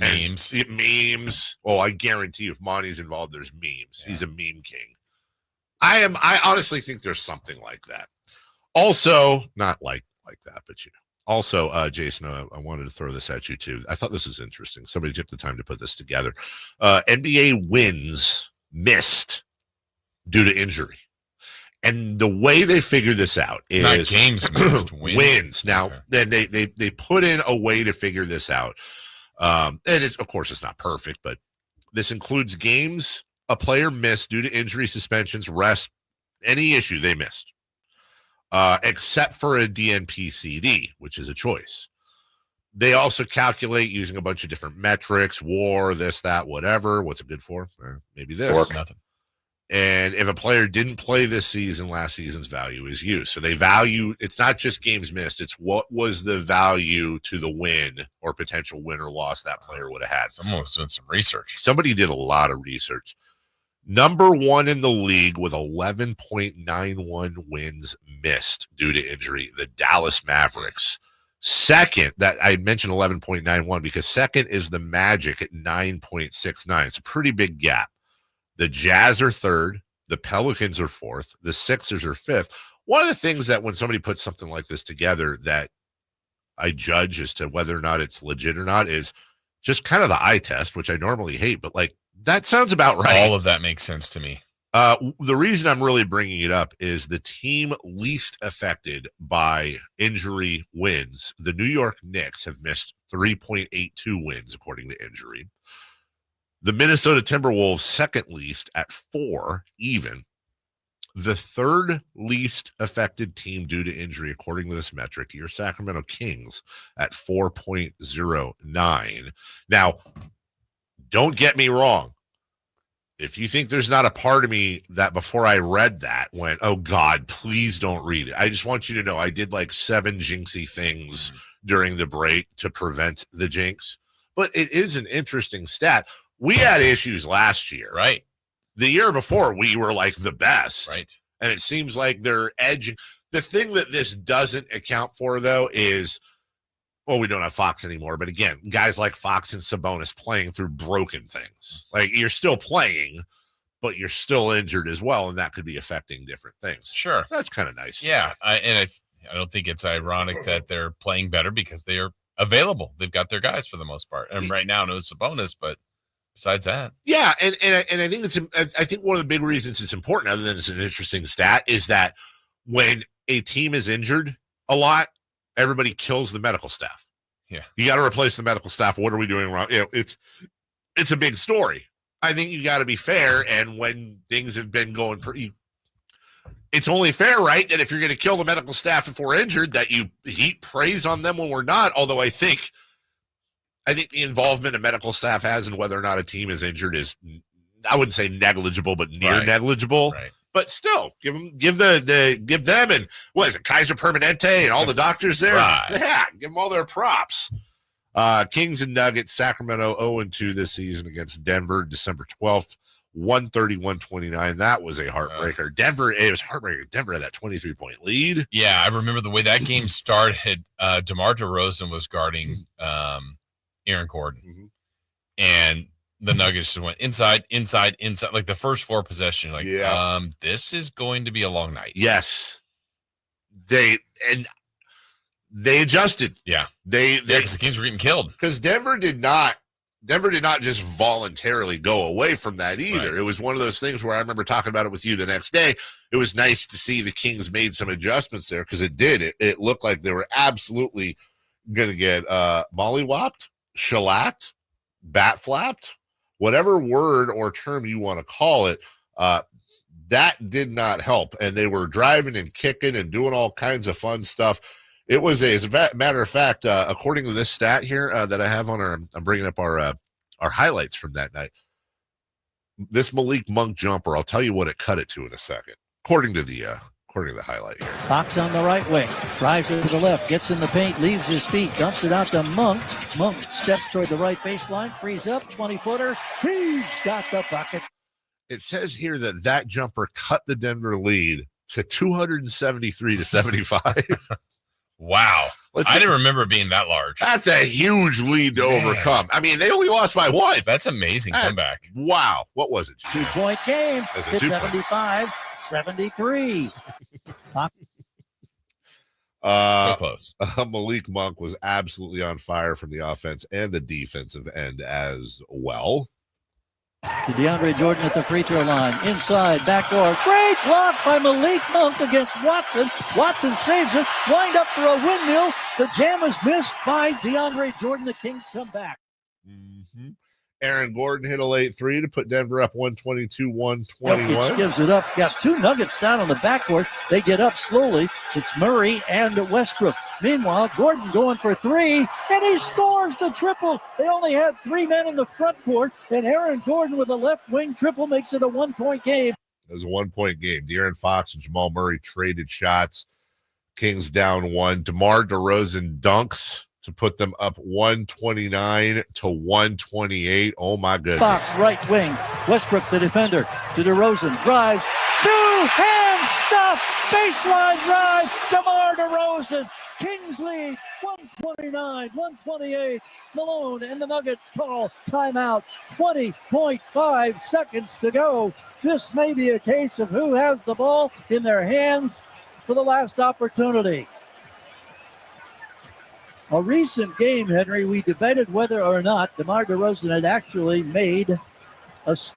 Memes. Oh, I guarantee you, if Monty's involved, there's memes. Yeah. He's a meme king. I honestly think there's something like that. Also, not like that, but you know. Also, Jason, I wanted to throw this at you too. I thought this was interesting. Somebody took the time to put this together. NBA wins missed due to injury. And the way they figure this out is not games missed, wins. Now, then they put in a way to figure this out. And it's, of course, it's not perfect, but this includes games a player missed due to injury, suspensions, rest, any issue they missed, except for a DNP-CD, which is a choice. They also calculate using a bunch of different metrics, WAR, this, that, whatever. What's it good for? Maybe this. Nothing. And if a player didn't play this season, last season's value is used. So they value, it's not just games missed, it's what was the value to the win or potential win or loss that player would have had. Someone was doing some research. Somebody did a lot of research. Number one in the league with 11.91 wins missed due to injury, the Dallas Mavericks. Second, that I mentioned 11.91 because second is the Magic at 9.69. It's a pretty big gap. The Jazz are third. The Pelicans are fourth. The Sixers are fifth. One of the things that when somebody puts something like this together that I judge as to whether or not it's legit or not is just kind of the eye test, which I normally hate, but like that sounds about right. All of that makes sense to me. The reason I'm really bringing it up is the team least affected by injury wins. The New York Knicks have missed 3.82 wins according to injury. The Minnesota Timberwolves second least at 4 even. The third least affected team due to injury, according to this metric, your Sacramento Kings at 4.09. Now, don't get me wrong. If you think there's not a part of me that before I read that went, oh God, please don't read it. I just want you to know I did like 7 jinxy things during the break to prevent the jinx. But it is an interesting stat. We had issues last year. Right. The year before, we were like the best. Right. And it seems like they're edging. The thing that this doesn't account for, though, is, well, we don't have Fox anymore. But again, guys like Fox and Sabonis playing through broken things. Like, you're still playing, but you're still injured as well. And that could be affecting different things. Sure. That's kind of nice. Yeah. I don't think it's ironic that they're playing better because they are available. They've got their guys for the most part. And right now, no Sabonis, but besides that. Yeah, and I think I think one of the big reasons it's important, other than it's an interesting stat, is that when a team is injured a lot, everybody kills the medical staff. Yeah. You got to replace the medical staff. What are we doing wrong? You know, it's a big story. I think you got to be fair, and when things have been going it's only fair, right, that if you're going to kill the medical staff if we're injured, that you heap praise on them when we're not, although I think the involvement a medical staff has in whether or not a team is injured is, I wouldn't say negligible, but near negligible. Right. But still, give them and what is it, Kaiser Permanente and all the doctors there? Right. Yeah, give them all their props. Kings and Nuggets, Sacramento 0-2 this season against Denver, December 12th, 131-29. That was a heartbreaker. It was heartbreaker. Denver had that 23-point lead. Yeah, I remember the way that game started. DeMar DeRozan was guarding Aaron Gordon. Mm-hmm. And the Nuggets just went inside. Like the first 4 possessions, this is going to be a long night. Yes. They adjusted. Yeah. The Kings were getting killed. Because Denver did not just voluntarily go away from that either. Right. It was one of those things where I remember talking about it with you the next day. It was nice to see the Kings made some adjustments there because it did. It looked like they were absolutely going to get mollywopped, shellacked, bat flapped, whatever word or term you want to call it. That did not help. And they were driving and kicking and doing all kinds of fun stuff. It was as a matter of fact, according to this stat here that I have on I'm bringing up our highlights from that night. This Malik Monk jumper, I'll tell you what it cut it to in a second. According to the highlight here. Fox on the right wing, drives it to the left, gets in the paint, leaves his feet, dumps it out to Monk. Monk steps toward the right baseline, frees up, 20-footer. He's got the bucket. It says here that jumper cut the Denver lead to 273-75. Wow. I didn't remember it being that large. That's a huge lead to overcome. I mean, they only lost by 1. That's amazing comeback. Wow. What was it? 2-point game. It's 75-73. So close. Malik Monk was absolutely on fire from the offense and the defensive end as well. To DeAndre Jordan at the free throw line. Inside, backdoor. Great block by Malik Monk against Watson. Watson saves it. Wind up for a windmill. The jam is missed by DeAndre Jordan. The Kings come back. Mm-hmm. Aaron Gordon hit a late 3 to put Denver up 122-121. Gives it up. Got 2 Nuggets down on the backcourt. They get up slowly. It's Murray and Westbrook. Meanwhile, Gordon going for 3, and he scores the triple. They only had 3 men in the front court, and Aaron Gordon with a left wing triple makes it a 1-point game. It was a 1-point game. De'Aaron Fox and Jamal Murray traded shots. Kings down 1. DeMar DeRozan dunks to put them up 129-128. Oh, my goodness. Fox, right wing. Westbrook, the defender, to DeRozan. Drives. 2-hand stuff. Baseline drive. DeMar DeRozan. Kings lead 129-128. Malone and the Nuggets call timeout. 20.5 seconds to go. This may be a case of who has the ball in their hands for the last opportunity. A recent game, Henry, we debated whether or not DeMar DeRozan had actually made That's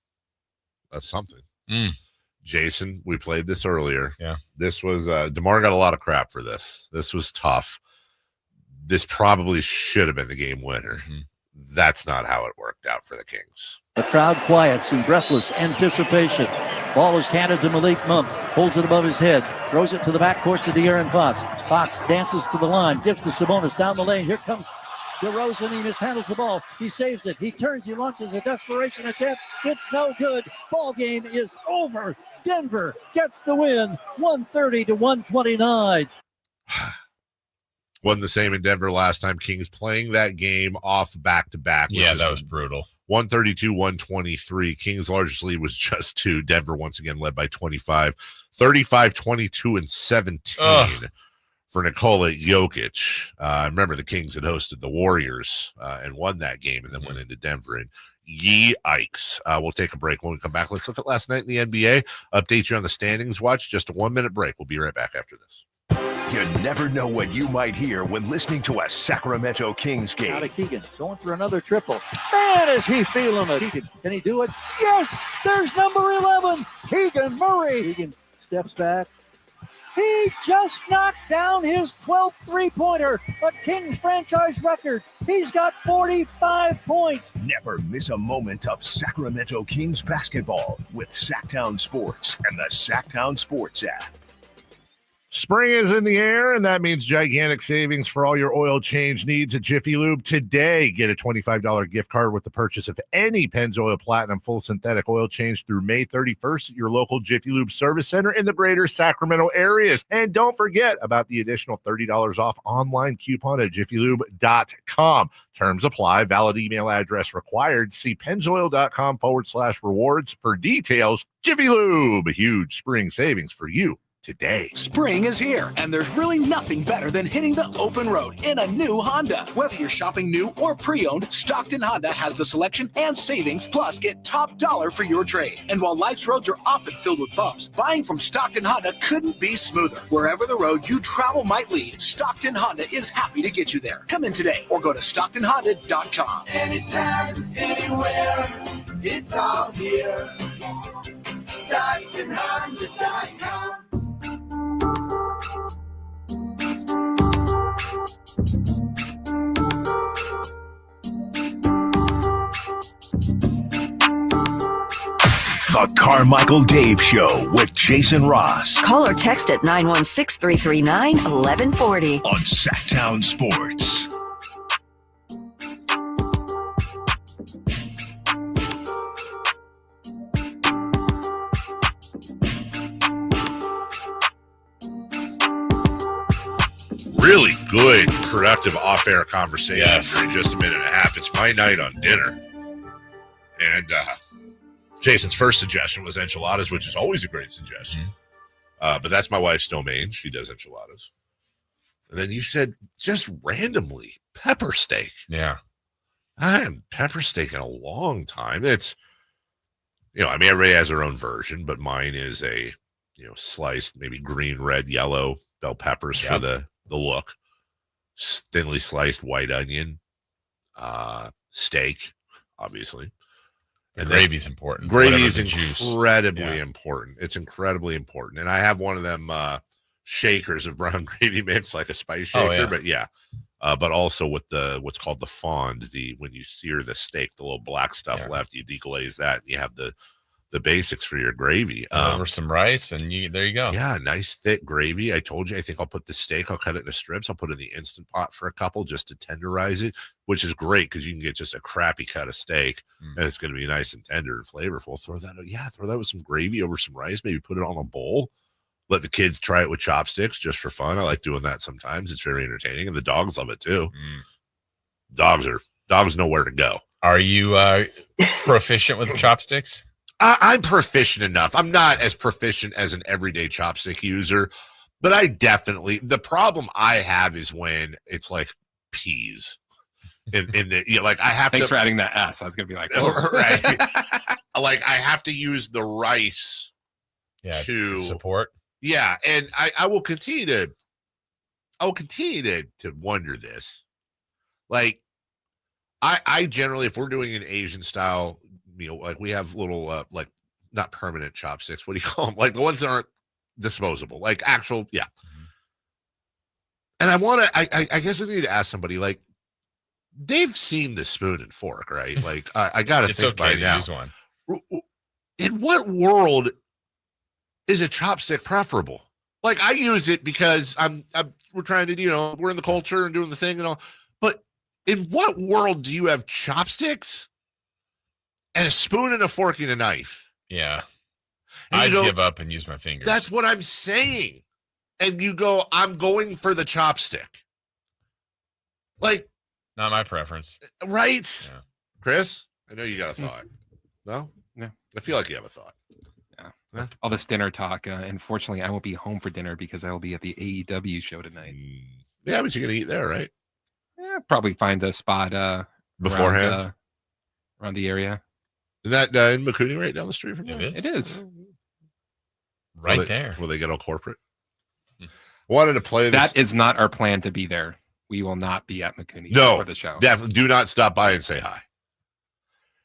something. Jason, we played this earlier. Yeah. This was DeMar got a lot of crap for this. This was tough. This probably should have been the game winner. Mm-hmm. That's not how it worked out for the Kings. The crowd quiets in breathless anticipation. Ball is handed to Malik Monk. Holds it above his head. Throws it to the backcourt to De'Aaron Fox. Fox dances to the line. Gives to Sabonis down the lane. Here comes DeRozan. He mishandles the ball. He saves it. He turns. He launches a desperation attempt. It's no good. Ball game is over. Denver gets the win. 130-129. Wasn't the same in Denver last time. Kings playing that game off back-to-back. Yeah, that was brutal. 132-123. Kings' largest lead was just 2. Denver once again led by 25. 35-22-17 for Nikola Jokic. Remember, the Kings had hosted the Warriors and won that game and then went into Denver. And yikes. We'll take a break. When we come back, let's look at last night in the NBA. Update you on the standings watch. Just a 1-minute break. We'll be right back after this. You never know what you might hear when listening to a Sacramento Kings game. Out of Keegan, going for another triple. Man, is he feeling it. Keegan, can he do it? Yes, there's number 11, Keegan Murray. Keegan steps back. He just knocked down his 12th three-pointer, a Kings franchise record. He's got 45 points. Never miss a moment of Sacramento Kings basketball with Sacktown Sports and the Sacktown Sports app. Spring is in the air, and that means gigantic savings for all your oil change needs at Jiffy Lube today. Get a $25 gift card with the purchase of any Pennzoil Platinum full synthetic oil change through May 31st at your local Jiffy Lube service center in the greater Sacramento areas. And don't forget about the additional $30 off online coupon at jiffylube.com. Terms apply. Valid email address required. See pennzoil.com/rewards for details. Jiffy Lube, huge spring savings for you today. Spring is here, and there's really nothing better than hitting the open road in a new Honda. Whether you're shopping new or pre-owned, Stockton Honda has the selection and savings, plus get top dollar for your trade. And while life's roads are often filled with bumps, buying from Stockton Honda couldn't be smoother. Wherever the road you travel might lead, Stockton Honda is happy to get you there. Come in today or go to StocktonHonda.com. Anytime, anywhere, it's all here. StocktonHonda.com. The Carmichael Dave Show with Jason Ross. Call or text at 916-339-1140 on Sacktown Sports. Really good, productive off-air conversation Yes. for just a minute and a half. It's my night on dinner. And Jason's first suggestion was enchiladas, which is always a great suggestion. But that's my wife's domain. She does enchiladas. And then you said just randomly pepper steak. Yeah. I haven't pepper steak in a long time. It's, I mean, everybody has their own version, but mine is a, sliced, maybe green, red, yellow bell peppers for the look, thinly sliced white onion, steak, obviously. The gravy's important. Gravy is incredibly important. It's incredibly important. And I have one of them shakers of brown gravy mix, like a spice shaker. But also with what's called the fond, when you sear the steak, the little black stuff left, you deglaze that, and you have the basics for your gravy. Over some rice, and there you go. Yeah, nice thick gravy. I told you, I think I'll put the steak, I'll cut it into strips. I'll put it in the Instant Pot for a couple just to tenderize it, which is great because you can get just a crappy cut of steak, and it's going to be nice and tender and flavorful. Throw that with some gravy over some rice, maybe put it on a bowl. Let the kids try it with chopsticks just for fun. I like doing that sometimes. It's very entertaining, and the dogs love it too. Dogs know where to go. Are you proficient with chopsticks? I'm proficient enough. I'm not as proficient as an everyday chopstick user, but I definitely, the problem I have is when it's like peas. I have Thanks for adding that S. I was going to be like, oh. Right. Like I have to use the rice to support. Yeah. And I will continue to wonder this. Like I generally, if we're doing an Asian style meal, like we have little like not permanent chopsticks, what do you call them, like the ones that aren't disposable, like actual and I want to I guess I need to ask somebody, like they've seen the spoon and fork, right? Like I gotta think okay by now, use one. In what world is a chopstick preferable? Like I use it because we're trying to, we're in the culture and doing the thing and all, but in what world do you have chopsticks and a spoon and a fork and a knife? Yeah. I'd give up and use my fingers. That's what I'm saying. And you go, I'm going for the chopstick. Like, not my preference. Right? Yeah. Chris, I know you got a thought. No? No. I feel like you have a thought. Yeah. Huh? All this dinner talk. Unfortunately, I won't be home for dinner because I will be at the AEW show tonight. Yeah, but you're going to eat there, right? Yeah, probably find a spot beforehand around the area. Is that in McCooney right down the street from you? It is. Right there. Will they get all corporate? Wanted to play this. That is not our plan to be there. We will not be at McCooney for the show. Definitely do not stop by and say hi.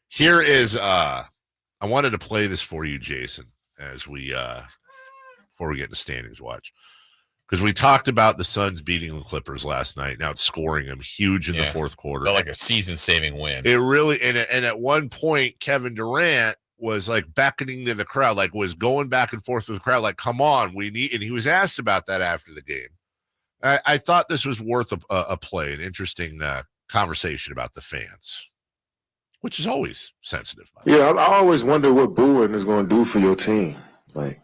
Here is I wanted to play this for you, Jason, as we before we get into standings watch. Because we talked about the Suns beating the Clippers last night. Now it's scoring them huge in the fourth quarter. Felt like a season-saving win. It really, and at one point, Kevin Durant was like beckoning to the crowd, like was going back and forth with the crowd, like, come on, we need, and he was asked about that after the game. I thought this was worth a play, an interesting conversation about the fans, which is always sensitive. Yeah, I always wonder what booing is going to do for your team. Like,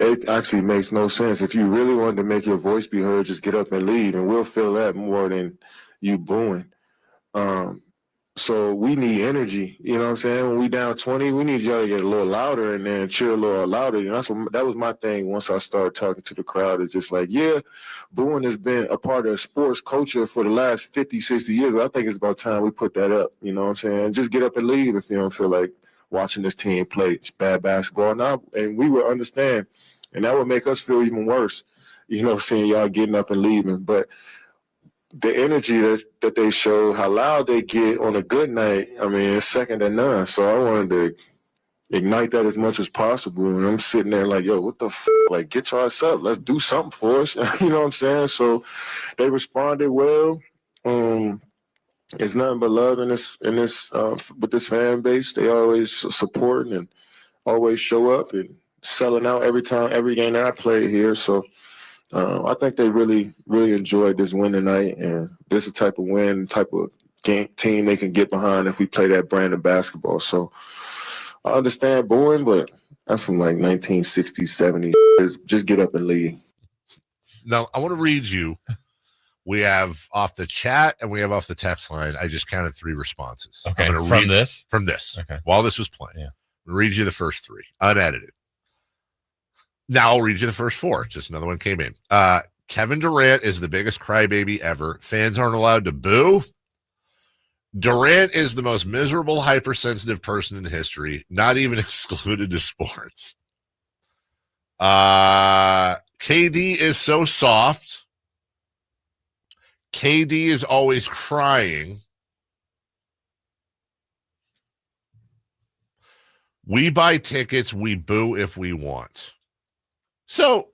it actually makes no sense. If you really wanted to make your voice be heard, just get up and lead, and we'll feel that more than you booing. So we need energy. You know what I'm saying? When we down 20, we need y'all to get a little louder and then cheer a little louder. And that was my thing once I started talking to the crowd. It's just like, yeah, booing has been a part of sports culture for the last 50, 60 years. But I think it's about time we put that up. You know what I'm saying? Just get up and leave if you don't feel like watching this team play. It's bad basketball now. And we would understand. And that would make us feel even worse, you know, seeing y'all getting up and leaving. But the energy that they show, how loud they get on a good night, I mean, it's second to none. So I wanted to ignite that as much as possible. And I'm sitting there like, yo, what the f***? Like, get your ass up. Let's do something for us. You know what I'm saying? So they responded well. It's nothing but love in this with this fan base. They always supporting and always show up and selling out every game that I play here. So I think they really, really enjoyed this win tonight, and this is the type of win, type of team they can get behind if we play that brand of basketball. So I understand booing, but that's some like 1960s, 70s. Just get up and leave. Now, I want to read you. We have off the chat and we have off the text line. I just counted 3 responses. Okay, I'm from this? From this. Okay. While this was playing. Yeah. I'll read you the first 3, unedited. Now I'll read you the first 4. Just another one came in. Kevin Durant is the biggest crybaby ever. Fans aren't allowed to boo. Durant is the most miserable, hypersensitive person in history, not even excluded to sports. KD is so soft. KD is always crying. We buy tickets, we boo if we want. So,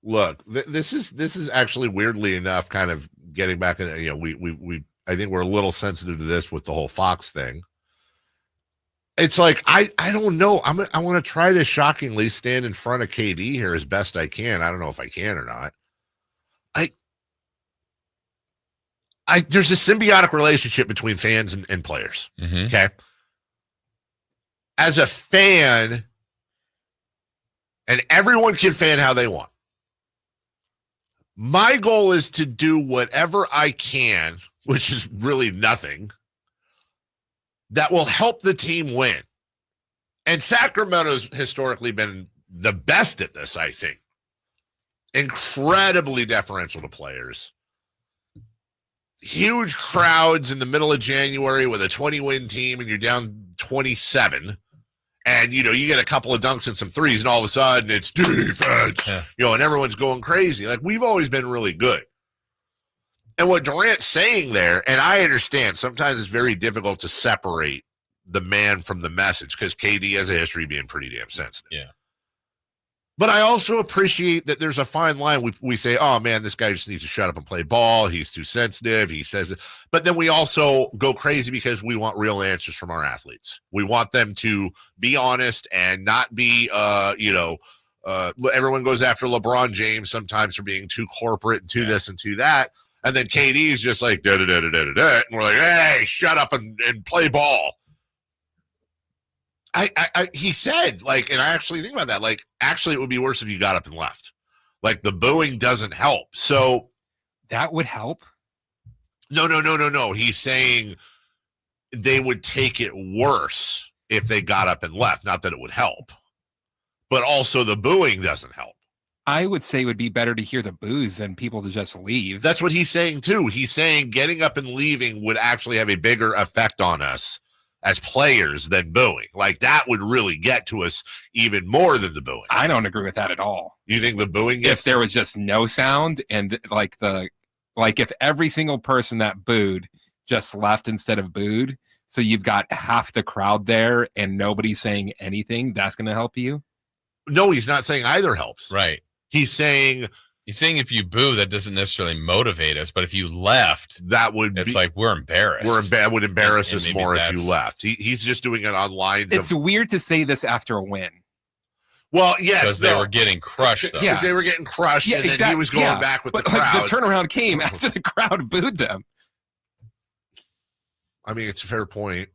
look, this is actually weirdly enough kind of getting back in. You know, we I think we're a little sensitive to this with the whole Fox thing. It's like I don't know. I want to try to shockingly stand in front of KD here as best I can. I don't know if I can or not. There's a symbiotic relationship between fans and players. Mm-hmm. Okay, as a fan. And everyone can fan how they want. My goal is to do whatever I can, which is really nothing, that will help the team win. And Sacramento's historically been the best at this, I think. Incredibly deferential to players. Huge crowds in the middle of January with a 20-win team and you're down 27. And, you know, you get a couple of dunks and some threes, and all of a sudden it's defense, you know, and everyone's going crazy. Like, we've always been really good. And what Durant's saying there, and I understand, sometimes it's very difficult to separate the man from the message because KD has a history of being pretty damn sensitive. Yeah. But I also appreciate that there's a fine line. We say, oh, man, this guy just needs to shut up and play ball. He's too sensitive. He says it. But then we also go crazy because we want real answers from our athletes. We want them to be honest and not be, everyone goes after LeBron James sometimes for being too corporate and too this and too that. And then KD is just like, da-da-da-da-da-da. And we're like, hey, shut up and play ball. He said, like, and I actually think about that, like, actually it would be worse if you got up and left. Like, the booing doesn't help. So that would help. No. He's saying they would take it worse if they got up and left. Not that it would help, but also the booing doesn't help. I would say it would be better to hear the boos than people to just leave. That's what he's saying too. He's saying getting up and leaving would actually have a bigger effect on us as players than booing. Like, that would really get to us even more than the booing. I don't agree with that at all. You think the booing if there was just no sound and like if every single person that booed just left instead of booed, so you've got half the crowd there and nobody's saying anything, that's going to help you? No, he's not saying either helps. Right. He's saying if you boo, that doesn't necessarily motivate us, but if you left, it's like we're embarrassed. Would embarrass us more if you left. He's just doing it on lines. It's weird to say this after a win. Well, yes, because they were getting crushed, though. Because they were getting crushed, and then he was going back with the crowd. Like, the turnaround came after the crowd booed them. I mean, it's a fair point.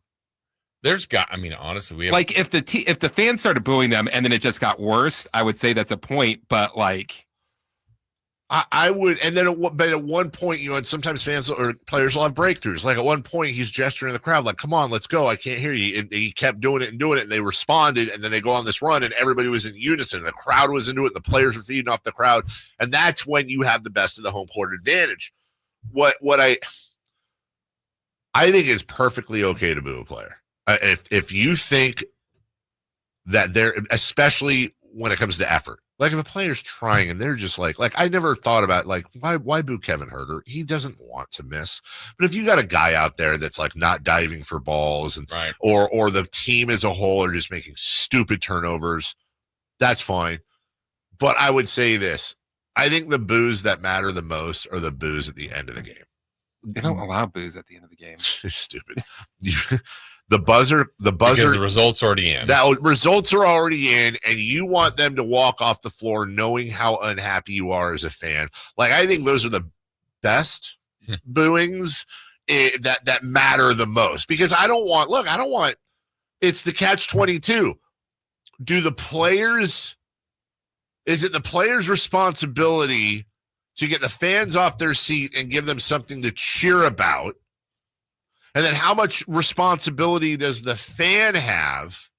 Honestly, we have if the fans started booing them and then it just got worse, I would say that's a point. But like, I would, and then but at one point, and sometimes fans or players will have breakthroughs. Like at one point, he's gesturing the crowd, like, "Come on, let's go! I can't hear you." And he kept doing it, and they responded, and then they go on this run, and everybody was in unison. The crowd was into it. The players were feeding off the crowd, and that's when you have the best of the home court advantage. What I think is perfectly okay to boo a player. If you think that they're, especially when it comes to effort. Like if a player's trying and they're just like I never thought about why boo Kevin Huerter? He doesn't want to miss. But if you got a guy out there that's like not diving for balls and or the team as a whole are just making stupid turnovers, that's fine. But I would say this. I think the boos that matter the most are the boos at the end of the game. They don't allow boos at the end of the game. Stupid. The buzzer. Because the results already in. Results are already in, and you want them to walk off the floor knowing how unhappy you are as a fan. Like I think those are the best booings that matter the most, because I don't want. It's the catch-22. Is it the players' responsibility to get the fans off their seat and give them something to cheer about? And then how much responsibility does the fan have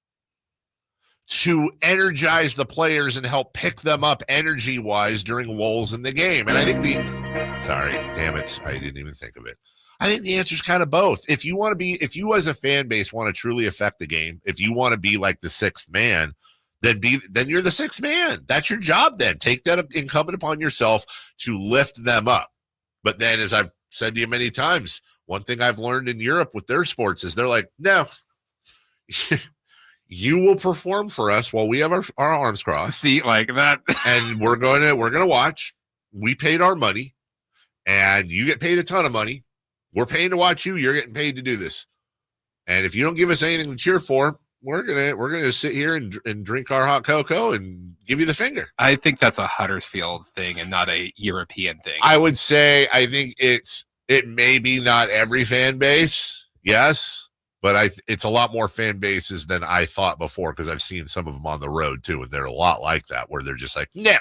to energize the players and help pick them up energy-wise during lulls in the game? And I think I didn't even think of it. I think the answer is kind of both. If you as a fan base want to truly affect the game, if you want to be like the sixth man, then you're the sixth man. That's your job then. Take that incumbent upon yourself to lift them up. But then, as I've said to you many times, one thing I've learned in Europe with their sports is they're like, no, you will perform for us while we have our arms crossed. See, like that. And we're gonna watch. We paid our money, and you get paid a ton of money. We're paying to watch you. You're getting paid to do this. And if you don't give us anything to cheer for, we're gonna sit here and drink our hot cocoa and give you the finger. I think that's a Huddersfield thing and not a European thing. I would say I think it may be not every fan base, yes, but it's a lot more fan bases than I thought before, because I've seen some of them on the road too, and they're a lot like that, where they're just like, no,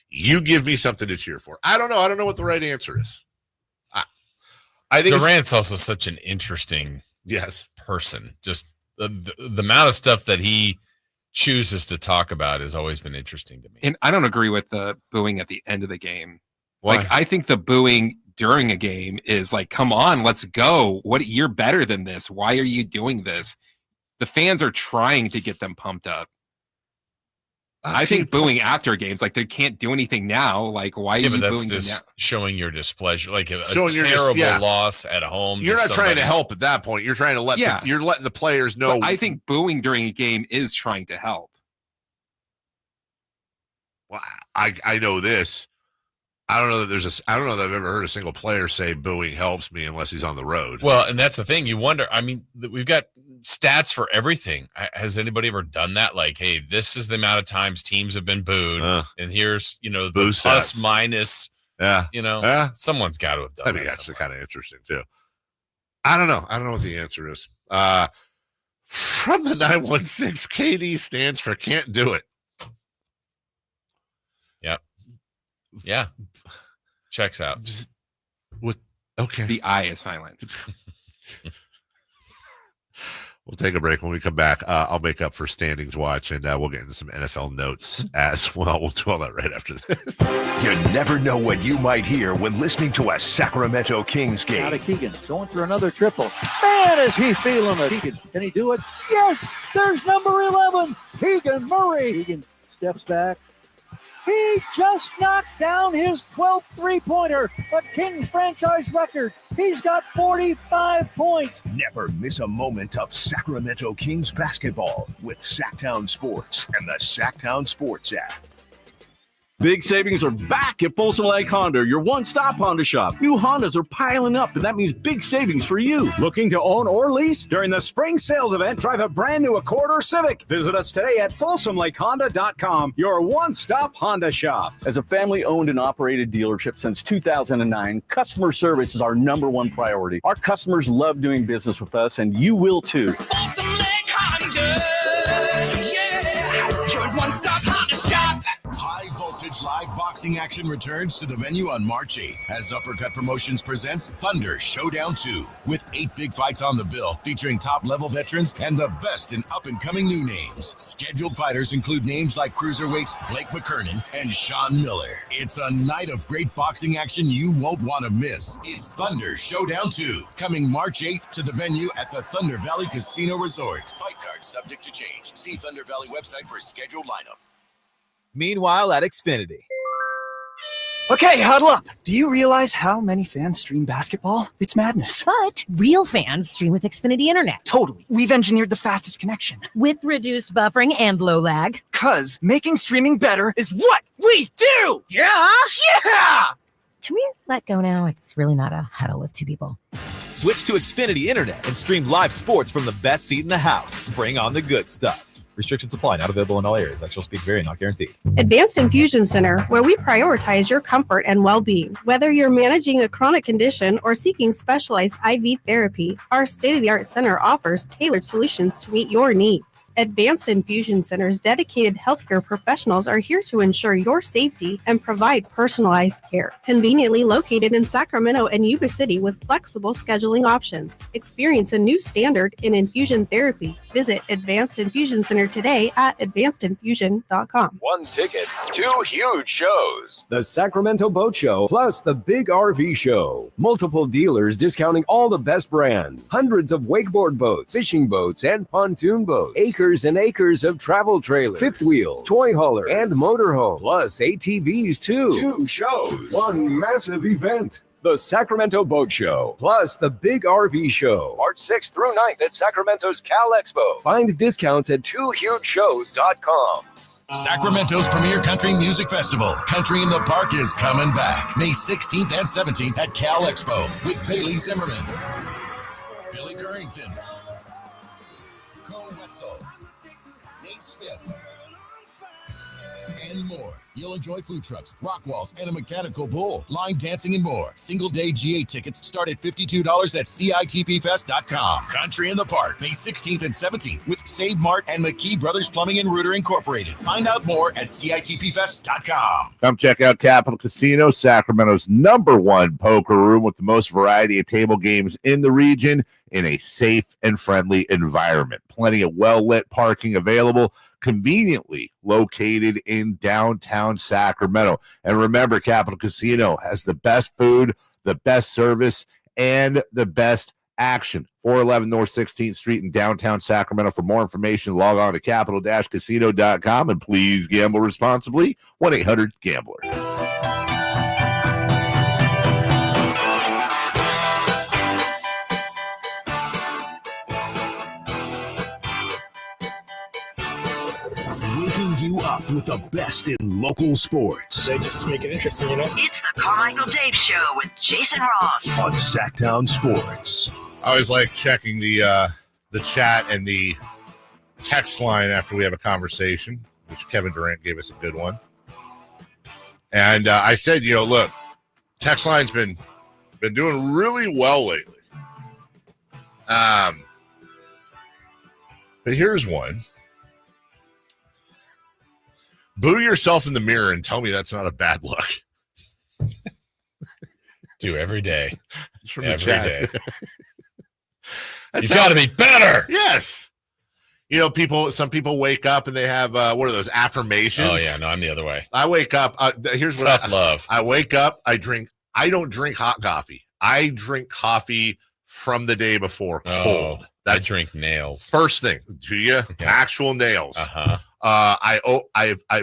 you give me something to cheer for. I don't know what the right answer is. I think Durant's also such an interesting person. Just the amount of stuff that he chooses to talk about has always been interesting to me. And I don't agree with the booing at the end of the game. Why? Like, I think the booing during a game is like, come on, let's go. You're better than this. Why are you doing this? The fans are trying to get them pumped up. I think booing after games, like they can't do anything now. Like, why are you booing them now? Showing your displeasure, like a terrible loss at home. You're not trying to help at that point. You're trying to you're letting the players know. But I think booing during a game is trying to help. Well, I know this. I don't know that I've ever heard a single player say booing helps me unless he's on the road. Well, and that's the thing. You wonder, I mean, we've got stats for everything. Has anybody ever done that? Like, hey, this is the amount of times teams have been booed, and here's, the plus minus. Yeah. Someone's got to have done that. I mean, that's kind of interesting too. I don't know what the answer is. From the 916, KD stands for can't do it. Yep. Yeah. Checks out. Okay. The I is silent. We'll take a break. When we come back, I'll make up for standings watch, and we'll get into some NFL notes as well. We'll do all that right after this. You never know what you might hear when listening to a Sacramento Kings game. Out of Keegan, going for another triple. Man, is he feeling it. Keegan, can he do it? Yes, there's number 11, Keegan Murray. Keegan steps back. He just knocked down his 12th three-pointer, a Kings franchise record. He's got 45 points. Never miss a moment of Sacramento Kings basketball with Sacktown Sports and the Sacktown Sports app. Big savings are back at Folsom Lake Honda, your one-stop Honda shop. New Hondas are piling up, and that means big savings for you. Looking to own or lease? During the spring sales event, drive a brand new Accord or Civic. Visit us today at FolsomLakeHonda.com, your one-stop Honda shop. As a family-owned and operated dealership since 2009, customer service is our number one priority. Our customers love doing business with us, and you will too. Folsom Lake Honda, yeah, your one-stop Honda shop. High voltage Live boxing action returns to the venue on March 8th as Uppercut Promotions presents Thunder Showdown 2 with 8 big fights on the bill featuring top-level veterans and the best in up-and-coming new names. Scheduled fighters include names like cruiserweights Blake McKernan and Sean Miller. It's a night of great boxing action you won't want to miss. It's Thunder Showdown 2, coming March 8th to the venue at the Thunder Valley Casino Resort. Fight cards subject to change. See Thunder Valley website for scheduled lineup. Meanwhile at Xfinity. Okay, huddle up. Do you realize how many fans stream basketball? It's madness. But real fans stream with Xfinity Internet. Totally. We've engineered the fastest connection. With reduced buffering and low lag. 'Cause making streaming better is what we do! Yeah? Yeah! Can we let go now? It's really not a huddle with two people. Switch to Xfinity Internet and stream live sports from the best seat in the house. Bring on the good stuff. Restrictions apply. Not available in all areas. Actual speed vary. Not guaranteed. Advanced Infusion Center, where we prioritize your comfort and well-being. Whether you're managing a chronic condition or seeking specialized IV therapy, our state-of-the-art center offers tailored solutions to meet your needs. Advanced Infusion Center's dedicated healthcare professionals are here to ensure your safety and provide personalized care. Conveniently located in Sacramento and Yuba City with flexible scheduling options. Experience a new standard in infusion therapy. Visit Advanced Infusion Center today at advancedinfusion.com. One ticket, 2 huge shows. The Sacramento Boat Show plus the Big RV Show. Multiple dealers discounting all the best brands. Hundreds of wakeboard boats, fishing boats, and pontoon boats. Acres and acres of travel trailers, fifth wheel, toy hauler, and motorhome. Plus ATVs too. 2 shows. One massive event. The Sacramento Boat Show, plus the Big RV Show. March 6th through 9th at Sacramento's Cal Expo. Find discounts at 2hugeshows.com. Sacramento's premier country music festival, Country in the Park, is coming back May 16th and 17th at Cal Expo with Bailey Zimmerman, Billy Currington, Cole Wetzel, Nate Smith, and more. You'll enjoy food trucks, rock walls, and a mechanical bull, line dancing, and more. Single-day GA tickets start at $52 at CITPfest.com. Country in the Park, May 16th and 17th with Save Mart and McKee Brothers Plumbing and Rooter Incorporated. Find out more at CITPfest.com. Come check out Capital Casino, Sacramento's #1 poker room with the most variety of table games in the region in a safe and friendly environment. Plenty of well-lit parking available, conveniently located in downtown Sacramento. And remember, Capital Casino has the best food, the best service, and the best action. 411 North 16th Street in downtown Sacramento. For more information, log on to capital-casino.com, and please gamble responsibly. 1-800-GAMBLER. You up with the best in local sports. They just make it interesting, you know? It's the Carmichael Dave Show with Jason Ross on Sacktown Sports. I always like checking the chat and the text line after we have a conversation, which Kevin Durant gave us a good one. And I said, look, text line's been doing really well lately. But here's one. Boo yourself in the mirror and tell me that's not a bad look. Do every day. It's from the chat. You got to be better. Yes. Some people wake up and they have, what are those, affirmations? Oh, yeah. No, I'm the other way. I wake up. Here's what Tough love. I wake up. I don't drink hot coffee. I drink coffee from the day before, cold. I drink nails. First thing. Do you? Okay. Actual nails. Uh-huh.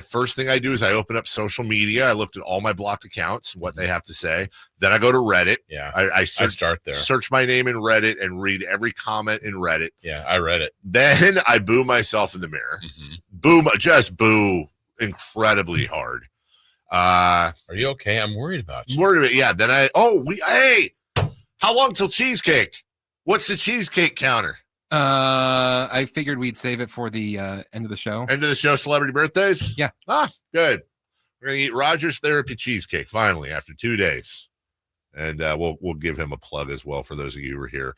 First thing I do is I open up social media. I looked at all my blocked accounts, what they have to say. Then I go to Reddit. Yeah. I start there. Search my name in Reddit and read every comment in Reddit. Yeah, I read it. Then I boo myself in the mirrr. Mm-hmm. Just boo incredibly hard. Are you okay? I'm worried about you. Yeah. Then how long till cheesecake? What's the cheesecake counter? I figured we'd save it for the end of the show. End of the show, celebrity birthdays? Yeah. Good. We're going to eat Rogers Therapy Cheesecake finally after 2 days. And we'll give him a plug as well for those of you who are here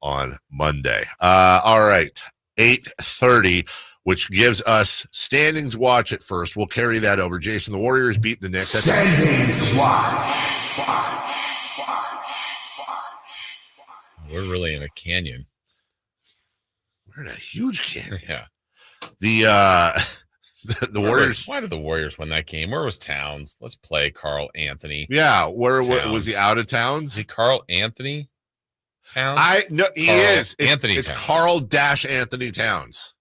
on Monday. All right. 8:30. which gives us standings watch at first. We'll carry that over. Jason, the Warriors beat the Knicks. Standings watch. We're really in a canyon. We're in a huge canyon. Yeah. The Warriors. Why did the Warriors win that game? Where was Towns? Let's play Carl Anthony. Yeah. Where was he out of towns? Is he Carl Anthony Towns? He is. Anthony It's Towns. Carl-Anthony Towns.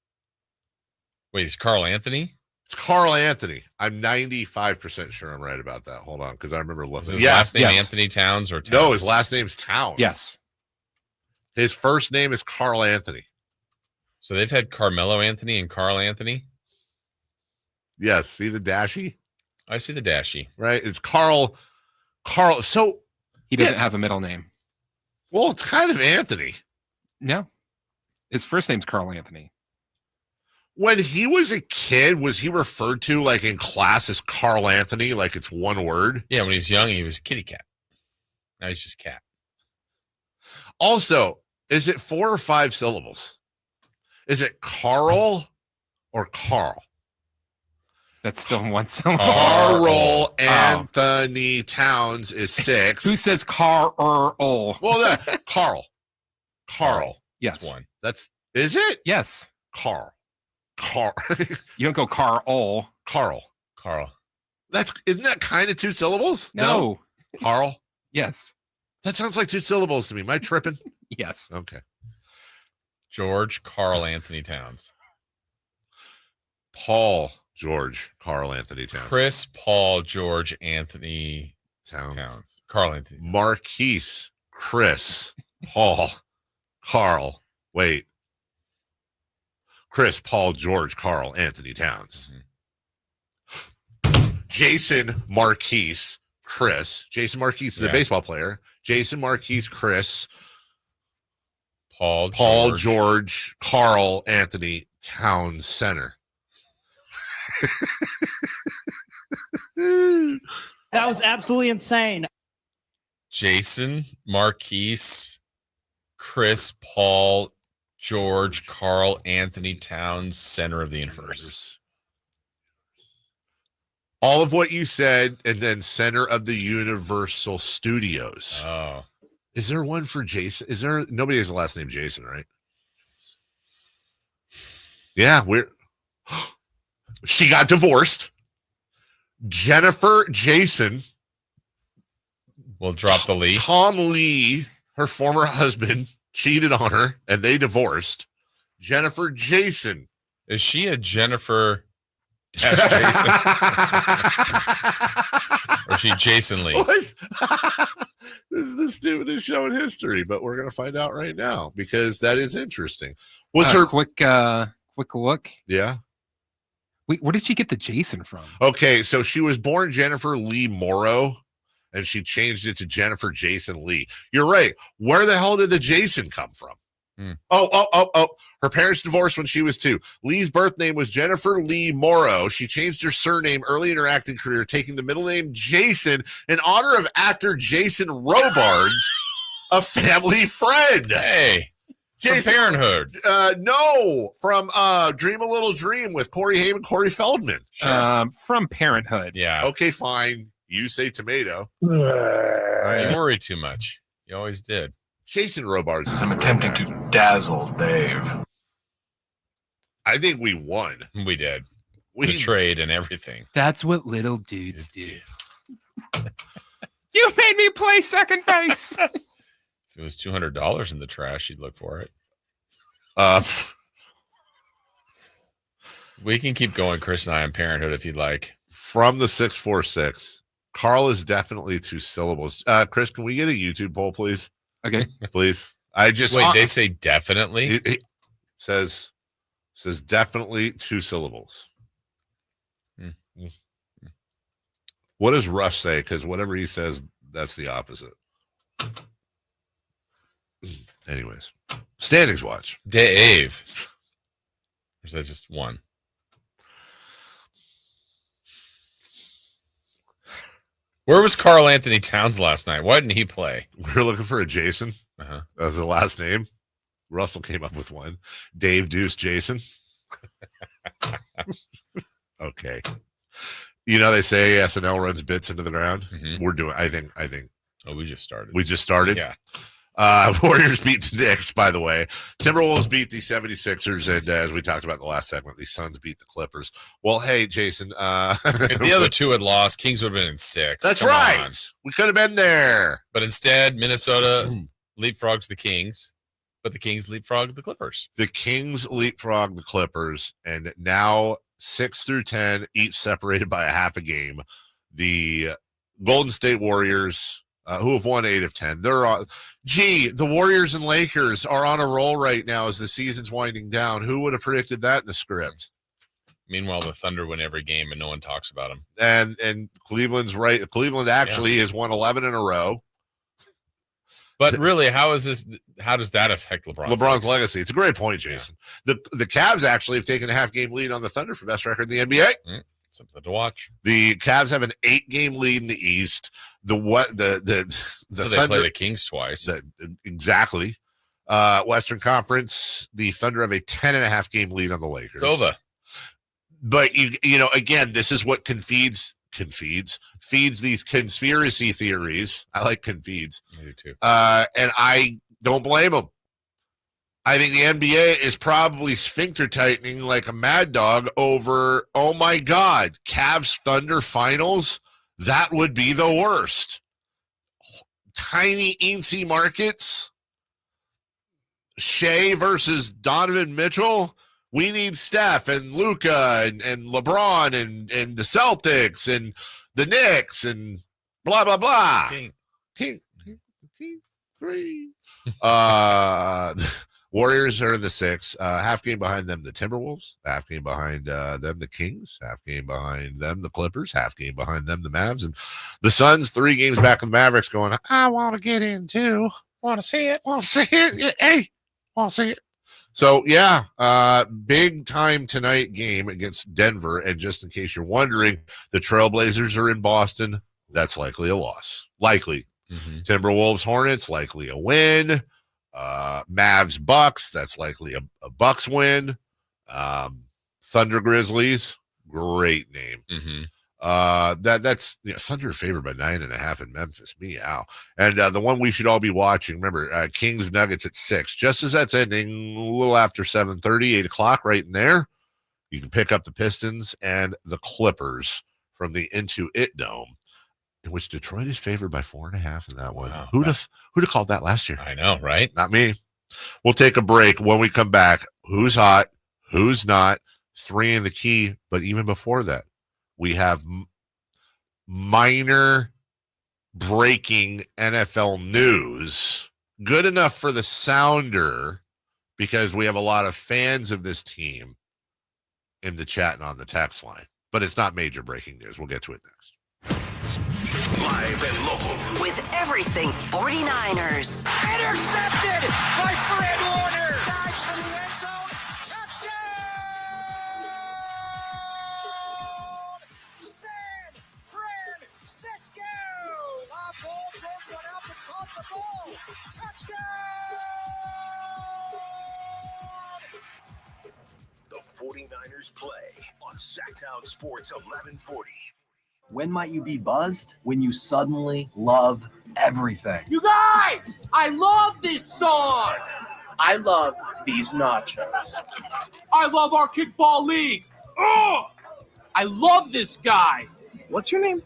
Wait, is Carl Anthony? It's Carl Anthony. I'm 95% sure I'm right about that. Hold on, because I remember Is looking. his last name Anthony Towns or Towns? No, his last name's Towns. Yes. His first name is Carl Anthony. So they've had Carmelo Anthony and Carl Anthony? Yes. See the dashy? I see the dashy. Right? It's Carl. So he doesn't have a middle name. Well, it's kind of Anthony. No. His first name's Carl Anthony. When he was a kid, was he referred to like in class as Carl Anthony, like it's one word? Yeah, when he was young, he was kitty cat. Now he's just cat. Also, is it 4 or 5 syllables? Is it Carl or Carl? That's still one syllable. Carl Anthony Towns is 6. Who says Carl? Well, Carl. Yes. That's one. Is it? Yes. Carl. You don't go Carl. Carl. Isn't that kind of 2 syllables? No. Carl? Yes. That sounds like 2 syllables to me. Am I tripping? Yes. Okay. George Carl Anthony Towns. Paul George Carl Anthony Towns. Chris Paul George Anthony Towns. Carl Anthony. Marquise Chris Paul Carl. Wait. Chris Paul George Carl Anthony Towns. Jason Marquise Chris. Jason Marquise is the baseball player. Jason Marquise Chris Paul George Carl Anthony Towns Center. That was absolutely insane. Jason Marquise Chris Paul George Carl Anthony Towns, center of the universe. All of what you said, and then center of the Universal Studios. Oh. Is there one for Jason? Nobody has the last name Jason, right? Yeah, she got divorced. Jennifer Jason. We'll drop the Lee. Tom Lee, her former husband, cheated on her, and they divorced. Jennifer Jason. Is she a Jennifer Jason? Or is she Jason Lee? This is the stupidest show in history, but we're going to find out right now because that is interesting. Was her quick look? Yeah. Wait, where did she get the Jason from? Okay, so she was born Jennifer Lee Morrow, and she changed it to Jennifer Jason Lee. You're right. Where the hell did the Jason come from? Oh. Her parents divorced when she was 2. Lee's birth name was Jennifer Lee Morrow. She changed her surname early in her acting career, taking the middle name Jason in honor of actor Jason Robards, a family friend. Hey, Jason, from Parenthood. No, from Dream a Little Dream with Corey Haim and Corey Feldman. Sure. From Parenthood. Yeah. Okay, fine. You say tomato. You worry too much. You always did. Jason Robards. I'm attempting to dazzle Dave. I think we won. We did. The trade and everything. That's what little dudes do. You made me play second base. If it was $200 in the trash, you'd look for it. We can keep going, Chris and I, on Parenthood if you'd like. From the 646, Carl is definitely 2 syllables. Chris, can we get a YouTube poll, please? Okay. Please. Wait, they say definitely? It says definitely 2 syllables. What does Rush say? Because whatever he says, that's the opposite. Anyways, standings watch. Dave. Or is that just one? Where was Carl Anthony Towns last night? Why didn't he play? We were looking for a Jason. As the last name. Russell came up with one. Dave Deuce Jason. Okay. You know, they say SNL runs bits into the ground. Mm-hmm. We're doing, I think. Oh, we just started. We just started? Yeah. Warriors beat the Knicks, by the way. Timberwolves beat the 76ers. And as we talked about in the last segment, the Suns beat the Clippers. Well, hey, Jason. If the other two had lost, Kings would have been in 6. That's Come right. on. We could have been there. But instead, Minnesota leapfrogs the Kings, but the Kings leapfrog the Clippers. The Kings leapfrog the Clippers, and now 6 through 10, each separated by a half a game. The Golden State Warriors, who have won 8 of 10, they're on. The Warriors and Lakers are on a roll right now as the season's winding down. Who would have predicted that in the script? Meanwhile, the Thunder win every game, and no one talks about them. And Cleveland's right. Cleveland actually has won 11 in a row. But really, how does that affect LeBron's legacy? It's a great point, Jason. Yeah. The Cavs actually have taken a half-game lead on the Thunder for best record in the NBA. Something to watch. The Cavs have an 8-game lead in the East. So Thunder, they play the Kings twice. Exactly. Western Conference, the Thunder have a 10.5-game lead on the Lakers. It's over. But you know, again, this is what feeds these conspiracy theories. I like confides. I do too. And I don't blame them. I think the NBA is probably sphincter tightening like a mad dog over, oh my God, Cavs Thunder finals. That would be the worst. Tiny eensy markets. Shea versus Donovan Mitchell. We need Steph and Luka and LeBron and the Celtics and the Knicks and blah, blah, blah. King 3. Warriors are in the 6. Half game behind them, the Timberwolves. Half game behind them, the Kings. Half game behind them, the Clippers. Half game behind them, the Mavs. And the Suns, 3 games back on the Mavericks going, I want to get in too. Want to see it. Want to see it. Hey, want to see it. So, yeah, big time tonight game against Denver. And just in case you're wondering, the Trailblazers are in Boston. That's likely a loss. Likely. Mm-hmm. Timberwolves, Hornets, likely a win. Mavs, Bucks, that's likely a Bucks win. Thunder, Grizzlies, great name. Mm-hmm. That's Thunder favored by 9.5 in Memphis. Meow. And the one we should all be watching, remember, Kings Nuggets at 6. Just as that's ending, a little after 7:30, 8 o'clock, right in there, you can pick up the Pistons and the Clippers from the Into It Dome, in which Detroit is favored by 4.5 in that one. Wow. Who'd have called that last year? I know, right? Not me. We'll take a break. When we come back, who's hot, who's not, 3 in the key. But even before that, we have minor breaking NFL news. Good enough for the sounder because we have a lot of fans of this team in the chat and on the text line. But it's not major breaking news. We'll get to it next. Live and local. With everything 49ers. Intercepted by Fred Warner. Dives for the end zone. Touchdown! San Francisco! Lob ball. George went out and caught the ball. Touchdown! The 49ers play on Sacktown Sports 1140. When might you be buzzed? When you suddenly love everything. You guys, I love this song. I love these nachos. I love our kickball league. Oh, I love this guy. What's your name?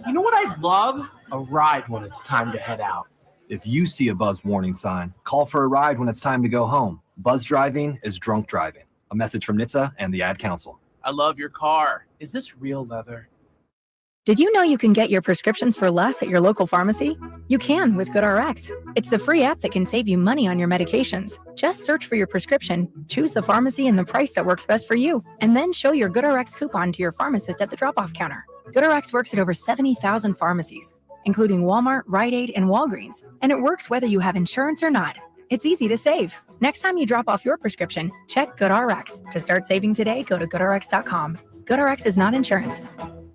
You know what I'd love? A ride when it's time to head out. If you see a buzzed warning sign, call for a ride when it's time to go home. Buzz driving is drunk driving. A message from NHTSA and the Ad Council. I love your car. Is this real leather? Did you know you can get your prescriptions for less at your local pharmacy? You can with GoodRx. It's the free app that can save you money on your medications. Just search for your prescription, choose the pharmacy and the price that works best for you, and then show your GoodRx coupon to your pharmacist at the drop-off counter. GoodRx works at over 70,000 pharmacies, including Walmart, Rite Aid, and Walgreens, and it works whether you have insurance or not. It's easy to save. Next time you drop off your prescription, check GoodRx. To start saving today, go to GoodRx.com. GoodRx is not insurance.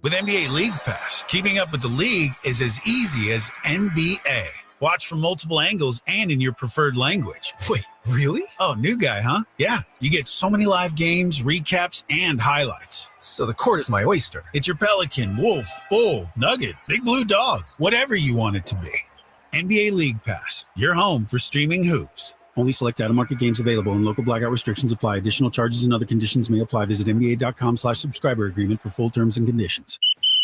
With NBA League Pass, keeping up with the league is as easy as NBA. Watch from multiple angles and in your preferred language. Wait, Really? Oh, new guy, huh? Yeah, you get so many live games, recaps, and highlights. So the court is my oyster. It's your pelican, wolf, bull, nugget, big blue dog, whatever you want it to be. NBA League Pass, your home for streaming hoops. Only select out-of-market games available and local blackout restrictions apply. Additional charges and other conditions may apply. Visit nba.com/subscriber agreement for full terms and conditions.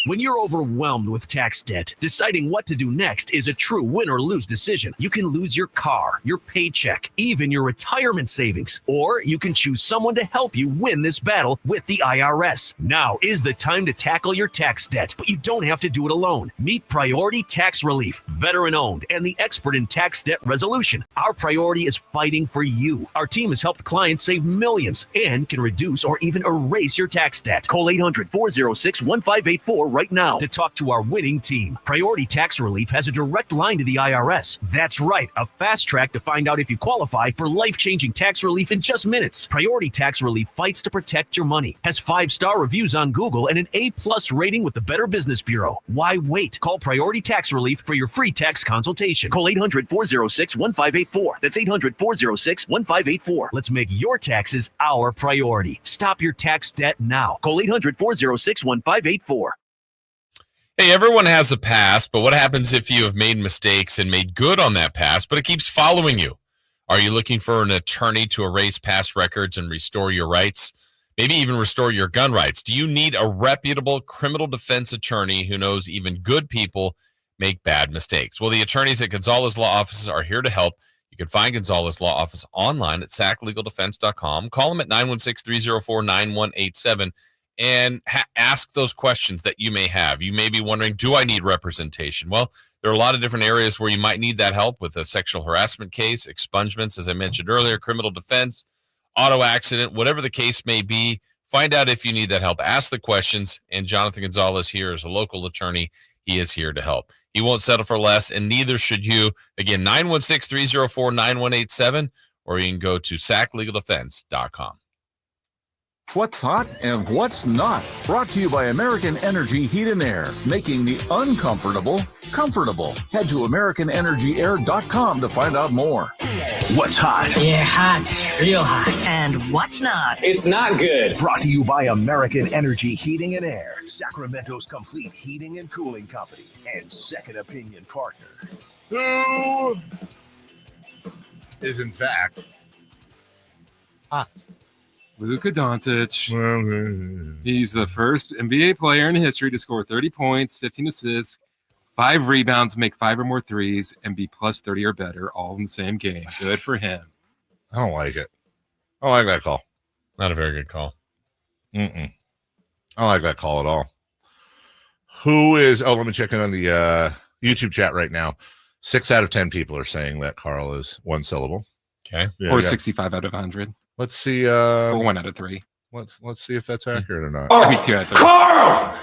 When you're overwhelmed with tax debt, deciding what to do next is a true win or lose decision. You can lose your car, your paycheck, even your retirement savings, or you can choose someone to help you win this battle with the IRS. Now is the time to tackle your tax debt, but you don't have to do it alone. Meet Priority Tax Relief, veteran-owned and the expert in tax debt resolution. Our priority is fighting for you. Our team has helped clients save millions and can reduce or even erase your tax debt. Call 800-406-1584 right now to talk to our winning team. Priority Tax Relief has a direct line to the IRS. That's right, a fast track to find out if you qualify for life-changing tax relief in just minutes. Priority Tax Relief fights to protect your money, has 5-star reviews on Google and an A+ rating with the Better Business Bureau. Why wait? Call Priority Tax Relief for your free tax consultation. Call 800-406-1584. That's 800-406-1584. Let's make your taxes our priority. Stop your tax debt now. Call 800-406-1584. Hey, everyone has a past, but what happens if you have made mistakes and made good on that past, but it keeps following you? Are you looking for an attorney to erase past records and restore your rights? Maybe even restore your gun rights? Do you need a reputable criminal defense attorney who knows even good people make bad mistakes? Well, the attorneys at Gonzalez Law Offices are here to help. You can find Gonzalez Law Office online at saclegaldefense.com. Call them at 916-304-9187. And ask those questions that you may have. You may be wondering, do I need representation? Well, there are a lot of different areas where you might need that help with a sexual harassment case, expungements, as I mentioned earlier, criminal defense, auto accident, whatever the case may be. Find out if you need that help. Ask the questions, and Jonathan Gonzalez here is a local attorney. He is here to help. He won't settle for less, and neither should you. Again, 916-304-9187, or you can go to saclegaldefense.com. What's hot and what's not. Brought to you by American Energy Heat and Air, making the uncomfortable comfortable. Head to AmericanEnergyAir.com to find out more. What's hot? Yeah, hot. Real hot. And what's not? It's not good. Brought to you by American Energy Heating and Air, Sacramento's complete heating and cooling company, and second opinion partner. Who is, in fact, hot? Luka Doncic. He's the first NBA player in history to score 30 points, 15 assists, 5 rebounds, make 5 or more threes, and be plus 30 or better all in the same game. Good for him. I don't like it. I don't like that call. Not a very good call. I don't like that call at all. Who is... Oh, let me check in on the YouTube chat right now. 6 out of 10 people are saying that Carl is one syllable. Okay. Yeah, or 65 out of 100. Let's see. Or 1 out of 3. Let's see if that's accurate or not. I mean, 2 out of 3. Carl!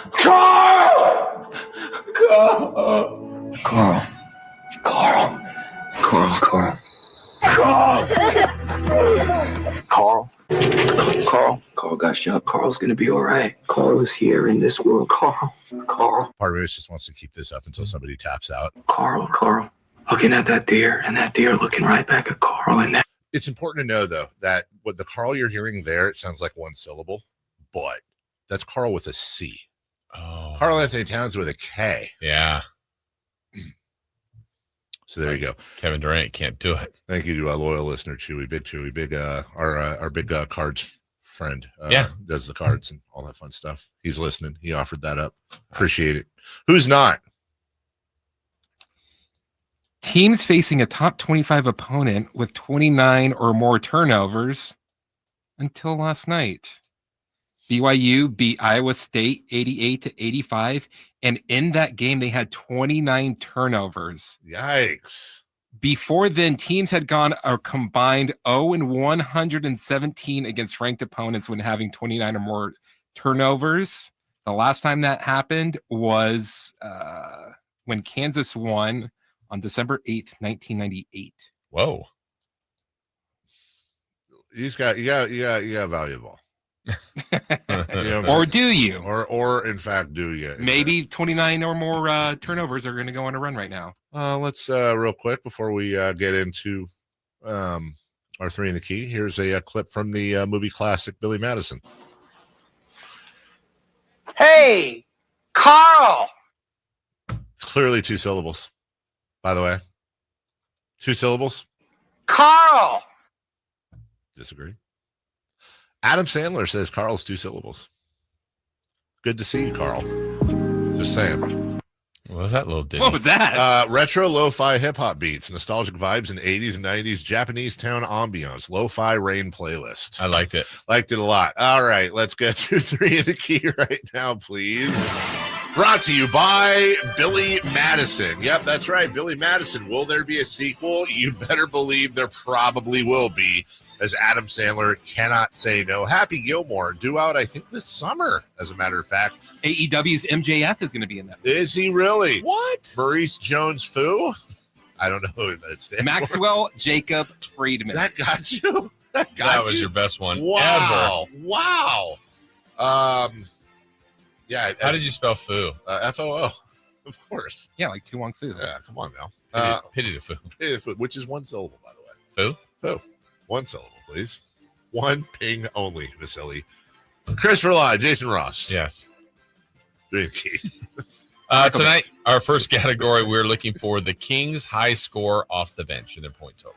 Carl got shot. Carl's gonna be all right. Carl is here in this world. Carl. Part of me just wants to keep this up until somebody taps out. Carl. Looking at that deer, and that deer looking right back at Carl, and that. It's important to know, though, that what the Carl you're hearing there, it sounds like one syllable, but that's Carl with a C. Oh. Carl Anthony Towns with a K. Yeah. So there you go. Kevin Durant can't do it. Thank you to our loyal listener, Chewy, our big cards friend. Does the cards and all that fun stuff. He's listening. He offered that up. Appreciate it. Who's not? Teams facing a top 25 opponent with 29 or more turnovers until last night. BYU beat Iowa State 88-85, and in that game they had 29 turnovers. Yikes. Before then, teams had gone a combined 0-117 against ranked opponents when having 29 or more turnovers. The last time that happened was when Kansas won on December 8th, 1998. Whoa. You got valuable. Or do you? Or in fact, do you? Maybe 29 or more turnovers are going to go on a run right now. Let's real quick before we get into Our 3 in the key. Here's a clip from the movie classic Billy Madison. Hey, Carl! It's clearly 2 syllables, by the way. 2 syllables. Carl! Disagree. Adam Sandler says Carl's 2 syllables. Good to see you, Carl. Just saying. What was that little ditty? What was that? Retro lo-fi hip-hop beats, nostalgic vibes in 80s and 90s, Japanese town ambiance, lo-fi rain playlist. I liked it. Liked it a lot. All right, let's get to 3 in the key right now, please. Brought to you by Billy Madison. Yep, that's right, Billy Madison. Will there be a sequel? You better believe there probably will be, as Adam Sandler cannot say no. Happy Gilmore, due out, I think, this summer, as a matter of fact. AEW's MJF is going to be in that. Is he really? What? Maurice Jones-Fu? I don't know who that stands Maxwell Jacob Friedman. That got you? That was your best one Wow. ever. Wow. Yeah. How did you spell foo? F-O-O. Of course. Yeah, like Tu Wong Fu. Yeah, come on now. Pity to foo. Pity to foo, which is 1 syllable, by the way. Foo? Foo. 1 syllable, please. 1 ping only, Vasily. Christopher Law, Jason Ross. Yes. 3 in the key. Tonight, our first category, we're looking for the Kings' high score off the bench in their point total.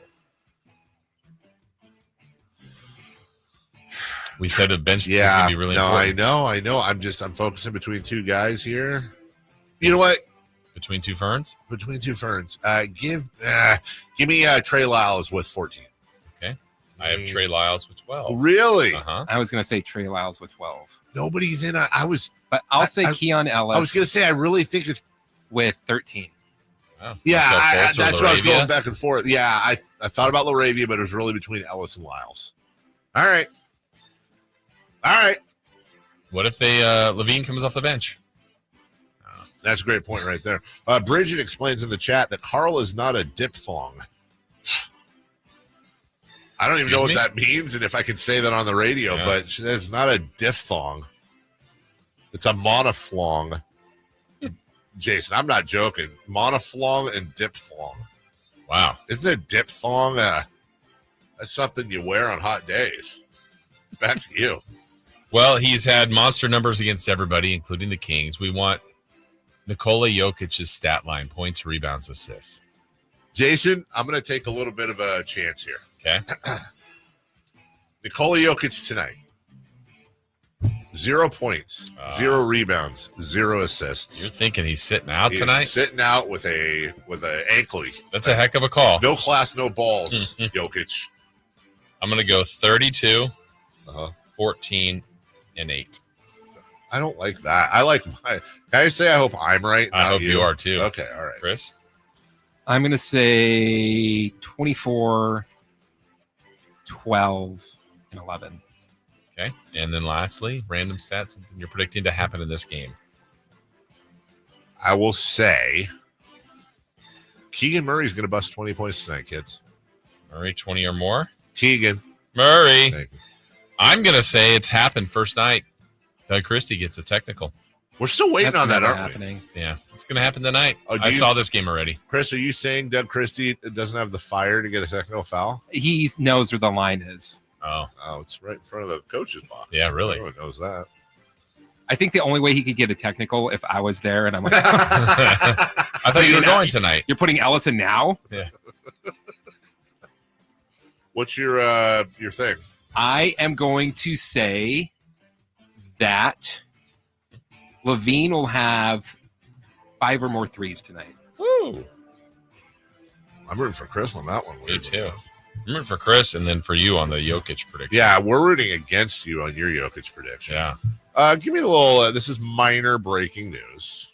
We said a bench is going to be really important. I know. I'm focusing between 2 guys here. You know what? Between 2 ferns? Between 2 ferns. Give me Trey Lyles with 14. Okay. I have Trey Lyles with 12. Really? Uh-huh. I was going to say Trey Lyles with 12. Nobody's in. But I'll say Keon Ellis. I was going to say I really think it's with 13. Wow. Yeah, that's what I was Laravia? going back and forth. Yeah, I thought about Laravia, but it was really between Ellis and Lyles. All right. What if Levine comes off the bench? That's a great point right there. Bridget explains in the chat that Carl is not a diphthong. I don't even know what that means, and if I can say that on the radio, but it's not a diphthong. It's a monophlong. Jason, I'm not joking. Monophlong and diphthong. Wow. Isn't a diphthong that's something you wear on hot days? Back to you. Well, he's had monster numbers against everybody, including the Kings. We want Nikola Jokic's stat line, points, rebounds, assists. Jason, I'm going to take a little bit of a chance here. Okay. Nikola Jokic tonight. 0 points, 0 rebounds, 0 assists. You're thinking he's sitting out tonight? Sitting out with a ankle. That's a heck of a call. No class, no balls, Jokic. I'm going to go 32, 14, and 8. I don't like that. I like my. Can I say I hope I'm right? I hope you are too. Okay, all right. Chris? I'm going to say 24, 12, and 11. Okay. And then lastly, random stats, something you're predicting to happen in this game. I will say Keegan Murray's going to bust 20 points tonight, kids. Murray, 20 or more? Keegan. Murray. I'm going to say it's happened first night. Doug Christie gets a technical. We're still waiting on that, aren't we? Yeah, it's going to happen tonight. Oh, I saw this game already. Chris, are you saying Doug Christie doesn't have the fire to get a technical foul? He knows where the line is. Oh, it's right in front of the coach's box. Yeah, really? Everyone knows that. I think the only way he could get a technical if I was there, and I'm like, I thought you were going tonight. You're putting Ellison now? Yeah. What's your thing? I am going to say that Levine will have 5 or more threes tonight. Woo. I'm rooting for Chris on that one. Me too. I'm rooting for Chris and then for you on the Jokic prediction. Yeah, we're rooting against you on your Jokic prediction. Yeah. Give me a little, this is minor breaking news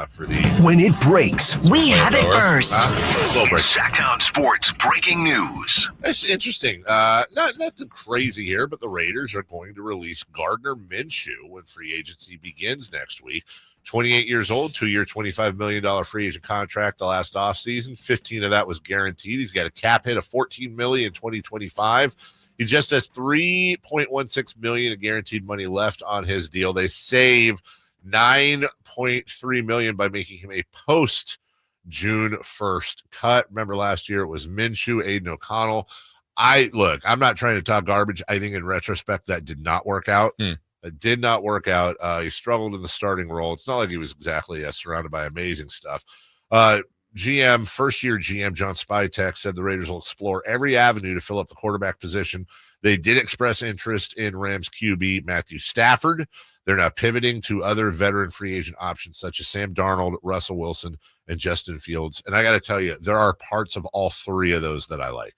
for the... When it breaks, we have it first. Sacktown Sports breaking news. That's interesting. Nothing crazy here, but the Raiders are going to release Gardner Minshew when free agency begins next week. 28 years old, 2-year, $25 million free agent contract the last offseason. 15 of that was guaranteed. He's got a cap hit of $14 million in 2025. He just has $3.16 million in guaranteed money left on his deal. They save $9.3 million by making him a post June 1st cut. Remember last year it was Minshew, Aiden O'Connell. I'm not trying to talk garbage. I think in retrospect that did not work out. It did not work out. He struggled in the starting role. It's not like he was exactly surrounded by amazing stuff. First-year GM John Spytek said the Raiders will explore every avenue to fill up the quarterback position. They did express interest in Rams QB Matthew Stafford. They're now pivoting to other veteran free agent options such as Sam Darnold, Russell Wilson, and Justin Fields. And I got to tell you, there are parts of all three of those that I like.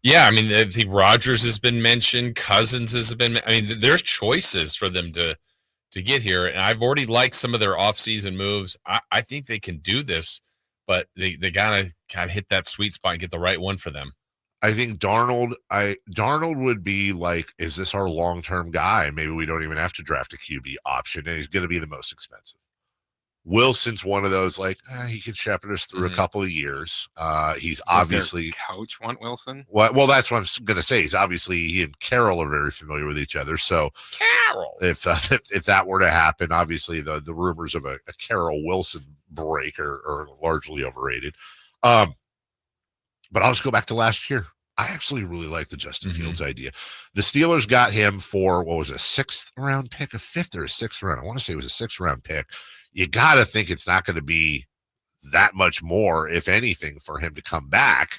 Yeah, I mean, I think Rodgers has been mentioned. Cousins has been. I mean, there's choices for them to get here, and I've already liked some of their offseason moves. I think they can do this, but they gotta kind of hit that sweet spot and get the right one for them. I think Darnold would be like, is this our long-term guy? Maybe we don't even have to draft a QB option, and he's going to be the most expensive. Wilson's one of those, like, he can shepherd us through a couple of years. He's obviously coach want Wilson. Well, that's what I'm going to say. He's obviously, he and Carroll are very familiar with each other. So Carroll, if that were to happen, obviously the rumors of a Carroll Wilson break are largely overrated. But I'll just go back to last year. I actually really like the Justin Fields idea. The Steelers got him for, what was it, a 6th round pick, a 5th or a 6th round? I want to say it was a 6th round pick. You got to think it's not going to be that much more, if anything, for him to come back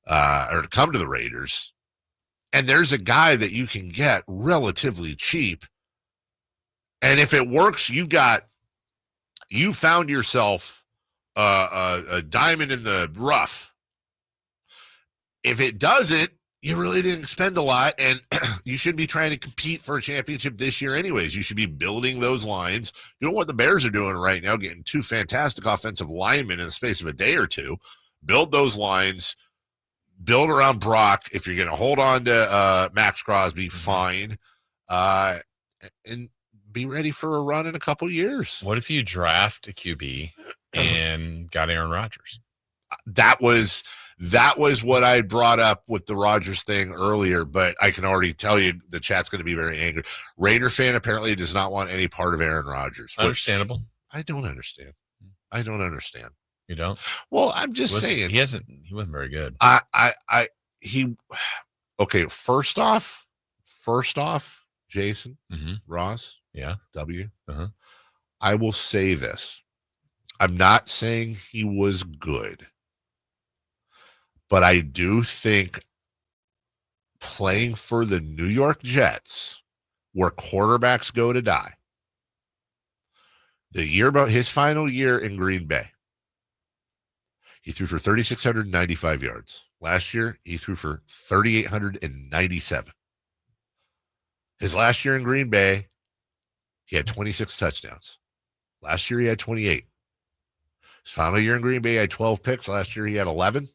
or to come to the Raiders. And there's a guy that you can get relatively cheap. And if it works, you found yourself a diamond in the rough. If it doesn't, you really didn't spend a lot, and you shouldn't be trying to compete for a championship this year anyways. You should be building those lines, doing what the Bears are doing right now, getting 2 fantastic offensive linemen in the space of a day or two. Build those lines, build around Brock. If you're going to hold on to Max Crosby, fine, and be ready for a run in a couple years. What if you draft a QB and got Aaron Rodgers? That was what I brought up with the Rodgers thing earlier, but I can already tell you the chat's going to be very angry. Raider fan apparently does not want any part of Aaron Rodgers. Understandable. I don't understand. You don't? Well, I'm just saying. He wasn't very good. Okay, first off, Jason, Ross, W. I will say this. I'm not saying he was good. But I do think playing for the New York Jets, where quarterbacks go to die, his final year in Green Bay, he threw for 3,695 yards. Last year, he threw for 3,897. His last year in Green Bay, he had 26 touchdowns. Last year, he had 28. His final year in Green Bay, he had 12 picks. Last year, he had 11.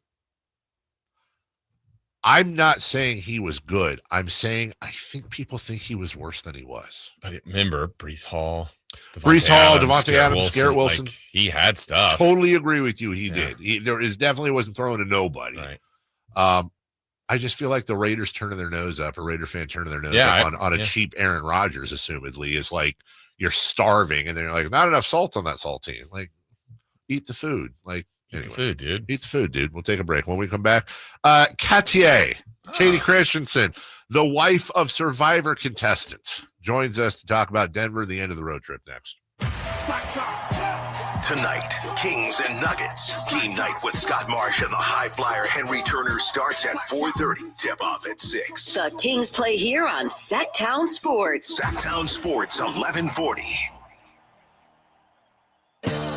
I'm not saying he was good. I'm saying I think people think he was worse than he was. But remember, Breece Hall, Devontae Adams, Garrett Wilson. Like, he had stuff. Totally agree with you. He did. There definitely wasn't throwing to nobody. Right. I just feel like the Raiders turning their nose up, a Raider fan turning their nose up on a cheap Aaron Rodgers, assumedly, is like you're starving, and they're like, not enough salt on that saltine. Like, eat the food. Like, anyway, Eat the food, dude. We'll take a break. When we come back, Katie Christensen, the wife of Survivor contestant, joins us to talk about Denver, the end of the road trip next. Tonight, Kings and Nuggets. Game night with Scott Marsh and the high flyer Henry Turner starts at 4:30. Tip-off at 6. The Kings play here on Sacktown Sports. Sacktown Sports, 1140.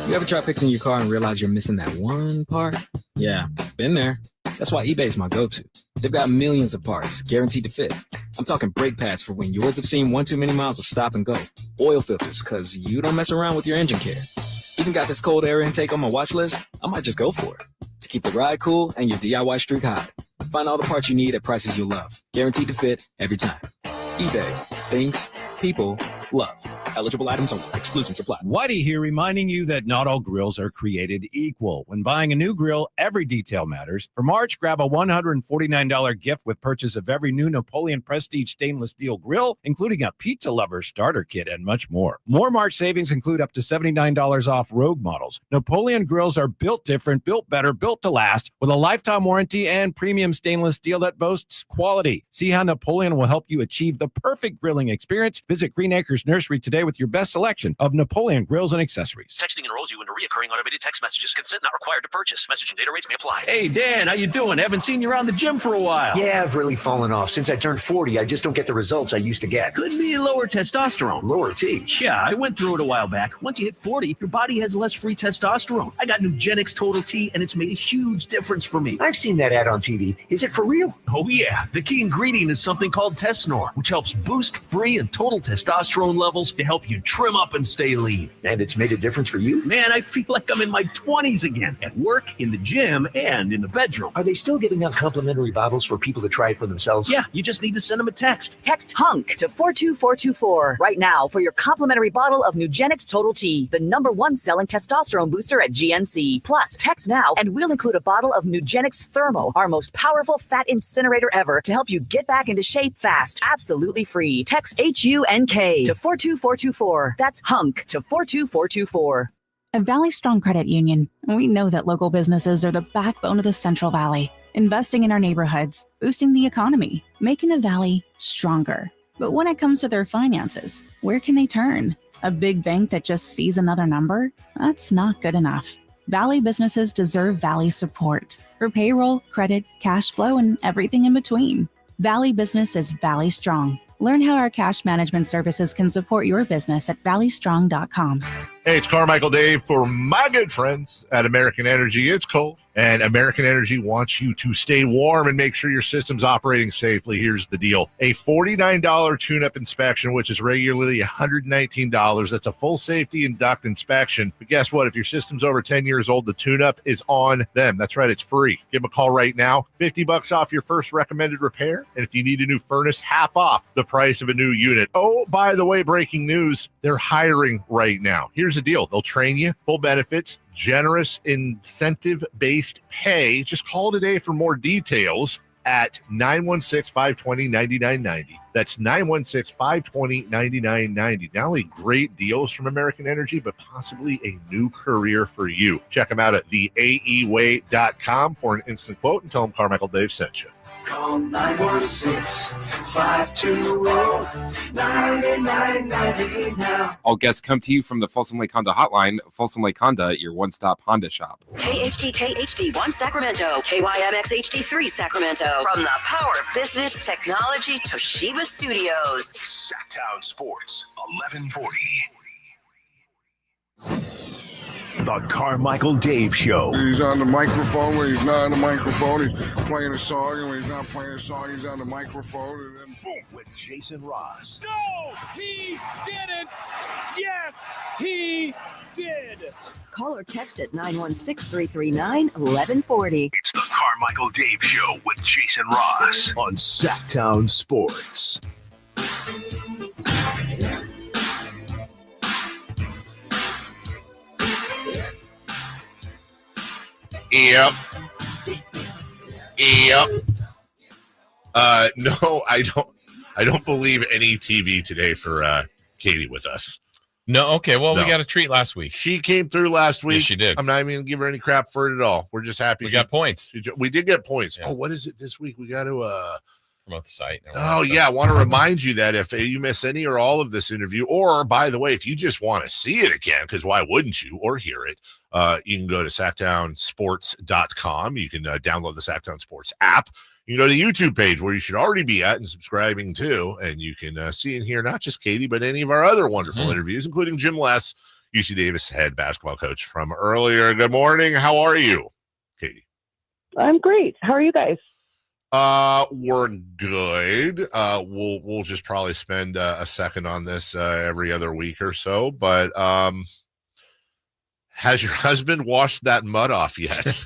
You ever try fixing your car and realize you're missing that one part? Yeah, been there. That's why eBay's my go-to. They've got millions of parts, guaranteed to fit. I'm talking brake pads for when yours have seen one too many miles of stop and go. Oil filters, because you don't mess around with your engine care. Even got this cold air intake on my watch list. I might just go for it. To keep the ride cool and your DIY streak high. Find all the parts you need at prices you'll love. Guaranteed to fit every time. eBay. Things people love. Eligible items only. Exclusions apply. Whitey here reminding you that not all grills are created equal. When buying a new grill, every detail matters. For March, grab a $149 gift with purchase of every new Napoleon Prestige stainless steel grill, including a pizza lover starter kit and much more. More March savings include up to $79 off Rogue models. Napoleon grills are built different, built better, built to last, with a lifetime warranty and premium stainless steel that boasts quality. See how Napoleon will help you achieve the perfect grilling experience. Visit Green Acres Nursery today with your best selection of Napoleon grills and accessories. Texting enrolls you into recurring automated text messages. Consent not required to purchase. Message and data rates may apply. Hey, Dan, how you doing? Haven't seen you around the gym for a while. Yeah, I've really fallen off. Since I turned 40, I just don't get the results I used to get. Could be lower testosterone. Lower T? Yeah, I went through it a while back. Once you hit 40, your body has less free testosterone. I got Nugenix Total T, and it's made a huge difference for me. I've seen that ad on TV. Is it for real? Oh, yeah. The key ingredient is something called Tesnor, which helps boost free and total testosterone levels to help you trim up and stay lean. And it's made a difference for you? Man, I feel like I'm in my 20s again, at work, in the gym, and in the bedroom. Are they still giving out complimentary bottles for people to try it for themselves? Yeah, you just need to send them a text. Text HUNK to 42424 right now for your complimentary bottle of Nugenix Total T, the #1 selling testosterone booster at GNC. Plus, text now and we'll include a bottle of Nugenix Thermo, our most powerful fat incinerator ever, to help you get back into shape fast, absolutely free. Text HUNK to 42424. That's HUNK to 42424. At Valley Strong Credit Union, we know that local businesses are the backbone of the Central Valley, investing in our neighborhoods, boosting the economy, making the Valley stronger. But when it comes to their finances, where can they turn? A big bank that just sees another number? That's not good enough. Valley businesses deserve Valley support for payroll, credit, cash flow, and everything in between. Valley Business is Valley Strong. Learn how our cash management services can support your business at valleystrong.com. Hey, it's Carmichael Dave for my good friends at American Energy. It's cold, and American Energy wants you to stay warm and make sure your system's operating safely. Here's the deal. A $49 tune-up inspection, which is regularly $119. That's a full safety and duct inspection. But guess what? If your system's over 10 years old, the tune-up is on them. That's right. It's free. Give them a call right now. $50 off your first recommended repair. And if you need a new furnace, half off the price of a new unit. Oh, by the way, breaking news, they're hiring right now. Here's the deal. They'll train you, full benefits, generous incentive-based pay. Just call today for more details at 916-520-9990. That's 916-520-9990. Not only great deals from American Energy, but possibly a new career for you. Check them out at theaeway.com for an instant quote and tell them Carmichael Dave sent you. Call 916-520-9990 now. All guests come to you from the Folsom Lake Honda Hotline. Folsom Lake Honda, your one-stop Honda shop. KHD1 Sacramento, KYMX HD3 Sacramento. From the Power Business Technology Toshiba Studios. Sacktown Sports, 1140. The Carmichael Dave Show. He's on the microphone when he's not on the microphone. He's playing a song, and when he's not playing a song, he's on the microphone. And then boom, with Jason Ross. No, he didn't. Yes, he did. Call or text at 916-339-1140. It's the Carmichael Dave Show with Jason Ross on Sacktown Sports. Yep. No, I don't believe any TV today for Katie with us. No, okay. Well, we got a treat last week. She came through last week. Yes, she did. I'm not even gonna give her any crap for it at all. We're just happy we got points. We did get points. Yeah. Oh, what is it this week? We got to promote the site. Oh, yeah. I want to remind you that if you miss any or all of this interview, or by the way, if you just want to see it again, because why wouldn't you, or hear it, you can go to sacktownsports.com. You can download the Sacktown Sports app. You can go to the YouTube page where you should already be at and subscribing to, and you can see and hear not just Katie, but any of our other wonderful interviews, including Jim Less, UC Davis head basketball coach from earlier. Good morning. How are you, Katie? I'm great. How are you guys? We're good. We'll just probably spend a second on this every other week or so, but has your husband washed that mud off yet?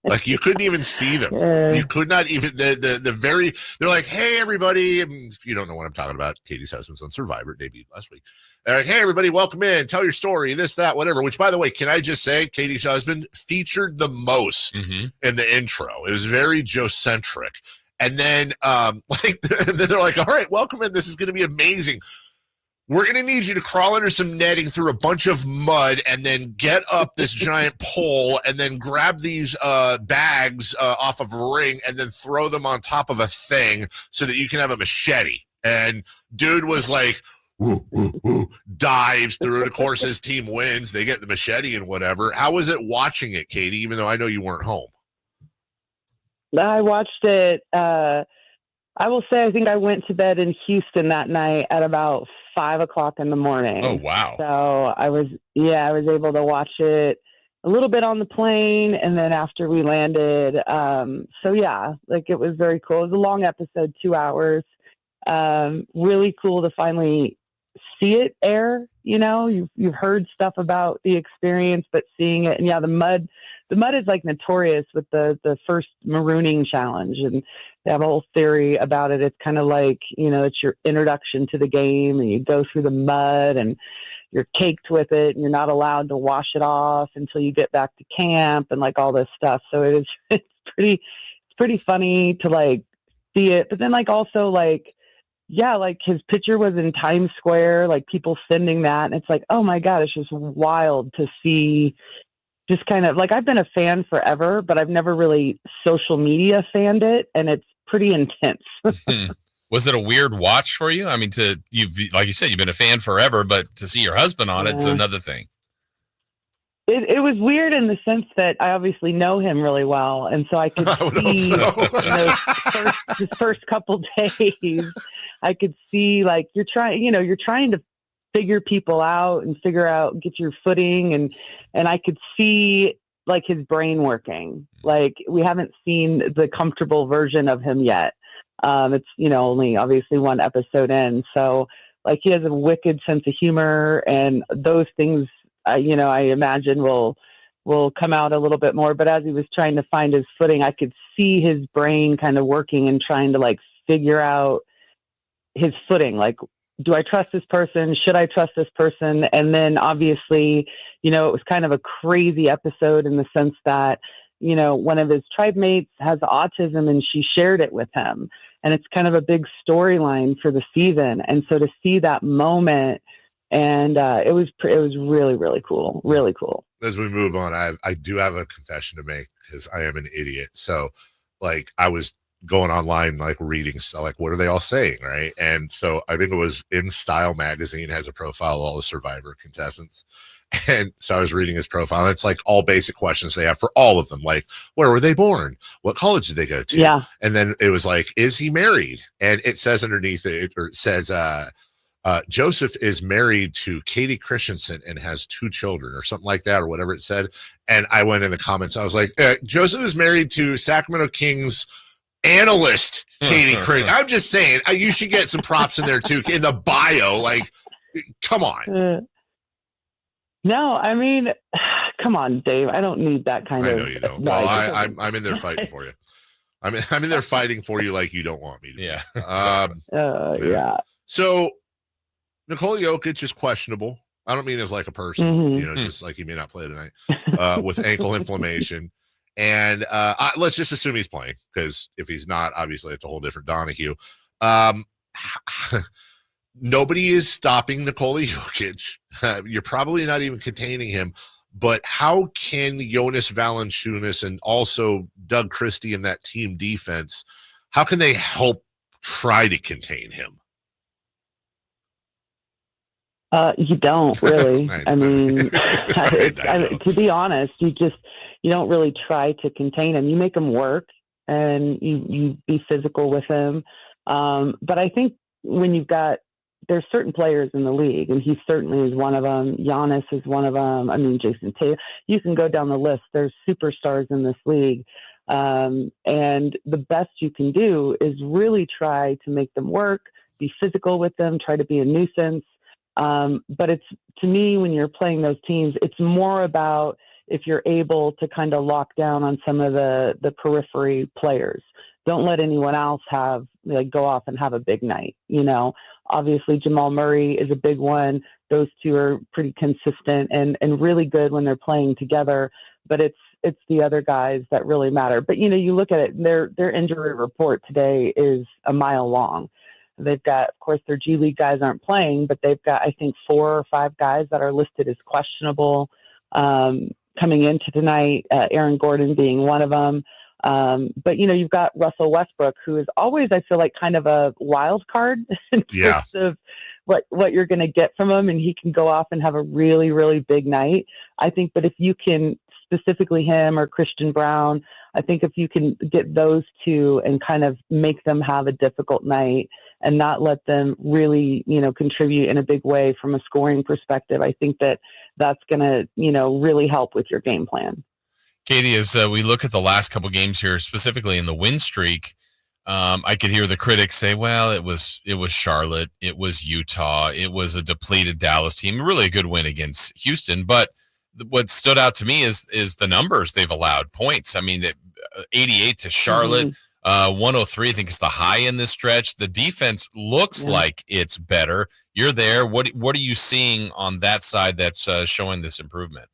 Like you couldn't even see them. You could not even they're like, hey everybody. If you don't know what I'm talking about, Katie's husband's on Survivor, debuted last week. They're like, hey everybody, welcome in, tell your story, this, that, whatever. Which, by the way, can I just say, Katie's husband featured the most in the intro. It was very Joe-centric. And then they're like, all right, welcome in. This is going to be amazing. We're going to need you to crawl under some netting through a bunch of mud and then get up this giant pole and then grab these bags off of a ring and then throw them on top of a thing so that you can have a machete. And dude was like, woo, woo, woo, dives through it. Of course, his team wins. They get the machete and whatever. How was it watching it, Katie, even though I know you weren't home? I watched it. I will say I think I went to bed in Houston that night at about 5 o'clock in the morning. Oh, wow. So I was able to watch it a little bit on the plane and then after we landed. So yeah, like it was very cool. It was a long episode, 2 hours. Really cool to finally see it air. You know, you've heard stuff about the experience, but seeing it, and yeah, the mud is like notorious with the first marooning challenge, and they have a whole theory about it. It's kind of like, you know, it's your introduction to the game, and you go through the mud and you're caked with it and you're not allowed to wash it off until you get back to camp and like all this stuff. So it's pretty funny to like see it, but then like also like, yeah, like his picture was in Times Square, like people sending that. And it's like, oh my God, it's just wild to see. Just kind of like, I've been a fan forever, but I've never really social media fanned it. And it's pretty intense. Was it a weird watch for you? I mean, like you said, you've been a fan forever, but to see your husband on it's another thing. It was weird in the sense that I obviously know him really well. And so I could see his first couple days, I could see like, you're trying to figure people out and get your footing. And I could see like his brain working. Like we haven't seen the comfortable version of him yet. It's, only obviously one episode in. So like he has a wicked sense of humor, and those things, I imagine will come out a little bit more. But as he was trying to find his footing, I could see his brain kind of working and trying to like figure out his footing. Like, do I trust this person? Should I trust this person? And then obviously, it was kind of a crazy episode in the sense that, one of his tribe mates has autism and she shared it with him. And it's kind of a big storyline for the season. And so to see that moment, and it was really, really cool. Really cool. As we move on, I do have a confession to make because I am an idiot. So like I was going online, like reading stuff, like what are they all saying, right? And so I think it was In Style magazine has a profile of all the Survivor contestants. And so I was reading his profile, and it's like all basic questions they have for all of them. Like, where were they born? What college did they go to? Yeah. And then it was like, is he married? And it says underneath it, or it says, Joseph is married to Katie Christensen and has 2 children or something like that, or whatever it said. And I went in the comments. I was like, Joseph is married to Sacramento Kings analyst Katie Christensen. I'm just saying, you should get some props in there too, in the bio. Like, come on. No, I mean, come on, Dave. I don't need that kind of. I know you don't. Well, I'm in there fighting for you. I'm in there fighting for you like you don't want me to. Yeah. Yeah. So Nikola Jokic is questionable. I don't mean as like a person, just like he may not play tonight with ankle inflammation. And let's just assume he's playing, because if he's not, obviously it's a whole different Donahue. Nobody is stopping Nikola Jokic. You're probably not even containing him. But how can Jonas Valanciunas and also Doug Christie and that team defense, how can they help try to contain him? You don't really. I mean, to be honest, you don't really try to contain him. You make him work, and you be physical with him. But I think when there's certain players in the league, and he certainly is one of them. Giannis is one of them. I mean, Jason Tatum. You can go down the list. There's superstars in this league. And the best you can do is really try to make them work, be physical with them, try to be a nuisance. But to me, when you're playing those teams, it's more about if you're able to kind of lock down on some of the periphery players. Don't let anyone else go off and have a big night. Obviously Jamal Murray is a big one. Those two are pretty consistent and really good when they're playing together, but it's the other guys that really matter. But, you look at it, their injury report today is a mile long. They've got, of course, their G League guys aren't playing, but they've got, I think, 4 or 5 guys that are listed as questionable coming into tonight, Aaron Gordon being one of them. But, you've got Russell Westbrook, who is always, I feel like, kind of a wild card in terms of what you're going to get from him. And he can go off and have a really, really big night. I think, but if you can, specifically him or Christian Brown, I think if you can get those two and kind of make them have a difficult night and not let them really, contribute in a big way from a scoring perspective, I think that's going to, really help with your game plan. Katie, as we look at the last couple games here, specifically in the win streak, I could hear the critics say, well, it was Charlotte, it was Utah, it was a depleted Dallas team, really a good win against Houston. But what stood out to me is the numbers they've allowed points. I mean, 88 to Charlotte, 103, I think is the high in this stretch. The defense looks like it's better. You're there. What are you seeing on that side that's showing this improvement?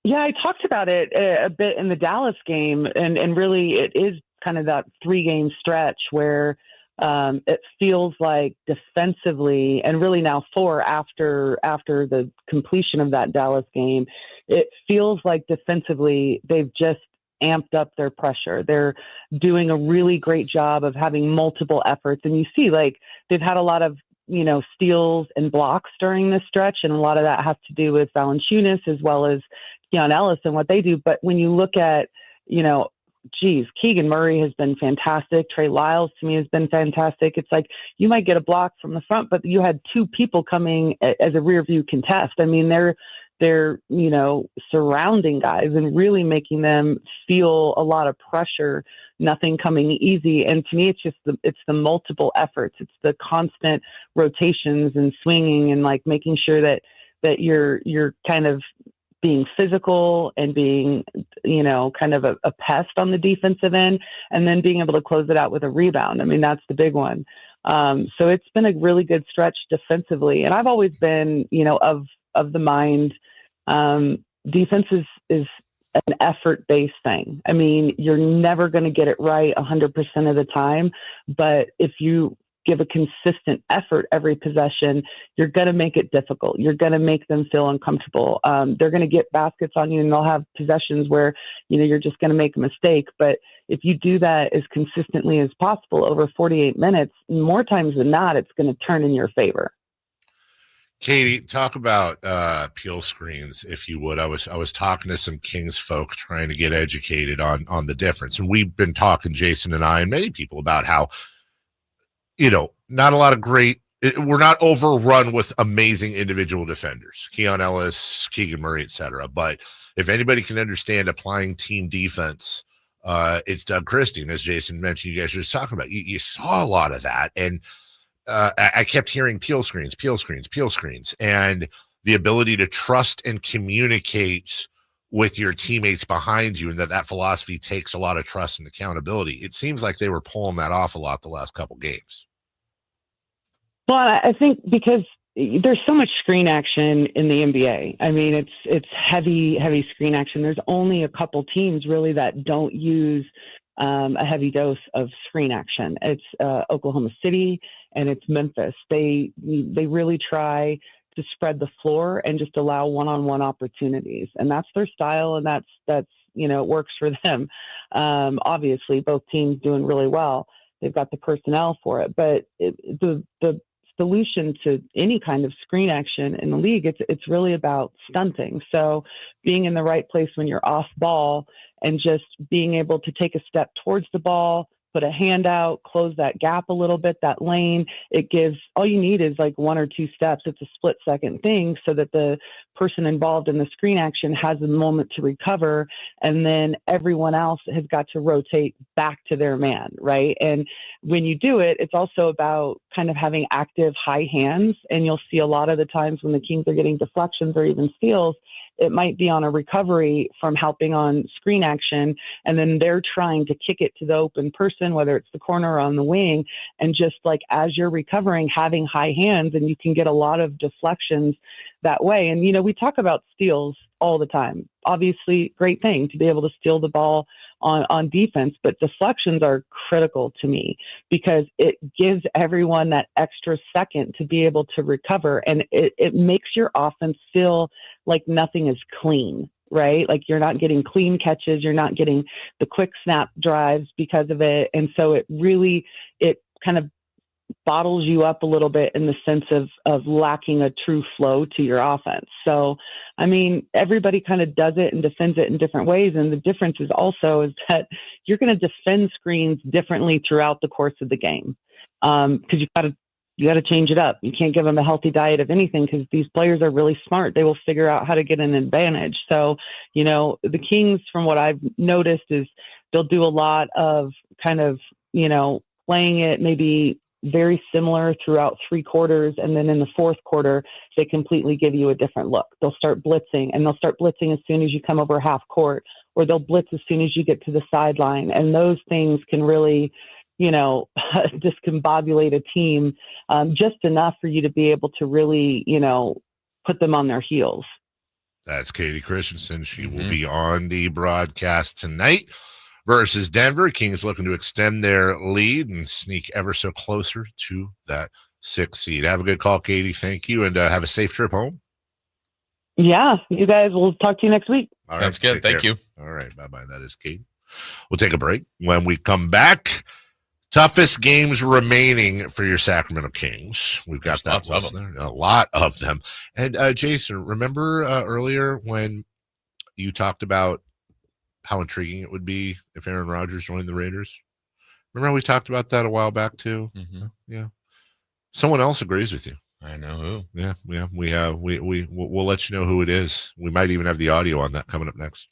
Yeah, I talked about it a bit in the Dallas game, and really it is kind of that 3-game stretch where it feels like defensively, and really now 4 after the completion of that Dallas game, it feels like defensively they've just amped up their pressure. They're doing a really great job of having multiple efforts, and you see they've had a lot of steals and blocks during this stretch, and a lot of that has to do with Valanciunas as well as Keon Ellis and what they do. But when you look at, Keegan Murray has been fantastic. Trey Lyles to me has been fantastic. It's like you might get a block from the front, but you had 2 people coming as a rear view contest. I mean, they're surrounding guys and really making them feel a lot of pressure, nothing coming easy. And to me, it's the multiple efforts. It's the constant rotations and swinging and making sure that you're kind of being physical and being, kind of a pest on the defensive end, and then being able to close it out with a rebound. I mean, that's the big one. So it's been a really good stretch defensively. And I've always been, of the mind, defense is an effort-based thing. I mean, you're never going to get it right 100% of the time, but if you give a consistent effort every possession, you're going to make it difficult. You're going to make them feel uncomfortable. They're going to get baskets on you, and they'll have possessions where, you're just going to make a mistake. But if you do that as consistently as possible over 48 minutes, more times than not, it's going to turn in your favor. Katie, talk about peel screens, if you would. I was talking to some Kings folk trying to get educated on the difference. And we've been talking, Jason and I and many people, about how, not a lot of we're not overrun with amazing individual defenders, Keon Ellis, Keegan Murray, etc. But if anybody can understand applying team defense, it's Doug Christie. And as Jason mentioned, you guys were just talking about, you saw a lot of that. And I kept hearing peel screens, and the ability to trust and communicate with your teammates behind you, and that philosophy takes a lot of trust and accountability. It seems like they were pulling that off a lot the last couple games. Well, I think because there's so much screen action in the NBA. I mean, it's heavy screen action. There's only a couple teams really that don't use a heavy dose of screen action. It's Oklahoma City and it's Memphis. They really try to spread the floor and just allow one-on-one opportunities, and that's their style, and that's it works for them. Obviously, both teams doing really well. They've got the personnel for it, but the solution to any kind of screen action in the league, it's really about stunting. So being in the right place when you're off ball and just being able to take a step towards the ball, put a hand out, close that gap a little bit, that lane. It gives, all you need is 1 or 2 steps. It's a split second thing so that the person involved in the screen action has a moment to recover, and then everyone else has got to rotate back to their man, right? And when you do it, it's also about kind of having active high hands, and you'll see a lot of the times when the Kings are getting deflections or even steals, it might be on a recovery from helping on screen action, and then they're trying to kick it to the open person, whether it's the corner or on the wing, and just like as you're recovering, having high hands, and you can get a lot of deflections that way. And, you know, we talk about steals all the time. Obviously, great thing to be able to steal the ball on defense, but deflections are critical to me because it gives everyone that extra second to be able to recover, and it makes your offense feel like nothing is clean, right? Like you're not getting clean catches, you're not getting the quick snap drives because of it. And so it kind of bottles you up a little bit in the sense of lacking a true flow to your offense. So, I mean, everybody kind of does it and defends it in different ways. And the difference is also is that you're going to defend screens differently throughout the course of the game. Cause you got to change it up. You can't give them a healthy diet of anything because these players are really smart. They will figure out how to get an advantage. So, you know, the Kings, from what I've noticed, is they'll do a lot of kind of, you know, playing it maybe very similar throughout 3 quarters. And then in the 4th quarter, they completely give you a different look. They'll start blitzing, and they'll start blitzing as soon as you come over half court, or they'll blitz as soon as you get to the sideline. And those things can really, you know, discombobulate a team just enough for you to be able to really, you know, put them on their heels. That's Katie Christensen. She will be on the broadcast tonight versus Denver. Kings looking to extend their lead and sneak ever so closer to that 6th seed. Have a good call, Katie. Thank you, and have a safe trip home. Yeah, you guys, we'll talk to you next week. All Sounds right, good. Thank you. All right, bye-bye. That is Katie. We'll take a break. When we come back, toughest games remaining for your Sacramento Kings. We've got that list there. A lot of them. And Jason, remember earlier when you talked about how intriguing it would be if Aaron Rodgers joined the Raiders? Remember how we talked about that a while back too? Mm-hmm. Yeah. Someone else agrees with you. I know who. Yeah. We'll let you know who it is. We might even have the audio on that coming up next.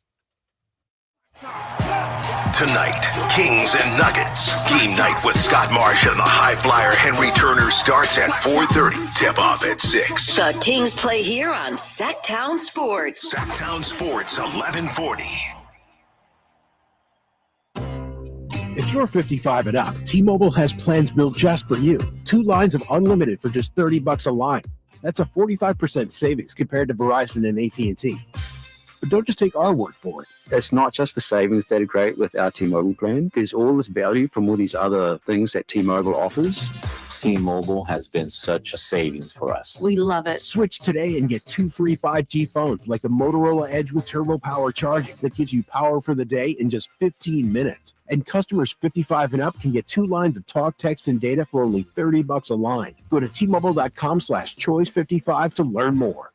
Tonight, Kings and Nuggets. Game night with Scott Marsh and the high flyer Henry Turner starts at 4:30. Tip-off at 6. The Kings play here on Sacktown Sports. Sacktown Sports, 1140. If you're 55 and up, T-Mobile has plans built just for you. 2 lines of unlimited for just $30 a line. That's a 45% savings compared to Verizon and AT&T. But don't just take our word for it. It's not just the savings that are great with our T-Mobile plan. There's all this value from all these other things that T-Mobile offers. T-Mobile has been such a savings for us. We love it. Switch today and get 2 free 5G phones like the Motorola Edge with Turbo Power charging that gives you power for the day in just 15 minutes. And customers 55 and up can get 2 lines of talk, text, and data for only $30 a line. Go to T-Mobile.com/choice55 to learn more.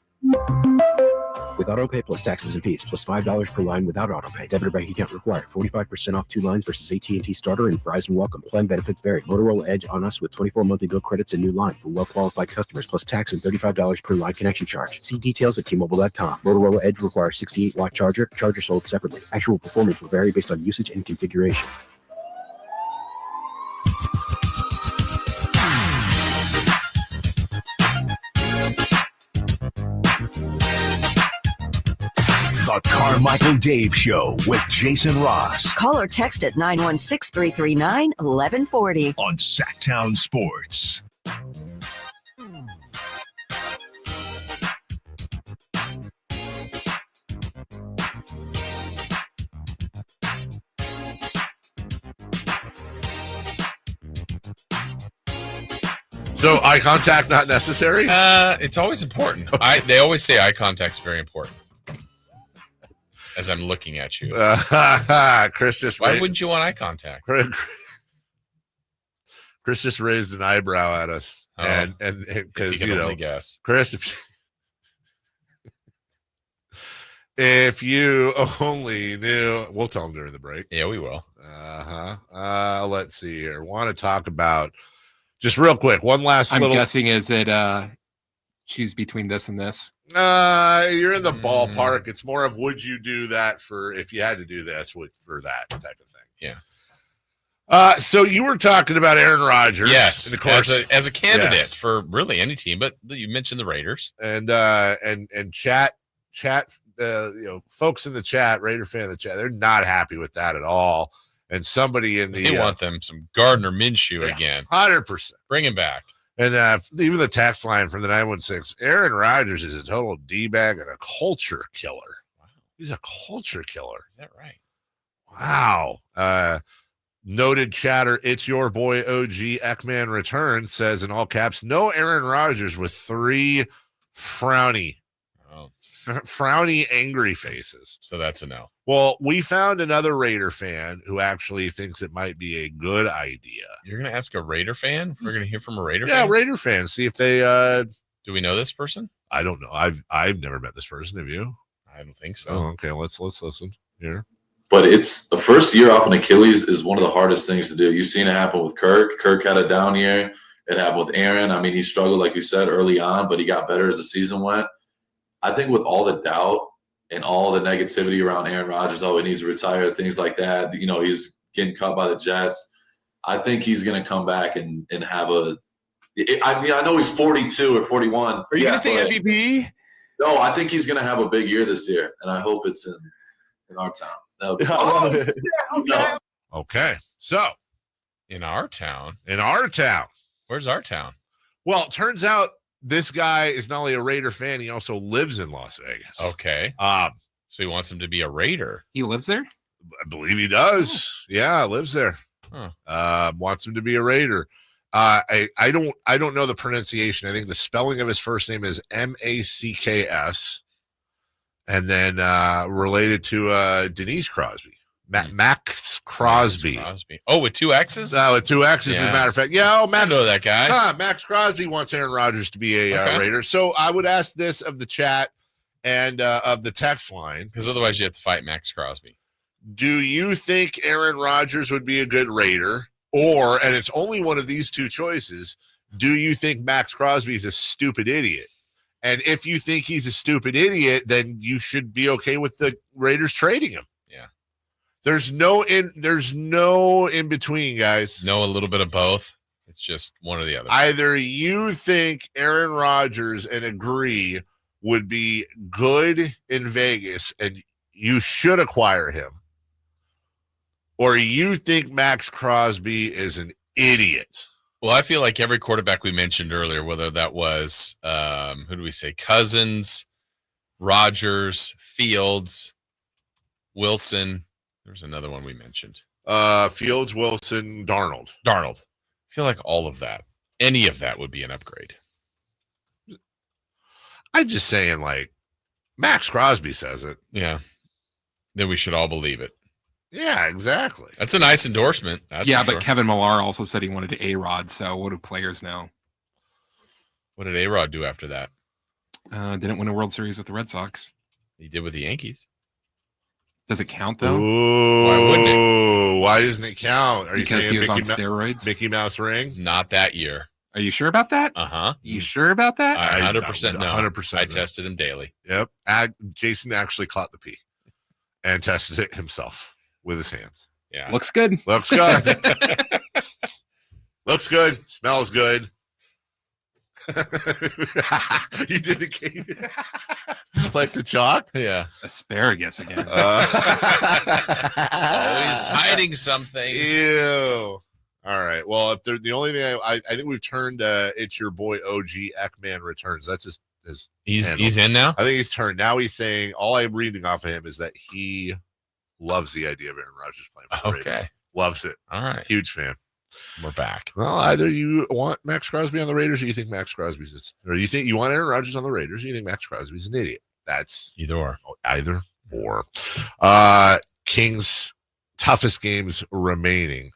With AutoPay plus taxes and fees, plus $5 per line without AutoPay. Debit or bank account required. 45% off 2 lines versus AT&T Starter and Verizon Welcome. Plan benefits vary. Motorola Edge on us with 24 monthly bill credits and new line for well-qualified customers, plus tax and $35 per line connection charge. See details at T-Mobile.com. Motorola Edge requires 68-watt charger. Charger sold separately. Actual performance will vary based on usage and configuration. The Carmichael Dave Show with Jason Ross. Call or text at 916-339-1140. On Sacktown Sports. So eye contact not necessary? It's always important. Okay. They always say eye contact's very important. As I'm looking at you. Chris just Why wouldn't you want eye contact? Chris just raised an eyebrow at us. Oh, and because you know, guess. Chris, if you only knew, we'll tell him during the break. Yeah, we will. Let's see here. Want to talk about just real quick. One last I'm little. guessing is it choose between this and this? You're in the ballpark. It's more of would you do that for if you had to do this for that type of thing. Yeah. So you were talking about Aaron Rodgers. Yes, and of course, as a candidate for really any team, but you mentioned the Raiders and chat, folks in the chat, Raider fan in the chat, they're not happy with that at all. And somebody in the they want them some Gardner Minshew again, 100%. Bring him back. And even the text line from the 916, Aaron Rodgers is a total D-bag and a culture killer. Wow. He's a culture killer. Is that right? Wow. Noted chatter, it's your boy OG Ekman returns, says in all caps, no Aaron Rodgers with 3 frowny angry faces. So that's a no. Well, we found another Raider fan who actually thinks it might be a good idea. You're going to ask a Raider fan? We're going to hear from a Raider fan? fan? Yeah, Raider fan. See if they do we know this person? I don't know. I've never met this person. Have you? I don't think so. Oh, okay. Let's listen here. But it's the first year off an Achilles is one of the hardest things to do. You've seen it happen with Kirk. Kirk had a down year. It happened with Aaron. I mean, he struggled, like you said, early on, but he got better as the season went. I think with all the doubt and all the negativity around Aaron Rodgers, he needs to retire, things like that. He's getting cut by the Jets. I think he's going to come back and have I know he's 42 or 41. Are you going to say MVP? No, I think he's going to have a big year this year, and I hope it's in our town. Okay. So in our town. Where's our town? Well, it turns out this guy is not only a Raider fan, he also lives in Las Vegas. Okay. So he wants him to be a Raider. He lives there? I believe he does. Yeah, lives there. Wants him to be a Raider. I don't know the pronunciation. I think the spelling of his first name is Macks. And then related to Denise Crosby. Max Crosby. Oh, with 2 X's? With 2 X's, as a matter of fact. Yeah, I know that guy. Max Crosby wants Aaron Rodgers to be a Raider. So I would ask this of the chat and of the text line. Because otherwise you have to fight Max Crosby. Do you think Aaron Rodgers would be a good Raider? Or, and it's only one of these 2 choices, do you think Max Crosby is a stupid idiot? And if you think he's a stupid idiot, then you should be okay with the Raiders trading him. Yeah. There's no in between, guys. No, a little bit of both. It's just one or the other. Either you think Aaron Rodgers and agree would be good in Vegas and you should acquire him, or you think Max Crosby is an idiot. Well, I feel like every quarterback we mentioned earlier, whether that was, who do we say, Cousins, Rodgers, Fields, Wilson. There's another one we mentioned. Fields, Wilson, Darnold. I feel like all of that, any of that would be an upgrade. I'm just saying, like, Max Crosby says it. Yeah. Then we should all believe it. Yeah, exactly. That's a nice endorsement. But Kevin Millar also said he wanted A-Rod, so what do players know? What did A-Rod do after that? Didn't win a World Series with the Red Sox. He did with the Yankees. Does it count, though? Ooh, why wouldn't it? Why doesn't it count? Are because you saying he was on steroids? Mickey Mouse ring? Not that year. Are you sure about that? Uh-huh. You sure about that? 100% no. 100%. I tested him daily. Yep. Jason actually caught the pee and tested it himself with his hands. Yeah. Looks good. Looks good. Looks good. Smells good. You did the cake. Like the chalk? Yeah. Asparagus again. Always hiding something. Ew. All right. Well, if they're the only thing I think we've turned it's your boy OG Ekman returns. That's his He's in now? I think he's turned. Now he's saying all I'm reading off of him is that he loves the idea of Aaron Rodgers playing for the Raiders. Loves it. All right. Huge fan. We're back. Well, either you want Max Crosby on the Raiders or you think Max Crosby's or you think you want Aaron Rodgers on the Raiders or you think Max Crosby's an idiot. That's either or. Either or. Kings' toughest games remaining.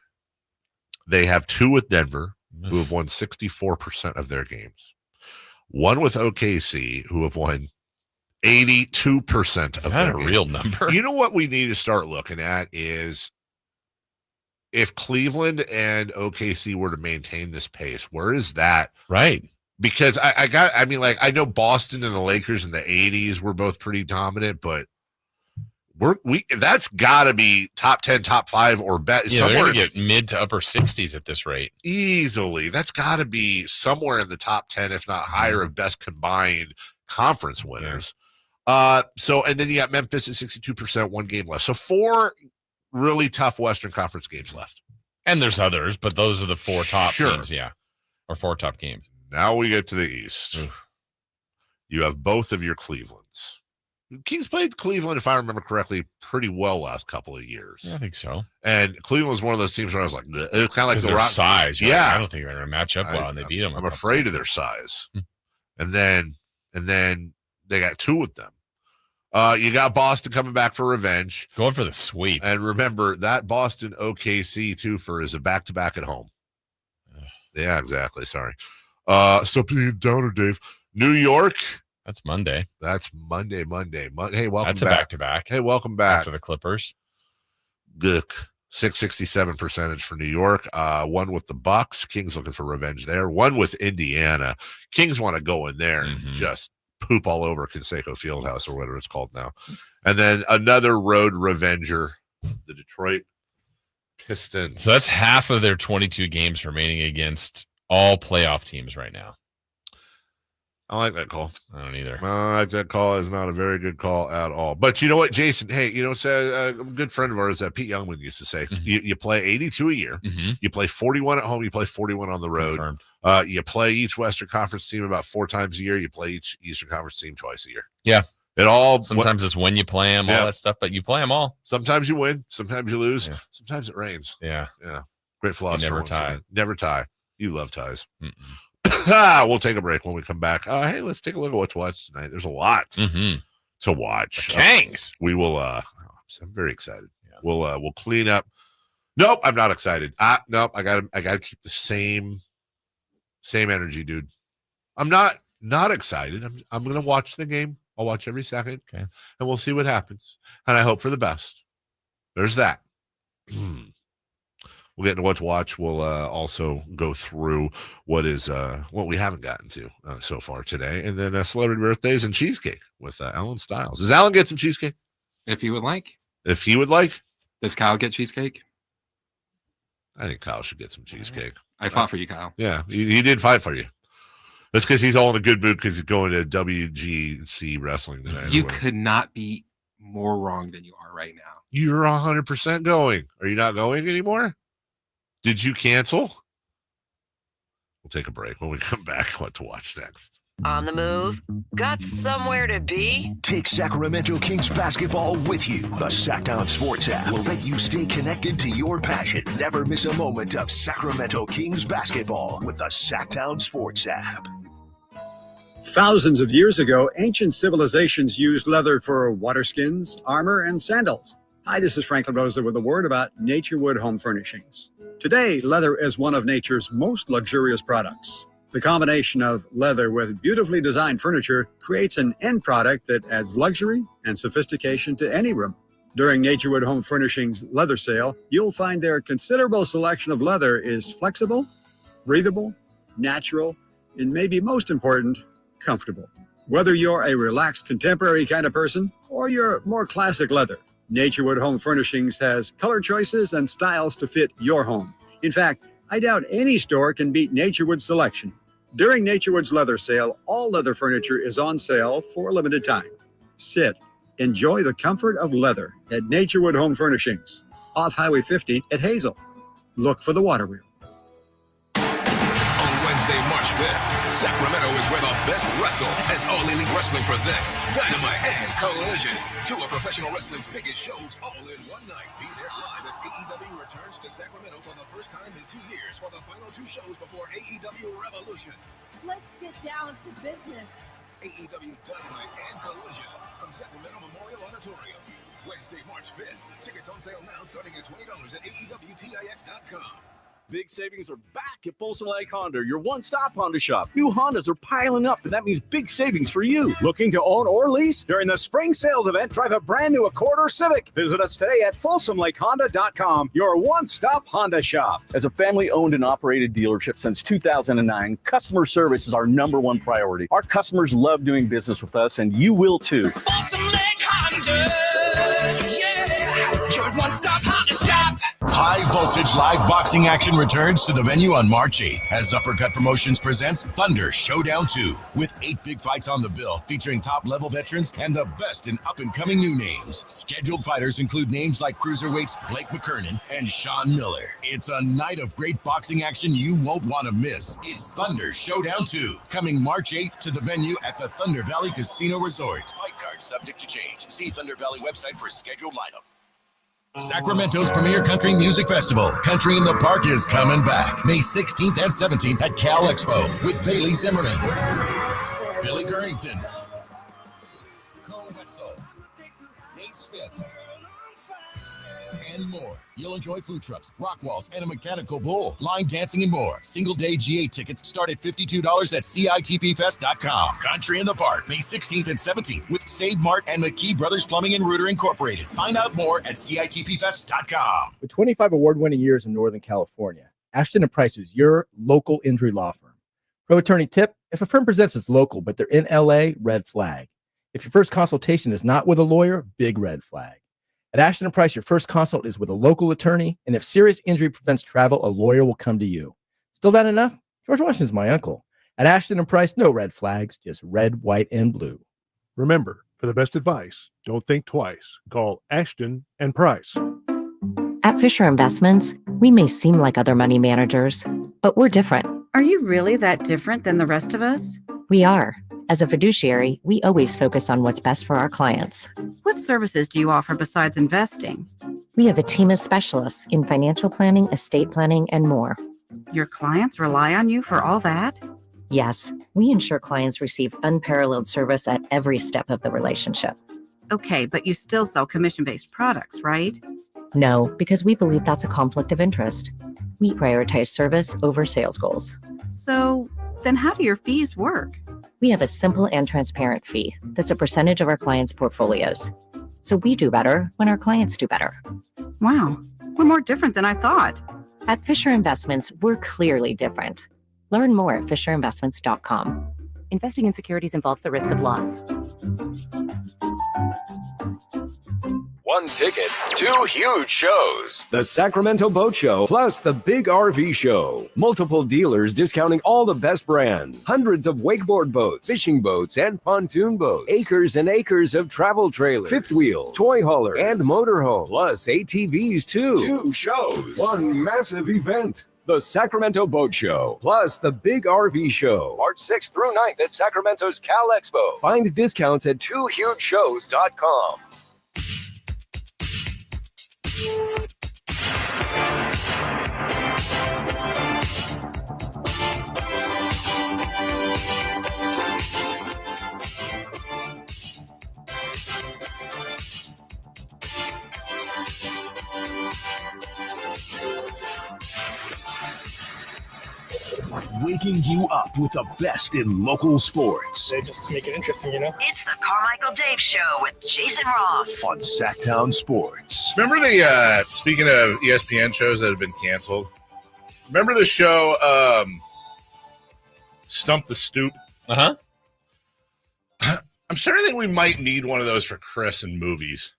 They have 2 with Denver, who have won 64% of their games. 1 with OKC, who have won 82% of their games. Is that a real number? You know what we need to start looking at is if Cleveland and OKC were to maintain this pace, where is that? Right. because I know Boston and the Lakers in the 80s were both pretty dominant, but that's got to be top 10, top 5 or better. Yeah, they're going to get mid to upper 60s at this rate. Easily. That's got to be somewhere in the top 10, if not higher, of best combined conference winners. And then you got Memphis at 62%, 1 game left. So 4 really tough Western Conference games left. And there's others, but those are the 4 top teams, yeah. Or 4 top games. Now we get to the East. Oof. You have both of your Clevelands. Kings played Cleveland, if I remember correctly, pretty well last couple of years. Yeah, I think so. And Cleveland was one of those teams where I was like, it's kind of like their size. Yeah. Like, I don't think they're going to match up well, and they beat them. I'm afraid of their size. And then they got 2 with them. You got Boston coming back for revenge. Going for the sweep. And remember, that Boston OKC twofer is a back-to-back at home. Yeah, exactly. Sorry. Stop being a downer, Dave. New York. That's Monday. That's Monday. Hey, welcome That's back. a back-to-back. Hey, welcome back. After the Clippers. Good. 667 percentage for New York. 1 with the Bucks. Kings looking for revenge there. 1 with Indiana. Kings want to go in there and just poop all over Conseco Fieldhouse or whatever it's called now. And then another road revenger, the Detroit Pistons. So that's half of their 22 games remaining against all playoff teams right now. I like that call. I don't either. I like that call. Is not a very good call at all. But you know what, Jason? Hey, it's a good friend of ours that Pete Youngman used to say, you play 82 a year. You play 41 at home. You play 41 on the road. Confirmed. You play each Western Conference team about 4 times a year. You play each Eastern Conference team twice a year. Yeah. Sometimes it's when you play them, all that stuff, but you play them all. Sometimes you win. Sometimes you lose. Yeah. Sometimes it rains. Yeah. Great philosophy. Never tie. You love ties. We'll take a break when we come back. Hey, let's take a look at what's watched tonight. There's a lot to watch. The Kings. We will. I'm very excited. Yeah. We'll clean up. Nope, I'm not excited. Nope, I gotta keep the same energy, dude. I'm not excited. I'm gonna watch the game. I'll watch every second, and we'll see what happens. And I hope for the best. There's that. We'll get into what to watch. We'll also go through what we haven't gotten to so far today, and then celebrity birthdays and cheesecake with Alan Stiles. Does Alan get some cheesecake? If he would like. If he would like. Does Kyle get cheesecake? I think Kyle should get some cheesecake. I fought for you, Kyle. Yeah, he did fight for you. That's because he's all in a good mood because he's going to WGC wrestling tonight. You could not be more wrong than you are right now. You're 100% going. Are you not going anymore? Did you cancel? We'll take a break. When we come back, what to watch next. On the move? Got somewhere to be? Take Sacramento Kings basketball with you. The Sacktown Sports app will let you stay connected to your passion. Never miss a moment of Sacramento Kings basketball with the Sacktown Sports app. Thousands of years ago, ancient civilizations used leather for water skins, armor, and sandals. Hi, this is Franklin Rosa with a word about Naturewood Home Furnishings. Today, leather is one of nature's most luxurious products. The combination of leather with beautifully designed furniture creates an end product that adds luxury and sophistication to any room. During Naturewood Home Furnishings leather sale, you'll find their considerable selection of leather is flexible, breathable, natural, and maybe most important, comfortable. Whether you're a relaxed contemporary kind of person or you're more classic leather, Naturewood Home Furnishings has color choices and styles to fit your home. In fact, I doubt any store can beat Naturewood's selection. During Naturewood's leather sale, all leather furniture is on sale for a limited time. Sit, enjoy the comfort of leather at Naturewood Home Furnishings, off Highway 50 at Hazel. Look for the water wheel. On Wednesday, March 5th, Sacramento is where the best wrestle as All Elite Wrestling presents Dynamite and Collision, 2 of professional wrestling's biggest shows all in one night. Be there live as AEW returns to Sacramento for the first time in 2 years for the final 2 shows before AEW Revolution. Let's get down to business. AEW Dynamite and Collision from Sacramento Memorial Auditorium. Wednesday, March 5th. Tickets on sale now starting at $20 at AEWTIX.com. Big savings are back at Folsom Lake Honda, your one-stop Honda shop. New Hondas are piling up, and that means big savings for you. Looking to own or lease? During the spring sales event, drive a brand new Accord or Civic. Visit us today at FolsomLakeHonda.com, your one-stop Honda shop. As a family-owned and operated dealership since 2009, customer service is our number one priority. Our customers love doing business with us, and you will too. Folsom Lake Honda, yeah, your one-stop Honda shop. High voltage live boxing action returns to the venue on March 8th as Uppercut Promotions presents Thunder Showdown 2 with 8 big fights on the bill featuring top-level veterans and the best in up-and-coming new names. Scheduled fighters include names like cruiserweights Blake McKernan and Sean Miller. It's a night of great boxing action you won't want to miss. It's Thunder Showdown 2 coming March 8th to the venue at the Thunder Valley Casino Resort. Fight cards subject to change. See Thunder Valley website for scheduled lineup. Sacramento's premier country music festival, Country in the Park, is coming back May 16th and 17th at Cal Expo with Bailey Zimmerman, Billy Gurrington, Cole Wetzel, Nate Smith, and more. You'll enjoy food trucks, rock walls, and a mechanical bull, line dancing, and more. Single-day GA tickets start at $52 at CITPFest.com. Country in the Park, May 16th and 17th with Save Mart and McKee Brothers Plumbing and Rooter Incorporated. Find out more at CITPFest.com. With 25 award-winning years in Northern California, Ashton & Price is your local injury law firm. Pro attorney tip: if a firm presents as local but they're in LA, red flag. If your first consultation is not with a lawyer, big red flag. At Ashton & Price, your first consult is with a local attorney, and if serious injury prevents travel, a lawyer will come to you. Still not enough? George Washington's my uncle. At Ashton & Price, no red flags, just red, white, and blue. Remember, for the best advice, don't think twice. Call Ashton & Price. At Fisher Investments, we may seem like other money managers, but we're different. Are you really that different than the rest of us? We are. As a fiduciary, we always focus on what's best for our clients. What services do you offer besides investing? We have a team of specialists in financial planning, estate planning, and more. Your clients rely on you for all that? Yes, we ensure clients receive unparalleled service at every step of the relationship. Okay, but you still sell commission-based products, right? No, because we believe that's a conflict of interest. We prioritize service over sales goals. So then how do your fees work? We have a simple and transparent fee that's a percentage of our clients' portfolios. So we do better when our clients do better. Wow, we're more different than I thought. At Fisher Investments, we're clearly different. Learn more at FisherInvestments.com. Investing in securities involves the risk of loss. One ticket, 2 huge shows. The Sacramento Boat Show plus the Big RV Show. Multiple dealers discounting all the best brands. Hundreds of wakeboard boats, fishing boats, and pontoon boats. Acres and acres of travel trailers, fifth wheel, toy hauler, and motorhome. Plus ATVs too. 2 shows. One massive event. The Sacramento Boat Show, plus the Big RV Show, March 6th through 9th at Sacramento's Cal Expo. Find discounts at 2hugeshows.com. Waking you up with the best in local sports. They just make it interesting, you know? It's the Carmichael Dave Show with Jason Ross. On Sacktown Sports. Remember the, speaking of ESPN shows that have been canceled, remember the show Stump the Stoop? Uh-huh. I'm starting to think we might need one of those for Chris in movies.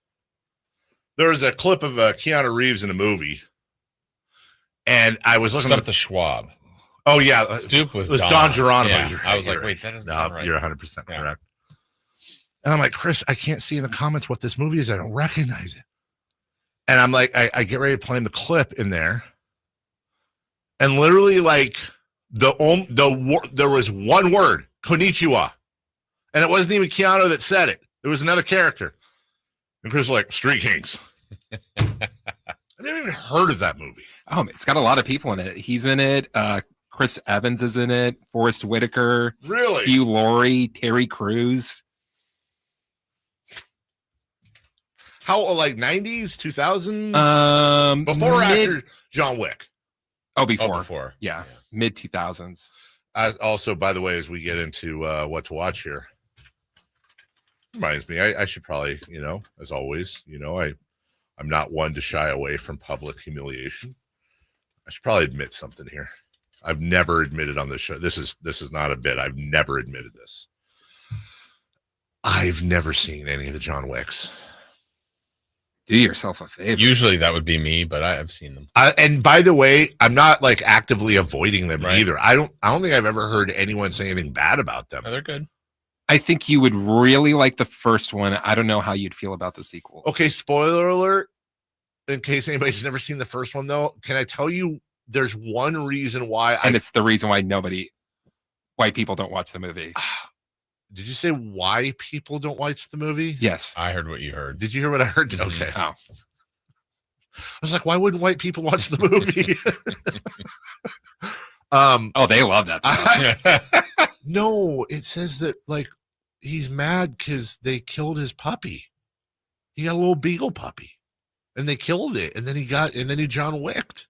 There was a clip of Keanu Reeves in a movie, and I was looking Stump at the Schwab. Oh, yeah. Stoop was Don Geronimo. Yeah. I was like, wait, that doesn't sound right. You're 100% correct. And I'm like, Chris, I can't see in the comments what this movie is. I don't recognize it. And I'm like, I get ready to play the clip in there. And literally, like, there was one word, konnichiwa. And it wasn't even Keanu that said it. It was another character. And Chris was like, Street Kings. I never even heard of that movie. Oh, it's got a lot of people in it. He's in it. Chris Evans is in it. Forrest Whitaker. Really? Hugh Laurie. Terry Crews. How, like 90s, 2000s? Before or after John Wick? Oh, before. Before. Yeah. Mid 2000s. Also, by the way, as we get into what to watch here, reminds me, I should probably, as always, I'm not one to shy away from public humiliation. I should probably admit something here. I've never admitted on this show. This is not a bit. I've never admitted this. I've never seen any of the John Wicks. Do yourself a favor. Usually that would be me, but I've seen them. And by the way, I'm not like actively avoiding them either. I don't think I've ever heard anyone say anything bad about them. Oh, they're good. I think you would really like the first one. I don't know how you'd feel about the sequel. Okay, spoiler alert. In case anybody's never seen the first one, though, can I tell you there's one reason why it's the reason why white people don't watch the movie. Did you say why people don't watch the movie? Yes. I heard what you heard. Did you hear what I heard? Mm-hmm. Okay. Oh. I was like, why wouldn't white people watch the movie? They love that stuff. No, it says that like he's mad because they killed his puppy. He got a little beagle puppy, and they killed it, and then he John Wicked.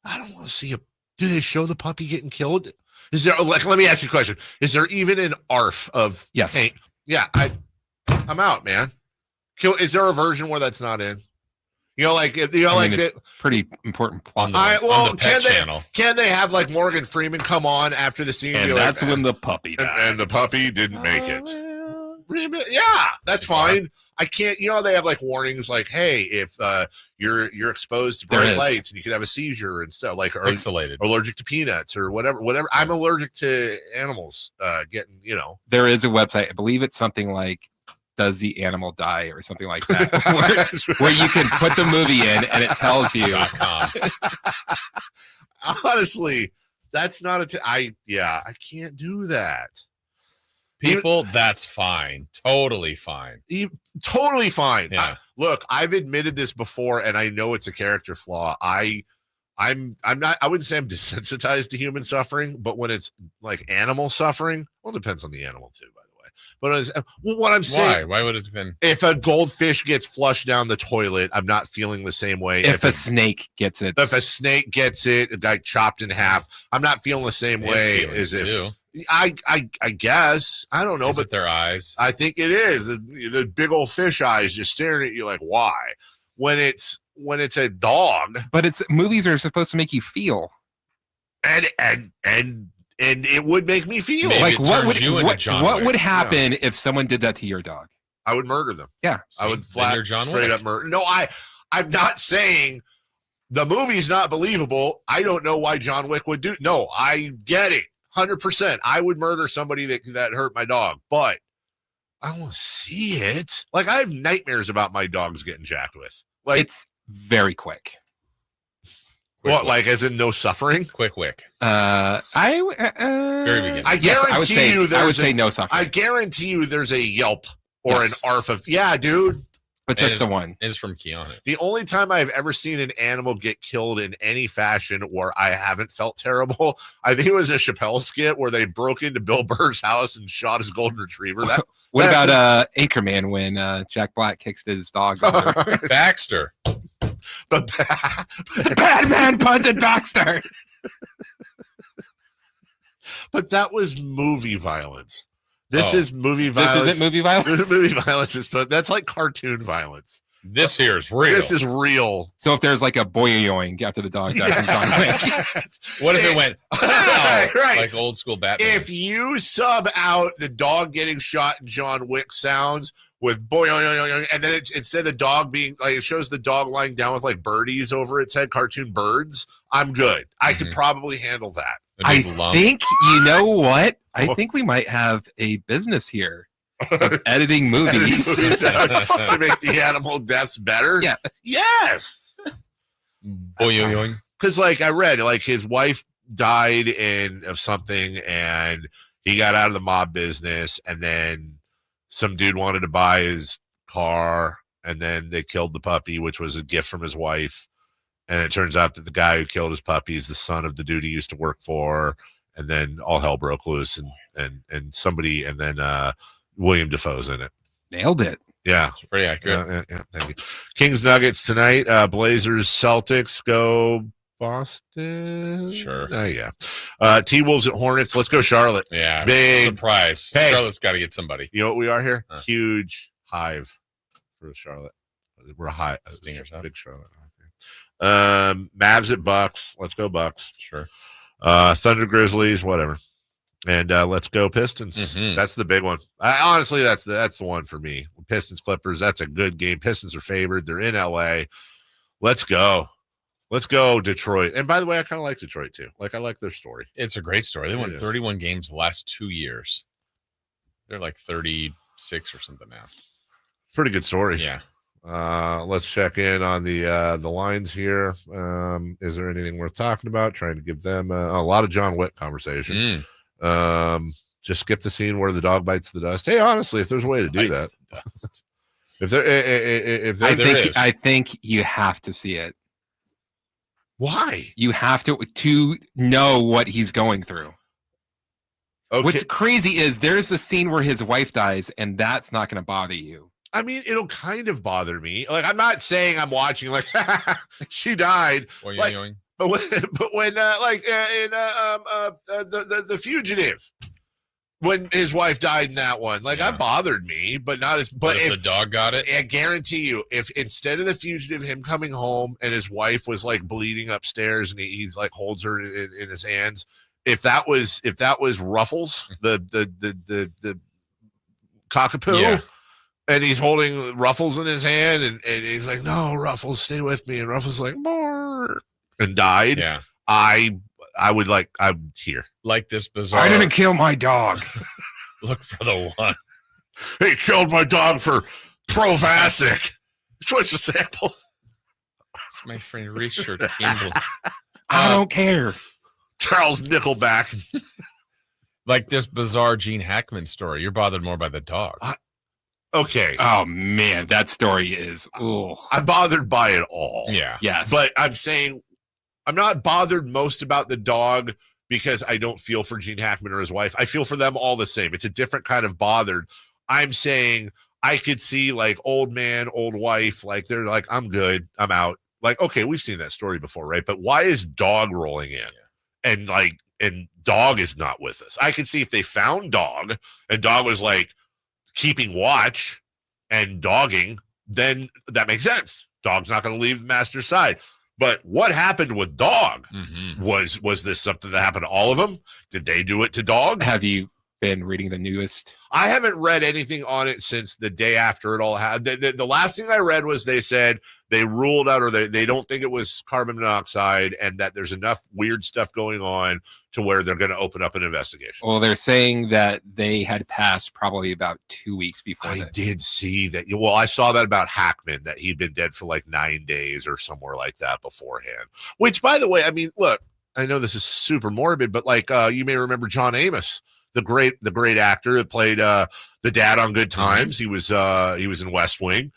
I don't want to see do they show the puppy getting killed? Is there let me ask you a question. Is there even an ARF of paint? Yeah, I'm out, man. Is there a version where that's not in? It's pretty important plot. On the pet channel. Can they have like Morgan Freeman come on after the scene? And that's when the puppy died. And the puppy didn't make it. Yeah, that's fine. I can't. They have like warnings, like, hey, if you're exposed to bright lights, and you could have a seizure and stuff, like, or allergic to peanuts or whatever. I'm allergic to animals. Getting. There is a website. I believe it's something like "Does the Animal Die" or something like that, where you can put the movie in and it tells you. Honestly, that's not I can't do that. People, that's fine. Totally fine. Totally fine. Yeah. Look, I've admitted this before, and I know it's a character flaw. I'm not. I wouldn't say I'm desensitized to human suffering, but when it's like animal suffering, well, it depends on the animal too, by the way. But what I'm saying, why would it depend? If a goldfish gets flushed down the toilet, I'm not feeling the same way. If a snake gets it, if a snake gets it, like chopped in half, I'm not feeling the same way as if. I guess I don't know, but their eyes. I think it is the big old fish eyes just staring at you like, why? When it's a dog, but movies are supposed to make you feel, and it would make me feel. Maybe like what would happen Yeah. if someone did that to your dog? I would murder them. Yeah, I would straight up murder. No, I'm not saying the movie's not believable. I don't know why John Wick would do. No, I get it. 100%. I would murder somebody that hurt my dog, but I don't want to see it. Like, I have nightmares about my dogs getting jacked with. Like, it's very quick. What, like as in no suffering? Quick wick. Very beginning. I guarantee you I would say no suffering. I guarantee you there's a Yelp or an ARF of, yeah, dude. But just the one. Is from Keanu. The only time I've ever seen an animal get killed in any fashion where I haven't felt terrible, I think it was a Chappelle skit where they broke into Bill Burr's house and shot his golden retriever. What about Anchorman when Jack Black kicks his dog? Baxter. But Batman punted Baxter. But that was movie violence. This is movie violence. This isn't movie violence? Movie violence but that's like cartoon violence. This here is real. This is real. So if there's like a boing after the dog dies in John Wick. What if it went right. like old school Batman? If you sub out the dog getting shot in John Wick sounds with boing, and then instead of the dog being like, it shows the dog lying down with like birdies over its head, cartoon birds, I'm good. I could probably handle that. I think, you know what? I think we might have a business here of editing movies to make the animal deaths better. Yeah. Yes. Because like I read, like his wife died of something, and he got out of the mob business, and then some dude wanted to buy his car, and then they killed the puppy, which was a gift from his wife. And it turns out that the guy who killed his puppy is the son of the dude he used to work for. And then all hell broke loose, and somebody, and then William Dafoe's in it. Nailed it. Yeah. It's pretty accurate. Yeah, thank you. Kings Nuggets tonight. Blazers Celtics. Go Boston. Sure. Oh, yeah. T-Wolves at Hornets. Let's go Charlotte. Yeah. Big surprise. Hey. Charlotte's got to get somebody. You know what we are here? Huge hive for Charlotte. We're a hive. Stingers up. Big Charlotte. Okay. Mavs at Bucks. Let's go Bucks. Sure. Thunder Grizzlies, whatever. And let's go Pistons. Mhm. That's the big one. Honestly, that's the one for me. Pistons Clippers. That's a good game. Pistons are favored. They're in LA. Let's go. Let's go Detroit. And by the way, I kind of like Detroit too. Like I like their story. It's a great story. They It won is. 31 games the last 2 years. They're like 36 or something now. Pretty good story. Yeah. Let's check in on the lines here. Is there anything worth talking about? Trying to give them a lot of John Wick conversation. Just skip the scene where the dog bites the dust. Hey, honestly, if there's a way to do that, if there I think you have to see it. Why? You have to know what he's going through. Okay. What's crazy is there's a scene where his wife dies, and that's not going to bother you. I mean, it'll kind of bother me. Like, I'm not saying I'm watching like she died. Like, but when in the Fugitive, when his wife died in that one, like that bothered me, but not as. But if the dog got it, I guarantee you, if instead of the Fugitive, him coming home and his wife was like bleeding upstairs and he's like holds her in his hands. If that was Ruffles, the cockapoo. Yeah. And he's holding Ruffles in his hand, and he's like, "No, Ruffles, stay with me." And Ruffles like, "More," and died. Yeah, I'm here. Like this bizarre. I didn't kill my dog. Look for the one. He killed my dog for Provasic. Switch the samples. It's my friend Richard Campbell. I don't care. Charles Nickelback. Like this bizarre Gene Hackman story. You're bothered more by the dog. Okay. Oh man, that story is. I'm bothered by it all. Yeah. Yes. But I'm saying I'm not bothered most about the dog because I don't feel for Gene Hackman or his wife. I feel for them all the same. It's a different kind of bothered. I'm saying I could see like old man, old wife, like they're like, I'm good, I'm out. Like, okay, we've seen that story before, right? But why is dog rolling in? And dog is not with us. I could see if they found dog and dog was like keeping watch and dogging, then that makes sense. Dog's not going to leave the master's side. But what happened with dog? Was this something that happened to all of them? Did they do it to dog? Have you been reading the newest? I haven't read anything on it since the day after it all happened. The last thing I read was they said they ruled out, or they don't think it was carbon monoxide, and that there's enough weird stuff going on to where they're going to open up an investigation. Well, they're saying that they had passed probably about 2 weeks before. I did see that. Well, I saw that about Hackman, that he'd been dead for like 9 days or somewhere like that beforehand. Which, by the way, I mean, look, I know this is super morbid, but like you may remember John Amos, the great actor that played the dad on Good Times. He was in West Wing.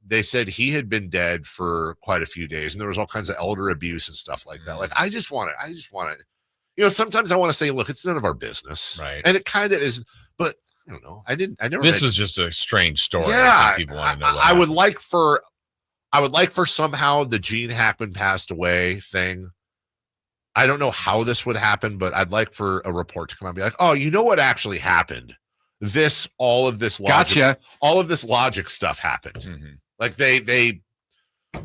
They said he had been dead for quite a few days, and there was all kinds of elder abuse and stuff like that. Like, I just want to, you know, sometimes I want to say, look, it's none of our business. Right. And it kind of is, but I don't know. I never. This was just a strange story. Yeah. I think people want to know. I would like for somehow the Gene Hackman passed away thing. I don't know how this would happen, but I'd like for a report to come out and be like, oh, you know what actually happened? All of this logic stuff happened. Like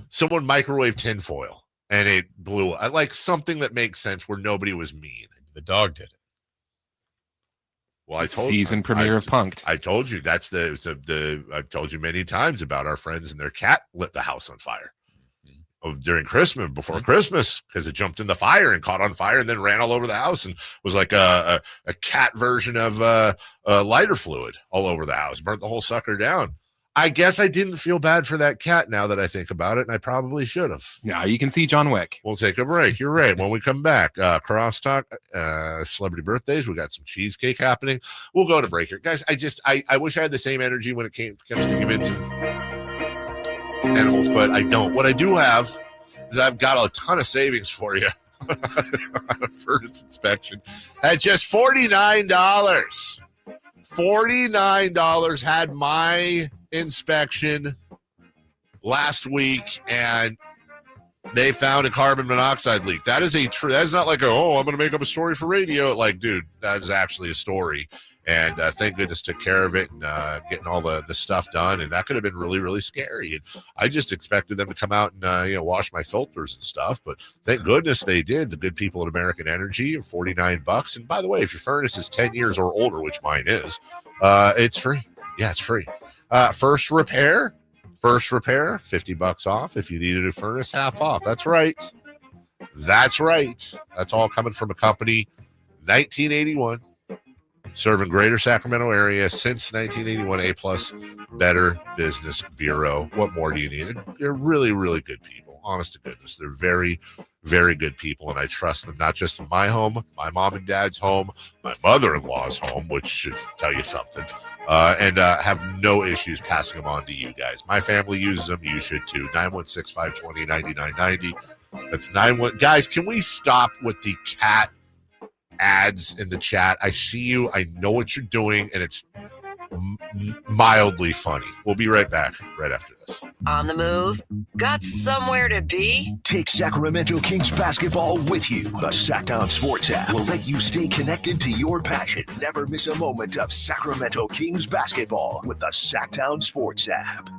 someone microwaved tinfoil and it blew. I like something that makes sense where nobody was mean. The dog did it. Well, Season premiere of Punk'd. I told you that's I've told you many times about our friends and their cat lit the house on fire during Christmas, before Christmas, because it jumped in the fire and caught on fire and then ran all over the house and was like a cat version of lighter fluid all over the house, burnt the whole sucker down. I guess I didn't feel bad for that cat now that I think about it, and I probably should have. Now you can see John Wick. We'll take a break. You're right. When we come back, crosstalk, celebrity birthdays. We got some cheesecake happening. We'll go to break here, guys. I wish I had the same energy when it comes to convincing animals, but I don't. What I do have is I've got a ton of savings for you on a furnace inspection at just $49. $49. Had my inspection last week, and They found a carbon monoxide leak. That is that is not like, I'm going to make up a story for radio. Like, dude, that is actually a story. And thank goodness took care of it and getting all the stuff done. And that could have been really, really scary. And I just expected them to come out and, wash my filters and stuff. But thank goodness they did. The good people at American Energy, $49. And by the way, if your furnace is 10 years or older, which mine is, it's free. Yeah, it's free. First repair, $50 off. If you needed a furnace, half off. That's right. That's all coming from a company, 1981, serving Greater Sacramento area since 1981. A-plus, Better Business Bureau. What more do you need? They're really, really good people. Honest to goodness, they're very, very good people, and I trust them. Not just in my home, my mom and dad's home, my mother-in-law's home, which should tell you something. And have no issues passing them on to you guys. My family uses them. You should too. 916-520-9990. That's 91. Guys, can we stop with the cat ads in the chat? I see you. I know what you're doing, and it's mildly funny. We'll be right back right after this. On the move? Got somewhere to be? Take Sacramento Kings basketball with you. The Sacktown Sports app will let you stay connected to your passion. Never miss a moment of Sacramento Kings basketball with the Sacktown Sports app.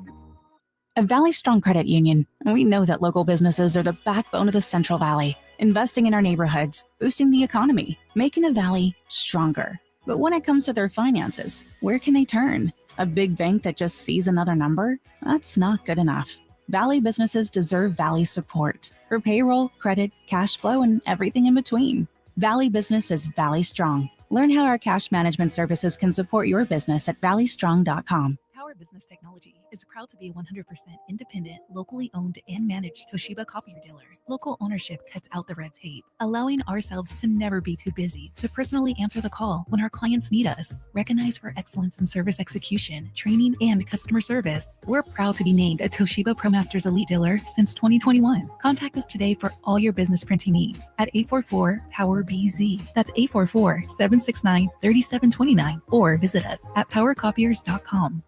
At Valley Strong Credit Union, we know that local businesses are the backbone of the Central Valley, investing in our neighborhoods, boosting the economy, making the Valley stronger. But when it comes to their finances, where can they turn? A big bank that just sees another number? That's not good enough. Valley businesses deserve Valley support for payroll, credit, cash flow, and everything in between. Valley Business is Valley Strong. Learn how our cash management services can support your business at valleystrong.com. Power Business Technology is proud to be 100% independent, locally owned and managed Toshiba copier dealer. Local ownership cuts out the red tape, allowing ourselves to never be too busy to personally answer the call when our clients need us. Recognized for excellence in service execution, training, and customer service, we're proud to be named a Toshiba ProMasters Elite Dealer since 2021. Contact us today for all your business printing needs at 844-POWER-BZ. That's 844-769-3729, or visit us at powercopiers.com.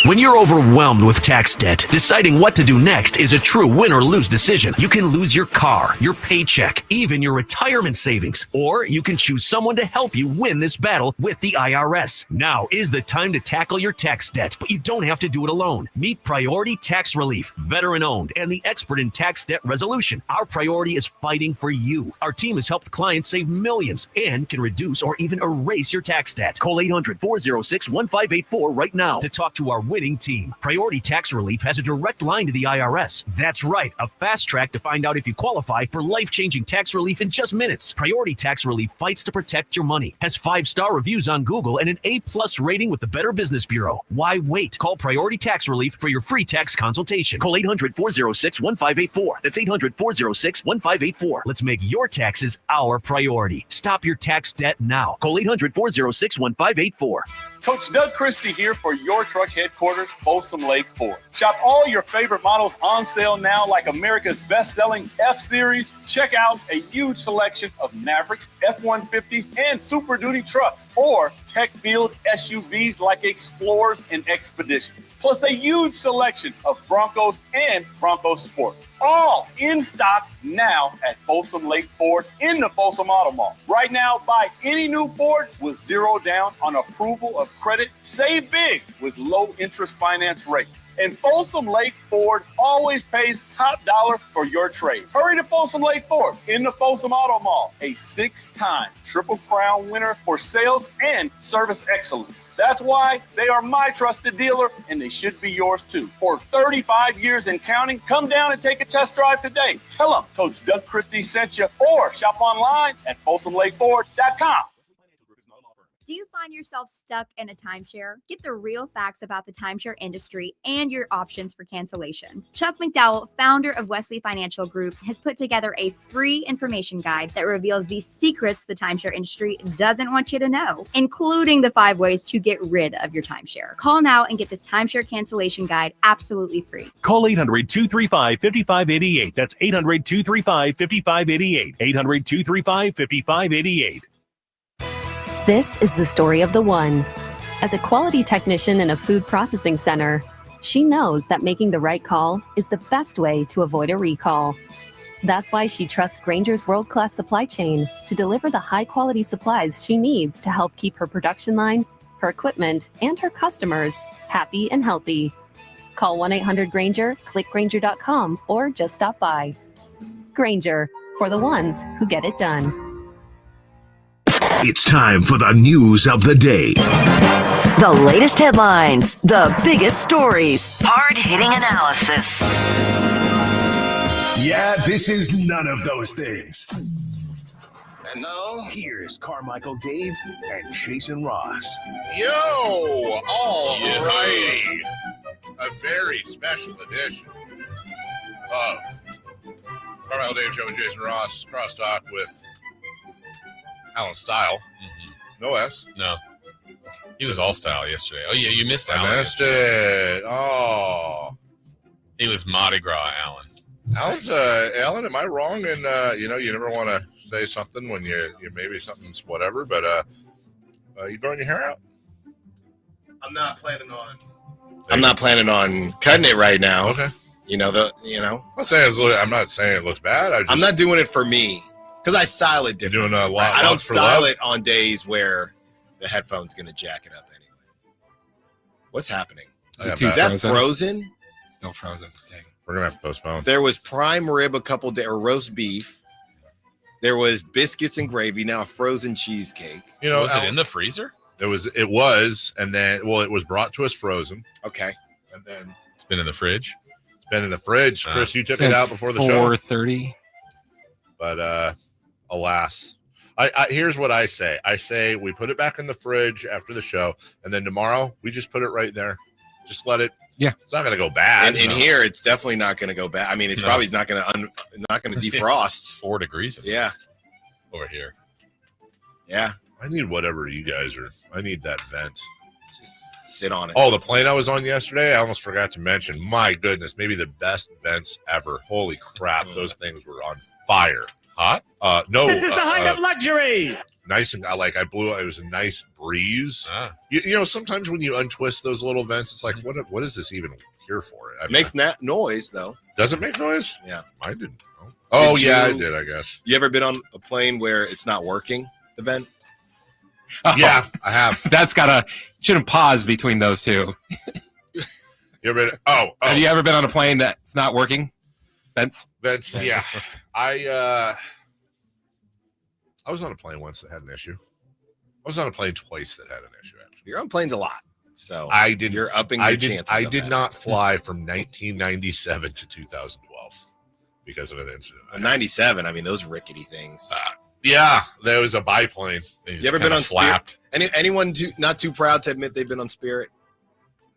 When you're overwhelmed with tax debt, deciding what to do next is a true win or lose decision. You can lose your car, your paycheck, even your retirement savings, or you can choose someone to help you win this battle with the IRS. Now is the time to tackle your tax debt, but you don't have to do it alone. Meet Priority Tax Relief, veteran-owned, and the expert in tax debt resolution. Our priority is fighting for you. Our team has helped clients save millions and can reduce or even erase your tax debt. Call 800-406-1584 right now to talk to our winning team. Priority Tax Relief has a direct line to the IRS. That's right, a fast track to find out if you qualify for life-changing tax relief in just minutes. Priority Tax Relief fights to protect your money, has 5-star reviews on Google, and an A+ rating with the Better Business Bureau. Why wait? Call Priority Tax Relief for your free tax consultation. Call 800-406-1584. That's 800-406-1584. Let's make your taxes our priority. Stop your tax debt now. Call 800-406-1584. Coach Doug Christie here for your truck headquarters, Folsom Lake Ford. Shop all your favorite models on sale now, like America's best-selling F-Series. Check out a huge selection of Mavericks, F-150s, and Super Duty trucks, or tech-filled SUVs like Explorers and Expeditions. Plus a huge selection of Broncos and Bronco Sports. All in stock now at Folsom Lake Ford in the Folsom Auto Mall. Right now, buy any new Ford with zero down on approval of credit. Save big with low interest finance rates. And Folsom Lake Ford always pays top dollar for your trade. Hurry to Folsom Lake Ford in the Folsom Auto Mall, a 6-time Triple Crown winner for sales and service excellence. That's why they are my trusted dealer, and they should be yours too. For 35 years and counting, come down and take a test drive today. Tell them Coach Doug Christie sent you, or shop online at FolsomLakeFord.com. Do you find yourself stuck in a timeshare? Get the real facts about the timeshare industry and your options for cancellation. Chuck McDowell, founder of Wesley Financial Group, has put together a free information guide that reveals the secrets the timeshare industry doesn't want you to know, including the 5 ways to get rid of your timeshare. Call now and get this timeshare cancellation guide absolutely free. Call 800-235-5588. That's 800-235-5588. 800-235-5588. This is the story of the one. As a quality technician in a food processing center, she knows that making the right call is the best way to avoid a recall. That's why she trusts Grainger's world-class supply chain to deliver the high-quality supplies she needs to help keep her production line, her equipment, and her customers happy and healthy. Call 1-800-GRAINGER, click Grainger.com, or just stop by. Grainger, for the ones who get it done. It's time for the news of the day. The latest headlines, the biggest stories, hard-hitting analysis. Yeah, this is none of those things. And now, here's Carmichael Dave and Jason Ross. Yo, all righty. A very special edition of Carmichael Dave Show and Jason Ross. Crosstalk with Alan Style. No S. No. He was all style yesterday. Oh, yeah, you missed Alan. I missed it. Oh. He was Mardi Gras, Alan. Alan, am I wrong? And, you never want to say something when you maybe something's whatever, but you growing your hair out? I'm not planning on cutting it right now. Okay. I'm not saying it looks bad. I'm not doing it for me because I style it different. You're doing a lot. I don't style it on days where the headphone's going to jack it up anyway. What's happening? Is that frozen? It's still frozen. Dang. We're going to have to postpone. There was prime rib a couple days, or roast beef. There was biscuits and gravy, now a frozen cheesecake. Was it in the freezer? It was, and then, it was brought to us frozen. Okay. And then it's been in the fridge. It's been in the fridge. Chris, you took it out before the show. 4:30. But alas. Here's what I say. I say we put it back in the fridge after the show, and then tomorrow we just put it right there. Just let it. Yeah, it's not going to go bad. And here, it's definitely not going to go bad. I mean, it's probably not going to defrost. It's 4 degrees. Yeah, over here. Yeah, I need whatever you guys are. I need that vent. Just sit on it. Oh, the plane I was on yesterday. I almost forgot to mention. My goodness, maybe the best vents ever. Holy crap, those things were on fire. Hot? No. This is the height of luxury. Nice and I blew. It was a nice breeze. Sometimes when you untwist those little vents, it's like, what is this even here for? It makes noise though. Does it make noise? Yeah, I didn't know. Oh yeah, I did. I guess. You ever been on a plane where it's not working? The vent. Oh, yeah, I have. That's shouldn't pause between those two. You ever been? Have you ever been on a plane that's not working? Vents. Yeah. I was on a plane once that had an issue. I was on a plane twice that had an issue. Actually, you're on planes a lot, so I didn't. You're upping your chances. I did not fly from 1997 to 2012 because of an incident. 97. I mean, those rickety things. Yeah, there was a biplane. You ever been on Spirit? Anyone not too proud to admit they've been on Spirit?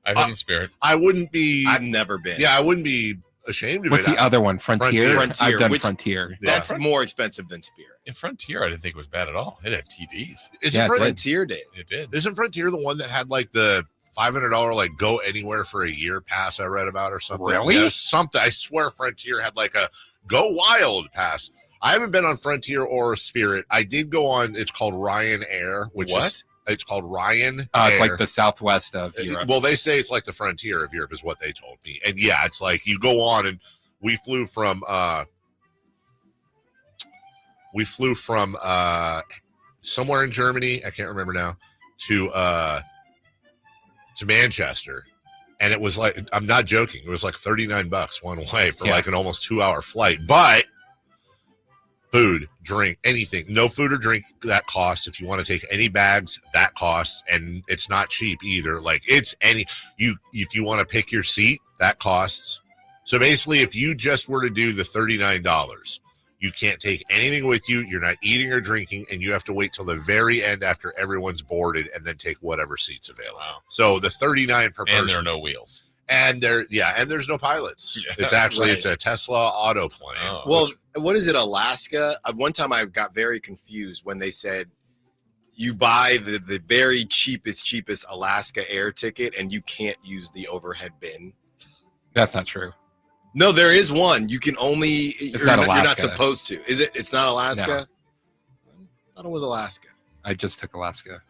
I've been on Spirit. I wouldn't be. I've never been. Yeah, I wouldn't be ashamed of What's it. the other one? Frontier? I've done which, Frontier. That's more expensive than Spirit. In Frontier, I didn't think it was bad at all. It had TVs. Frontier did. It did. Isn't Frontier the one that had like the $500 go anywhere for a year pass I read about or something? Really? Yeah, something. I swear Frontier had like a go wild pass. I haven't been on Frontier or Spirit. I did go on. It's called Ryan Air. It's called Ryan Air. It's like the southwest of Europe. Well, they say it's like the frontier of Europe is what they told me. And yeah, it's like you go on and we flew from somewhere in Germany, I can't remember now, to Manchester. And it was like, I'm not joking, it was like $39 one way for like an almost 2-hour flight. But food, drink, anything. No food or drink, that costs. If you want to take any bags, that costs. And it's not cheap either. Like if you want to pick your seat, that costs. So basically, if you just were to do the $39, you can't take anything with you. You're not eating or drinking, and you have to wait till the very end after everyone's boarded and then take whatever seat's available. Wow. So the $39 per person. And there are no wheels. And there's no pilots. Yeah, it's actually it's a Tesla auto plane. Oh. Well, what is it, Alaska? One time I got very confused when they said you buy the very cheapest Alaska air ticket and you can't use the overhead bin. That's not true. No, there is one. You can only. It's not Alaska. You're not supposed to. Is it? It's not Alaska. No. I thought it was Alaska. I just took Alaska.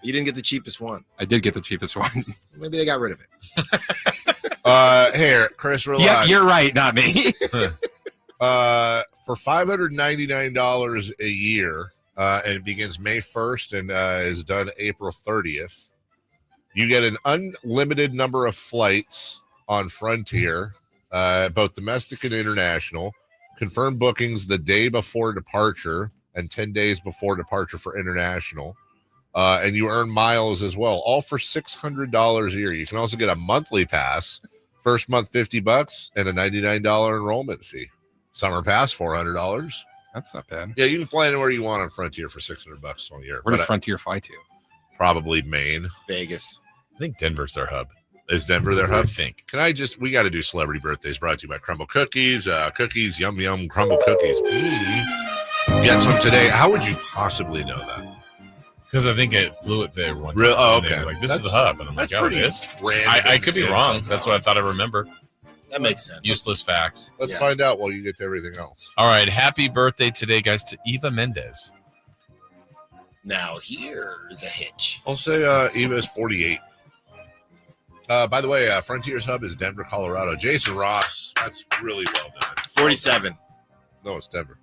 You didn't get the cheapest one. I did get the cheapest one. Maybe they got rid of it. Here, Chris, Yeah, you're right, not me. for $599 a year, and it begins May 1st and is done April 30th. You get an unlimited number of flights on Frontier, both domestic and international. Confirm bookings the day before departure and 10 days before departure for international. And you earn miles as well, all for $600 a year. You can also get a monthly pass, first month $50 and a $99 enrollment fee. Summer pass $400. That's not bad. Yeah, you can fly anywhere you want on Frontier for $600 all year. Where does Frontier fly to? Probably Maine. Vegas. I think Denver's their hub. Is Denver their hub? I think. We got to do celebrity birthdays brought to you by Crumble Cookies. Cookies, yum, yum, Crumble Cookies. Get some today. How would you possibly know that? Because I think it flew it there one Real? time. Oh, And they okay. were like, this is the hub. And I'm like, oh, it is? Random. I could be wrong. That's what I thought I remember. That makes sense. Useless facts. Let's find out while you get to everything else. All right. Happy birthday today, guys, to Eva Mendes. Now here's a hitch. I'll say Eva is 48. By the way, Frontier's hub is Denver, Colorado. Jason Ross, that's really well done. 47. No, it's Denver.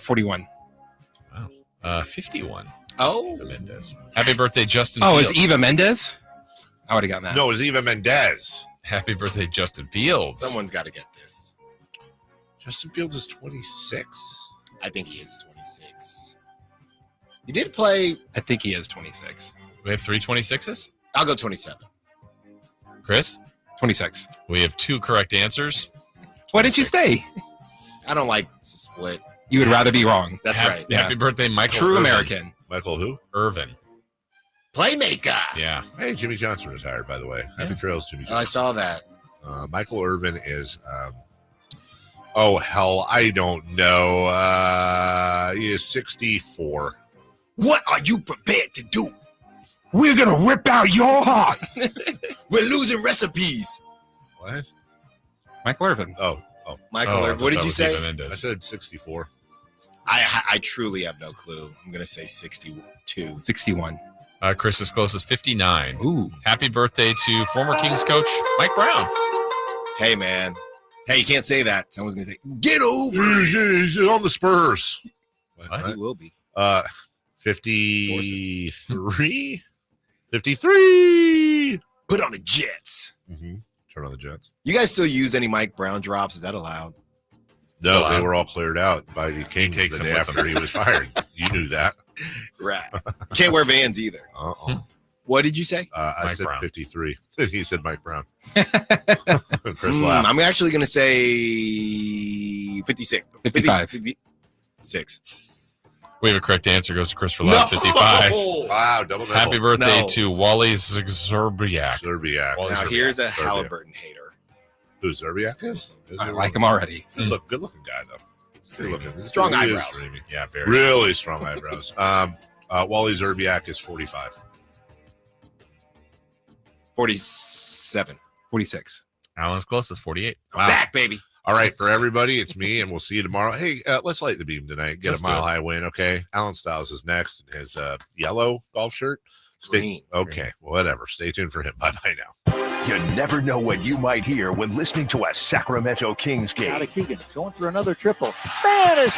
41. Wow. 51. Oh. Mendes. Happy birthday, Justin Oh, Fields. is Eva Mendes? I would have gotten that. No, it's Eva Mendez. Happy birthday, Justin Fields. Someone's got to get this. Justin Fields is 26. I think he is 26. He did play. I think he is 26. We have 3 26s? I'll go 27. Chris? 26. We have 2 correct answers. What did you say? I don't like to split. You would rather be wrong. That's right. Happy birthday, Michael True Irvin. American. Michael who? Irvin. Playmaker. Yeah. Hey, Jimmy Johnson retired, by the way. Happy trails, Jimmy Johnson. I saw that. Michael Irvin is, oh, hell, I don't know. He is 64. What are you prepared to do? We're going to rip out your heart. We're losing recipes. What? Michael Irvin. Oh. Michael Irvin. What did you say? I said 64. I truly have no clue. I'm going to say 62. 61. Chris is close as 59. Ooh. Happy birthday to former Kings coach Mike Brown. Hey, man. Hey, you can't say that. Someone's going to say, get over He's on the Spurs. He will be. 53? 53. Put on the Jets. Mm-hmm. Turn on the Jets. You guys still use any Mike Brown drops? Is that allowed? No, they were all cleared out by the Kings takes the them day with after him. he was fired. You knew that. Right. Can't wear Vans either. What did you say? I Mike said Brown. 53. He said Mike Brown. Chris laughed. I'm actually going to say 56. 55. 56. We have a correct answer. Goes to Chris for love. 55. Wow, double double. Happy birthday No. to Wally Zerbiak. Zerbiak. Wally Now, Zerbiak. here's a Zerbiak. Halliburton hater. Who Zerbiak is? I like him already. Good looking guy, though. Good looking. Strong He is eyebrows. dreamy. Yeah, very. Really strong eyebrows. Wally Zerbiak is 45. 47. 46. Alan's closest, 48. Wow. Back, baby. All right, for everybody, it's me, and we'll see you tomorrow. Hey, let's light the beam tonight. Get Let's a do mile it. high win, okay? Alan Styles is next in his yellow golf shirt. Green. Okay, whatever. Stay tuned for him. Bye-bye now. You never know what you might hear when listening to a Sacramento Kings game. Keegan going for another triple. Man, is